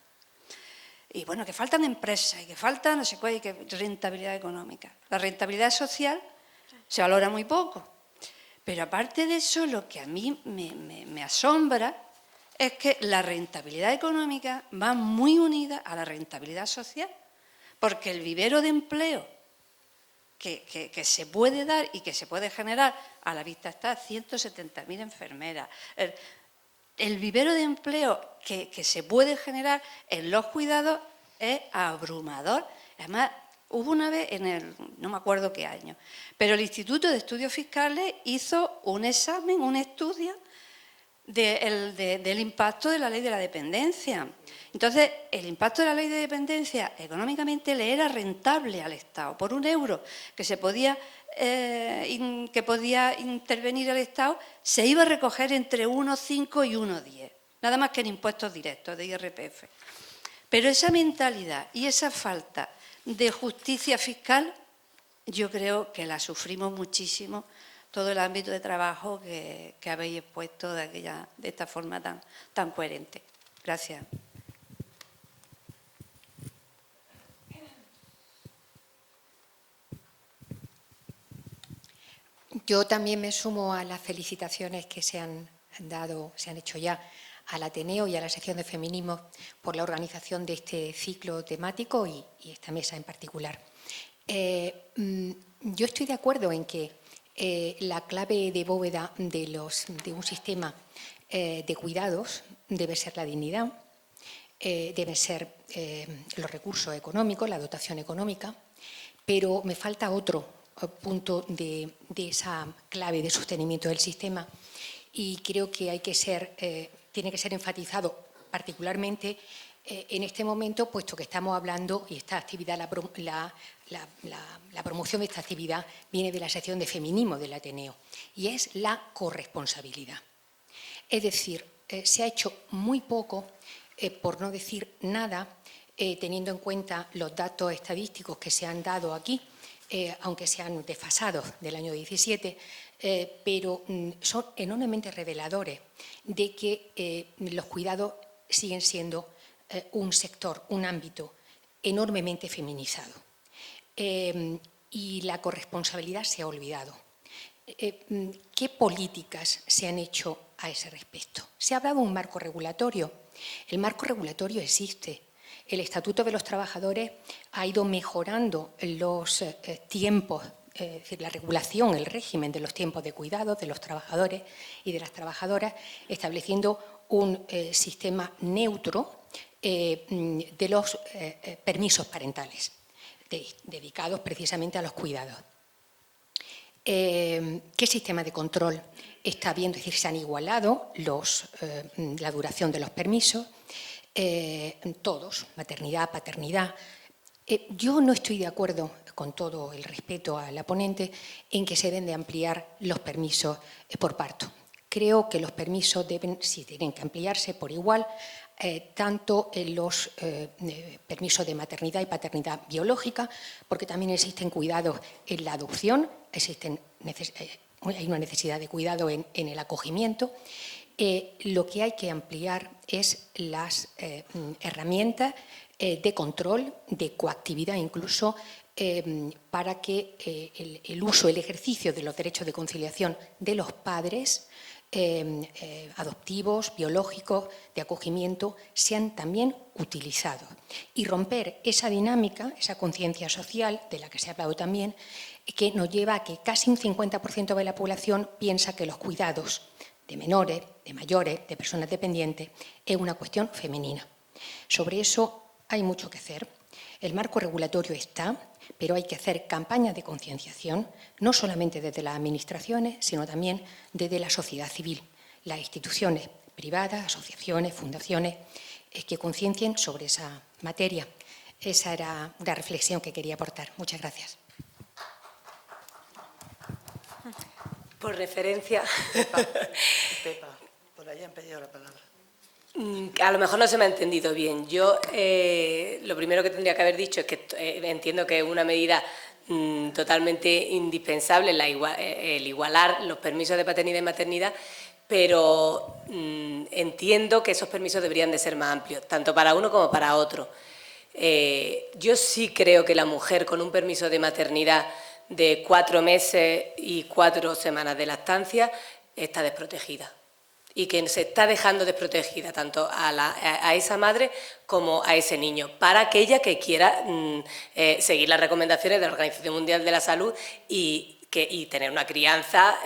Y bueno, que faltan empresas y que falta no sé cuál, y que rentabilidad económica. La rentabilidad social se valora muy poco. Pero aparte de eso, lo que a mí me asombra es que la rentabilidad económica va muy unida a la rentabilidad social, porque el vivero de empleo que se puede dar y que se puede generar, a la vista está 170.000 enfermeras, el vivero de empleo que se puede generar en los cuidados es abrumador. Además, hubo una vez, no me acuerdo qué año, pero el Instituto de Estudios Fiscales hizo un examen, un estudio del impacto de la ley de la dependencia. Entonces, el impacto de la ley de dependencia económicamente le era rentable al Estado. Por €1 que podía intervenir el Estado, se iba a recoger entre 1,5 y 1,10, nada más que en impuestos directos de IRPF. Pero esa mentalidad y esa falta de justicia fiscal, yo creo que la sufrimos muchísimo todo el ámbito de trabajo que habéis expuesto de esta forma tan coherente. Gracias. Yo también me sumo a las felicitaciones que se han hecho ya al Ateneo y a la sección de feminismo por la organización de este ciclo temático y esta mesa en particular. Yo estoy de acuerdo en que la clave de bóveda de un sistema de cuidados debe ser la dignidad, deben ser los recursos económicos, la dotación económica, pero me falta otro punto de esa clave de sostenimiento del sistema y creo que tiene que ser enfatizado particularmente en este momento, puesto que estamos hablando, y esta actividad, la promoción de esta actividad viene de la sección de feminismo del Ateneo, y es la corresponsabilidad. Es decir, se ha hecho muy poco, por no decir nada, teniendo en cuenta los datos estadísticos que se han dado aquí, aunque sean desfasados del año 17, pero son enormemente reveladores de que los cuidados siguen siendo un sector, un ámbito enormemente feminizado. Y la corresponsabilidad se ha olvidado. ¿Qué políticas se han hecho a ese respecto? Se ha hablado de un marco regulatorio, El marco regulatorio existe. El Estatuto de los Trabajadores ha ido mejorando los tiempos, es decir, la regulación, el régimen de los tiempos de cuidado de los trabajadores y de las trabajadoras, estableciendo un sistema neutro de los permisos parentales, dedicados precisamente a los cuidados. ¿Qué sistema de control está habiendo? Es decir, se han igualado la duración de los permisos, todos, maternidad, paternidad. Yo no estoy de acuerdo, con todo el respeto a la ponente, en que se deben de ampliar los permisos por parto. Creo que los permisos tienen que ampliarse por igual, tanto en los permisos de maternidad y paternidad biológica, porque también existen cuidados en la adopción, hay una necesidad de cuidado en el acogimiento. Lo que hay que ampliar es las herramientas de control, de coactividad incluso, para que el uso, el ejercicio de los derechos de conciliación de los padres adoptivos, biológicos, de acogimiento, sean también utilizados. Y romper esa dinámica, esa conciencia social, de la que se ha hablado también, que nos lleva a que casi un 50% de la población piensa que los cuidados de menores, de mayores, de personas dependientes, es una cuestión femenina. Sobre eso hay mucho que hacer. El marco regulatorio está, pero hay que hacer campañas de concienciación, no solamente desde las administraciones, sino también desde la sociedad civil, las instituciones privadas, asociaciones, fundaciones, que conciencien sobre esa materia. Esa era la reflexión que quería aportar. Muchas gracias. Por referencia... Pepa, por ahí han pedido la palabra. A lo mejor no se me ha entendido bien. Yo lo primero que tendría que haber dicho es que entiendo que es una medida totalmente indispensable el igualar los permisos de paternidad y maternidad, pero entiendo que esos permisos deberían de ser más amplios, tanto para uno como para otro. Yo sí creo que la mujer con un permiso de maternidad de 4 meses y 4 semanas de lactancia está desprotegida. Y que se está dejando desprotegida tanto a esa madre como a ese niño, para aquella que quiera seguir las recomendaciones de la Organización Mundial de la Salud y tener una crianza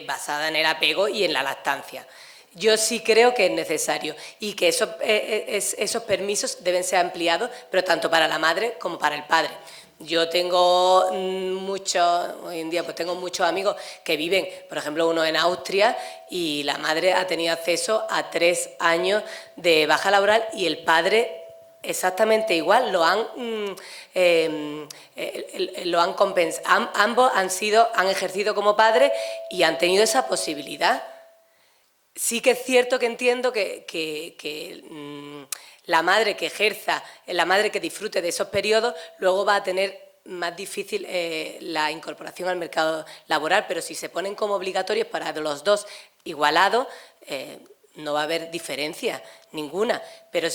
basada en el apego y en la lactancia. Yo sí creo que es necesario y que esos permisos deben ser ampliados, pero tanto para la madre como para el padre. Yo tengo hoy en día pues tengo muchos amigos que viven, por ejemplo, uno en Austria, y la madre ha tenido acceso a 3 años de baja laboral y el padre exactamente igual, lo han compensado. Ambos han ejercido como padres y han tenido esa posibilidad. Sí que es cierto que entiendo que la madre que ejerza, la madre que disfrute de esos periodos, luego va a tener más difícil la incorporación al mercado laboral, pero si se ponen como obligatorios para los dos igualados, no va a haber diferencia ninguna. Pero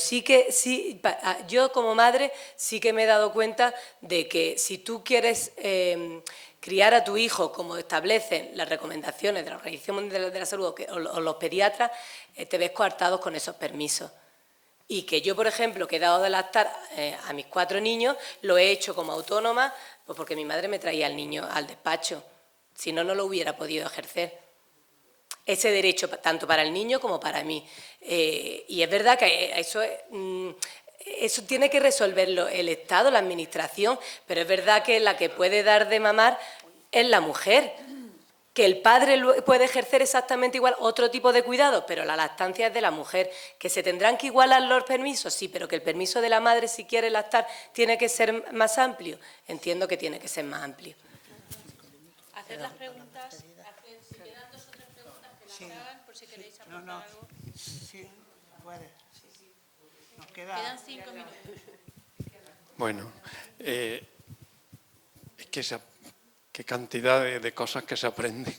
yo como madre sí que me he dado cuenta de que si tú quieres criar a tu hijo como establecen las recomendaciones de la Organización Mundial de la Salud o los pediatras, te ves coartados con esos permisos. Y que yo, por ejemplo, que he dado de lactar a mis 4 niños, lo he hecho como autónoma, pues porque mi madre me traía al niño al despacho. Si no, no lo hubiera podido ejercer. Ese derecho tanto para el niño como para mí. Y es verdad que eso tiene que resolverlo el Estado, la Administración, pero es verdad que la que puede dar de mamar es la mujer. Que el padre puede ejercer exactamente igual otro tipo de cuidado, pero la lactancia es de la mujer. ¿Que se tendrán que igualar los permisos? Sí, pero que el permiso de la madre, si quiere lactar, tiene que ser más amplio. Entiendo que tiene que ser más amplio. Hacer las preguntas, si quedan 2 o 3 preguntas, que las hagan por si queréis aportar algo. Sí, puede. Nos Quedan 5 minutos. Bueno, es que qué cantidad de cosas que se aprenden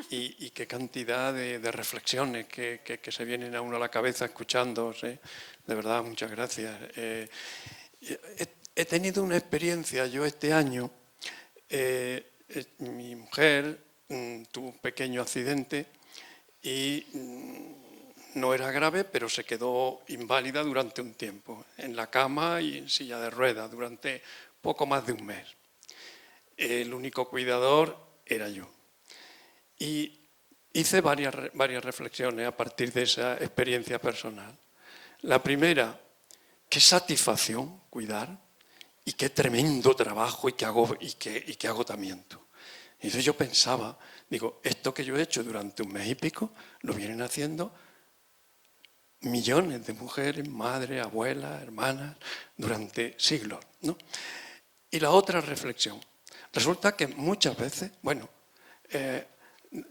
y qué cantidad de reflexiones que se vienen a uno a la cabeza escuchándose. De verdad, muchas gracias. He tenido una experiencia, yo este año, mi mujer tuvo un pequeño accidente y no era grave, pero se quedó inválida durante un tiempo, en la cama y en silla de ruedas, durante poco más de un mes. El único cuidador era yo. Y hice varias reflexiones a partir de esa experiencia personal. La primera, qué satisfacción cuidar y qué tremendo trabajo y qué agotamiento. Y entonces yo pensaba, digo, esto que yo he hecho durante un mes y pico lo vienen haciendo millones de mujeres, madres, abuelas, hermanas, durante siglos, ¿no? Y la otra reflexión, resulta que muchas veces, bueno,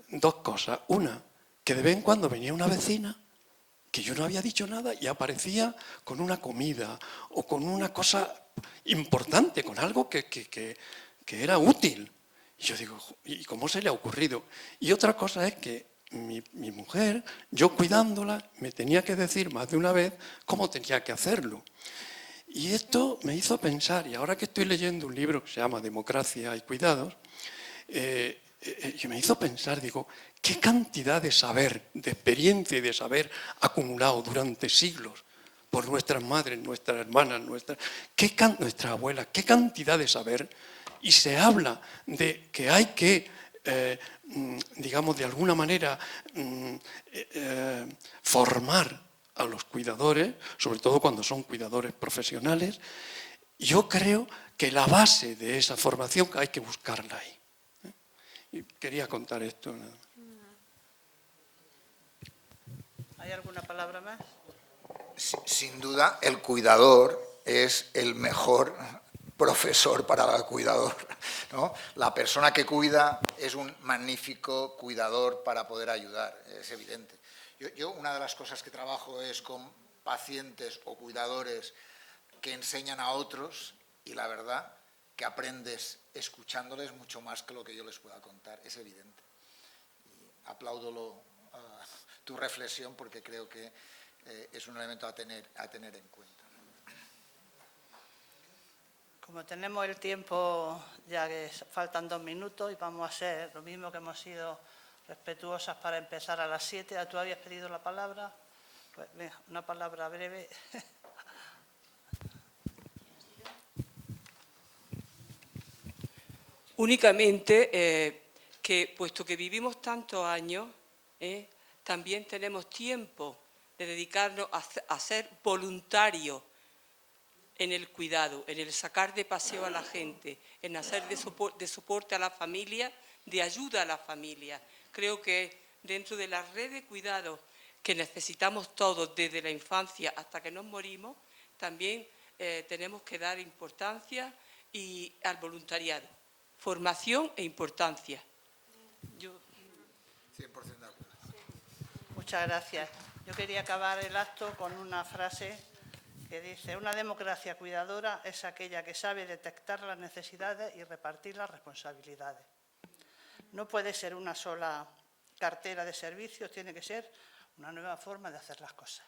dos cosas. Una, que de vez en cuando venía una vecina que yo no había dicho nada y aparecía con una comida o con una cosa importante, con algo que era útil. Y yo digo, ¿y cómo se le ha ocurrido? Y otra cosa es que mi mujer, yo cuidándola, me tenía que decir más de una vez cómo tenía que hacerlo. Y esto me hizo pensar, y ahora que estoy leyendo un libro que se llama Democracia y Cuidados, me hizo pensar, digo, qué cantidad de saber, de experiencia y de saber acumulado durante siglos por nuestras madres, nuestras hermanas, nuestras abuelas, qué cantidad de saber. Y se habla de que hay que, digamos, de alguna manera formar a los cuidadores, sobre todo cuando son cuidadores profesionales. Yo creo que la base de esa formación hay que buscarla ahí. Y quería contar esto. ¿Hay alguna palabra más? Sin duda, el cuidador es el mejor profesor para el cuidador, ¿no? La persona que cuida es un magnífico cuidador para poder ayudar, es evidente. Yo una de las cosas que trabajo es con pacientes o cuidadores que enseñan a otros y la verdad que aprendes escuchándoles mucho más que lo que yo les pueda contar, es evidente. Y aplaudo tu reflexión porque creo que es un elemento a tener en cuenta. Como tenemos el tiempo, ya que faltan 2 minutos y vamos a hacer lo mismo que hemos sido respetuosas para empezar a las 7. ¿Tú habías pedido la palabra? Pues venga, una palabra breve. Únicamente que, puesto que vivimos tantos años, también tenemos tiempo de dedicarnos a ser voluntarios en el cuidado, en el sacar de paseo a la gente, en hacer de soporte a la familia, de ayuda a la familia. Creo que dentro de la red de cuidado que necesitamos todos desde la infancia hasta que nos morimos, también tenemos que dar importancia al voluntariado. Formación e importancia. 100% de acuerdo. Muchas gracias. Yo quería acabar el acto con una frase que dice: una democracia cuidadora es aquella que sabe detectar las necesidades y repartir las responsabilidades. No puede ser una sola cartera de servicios, tiene que ser una nueva forma de hacer las cosas.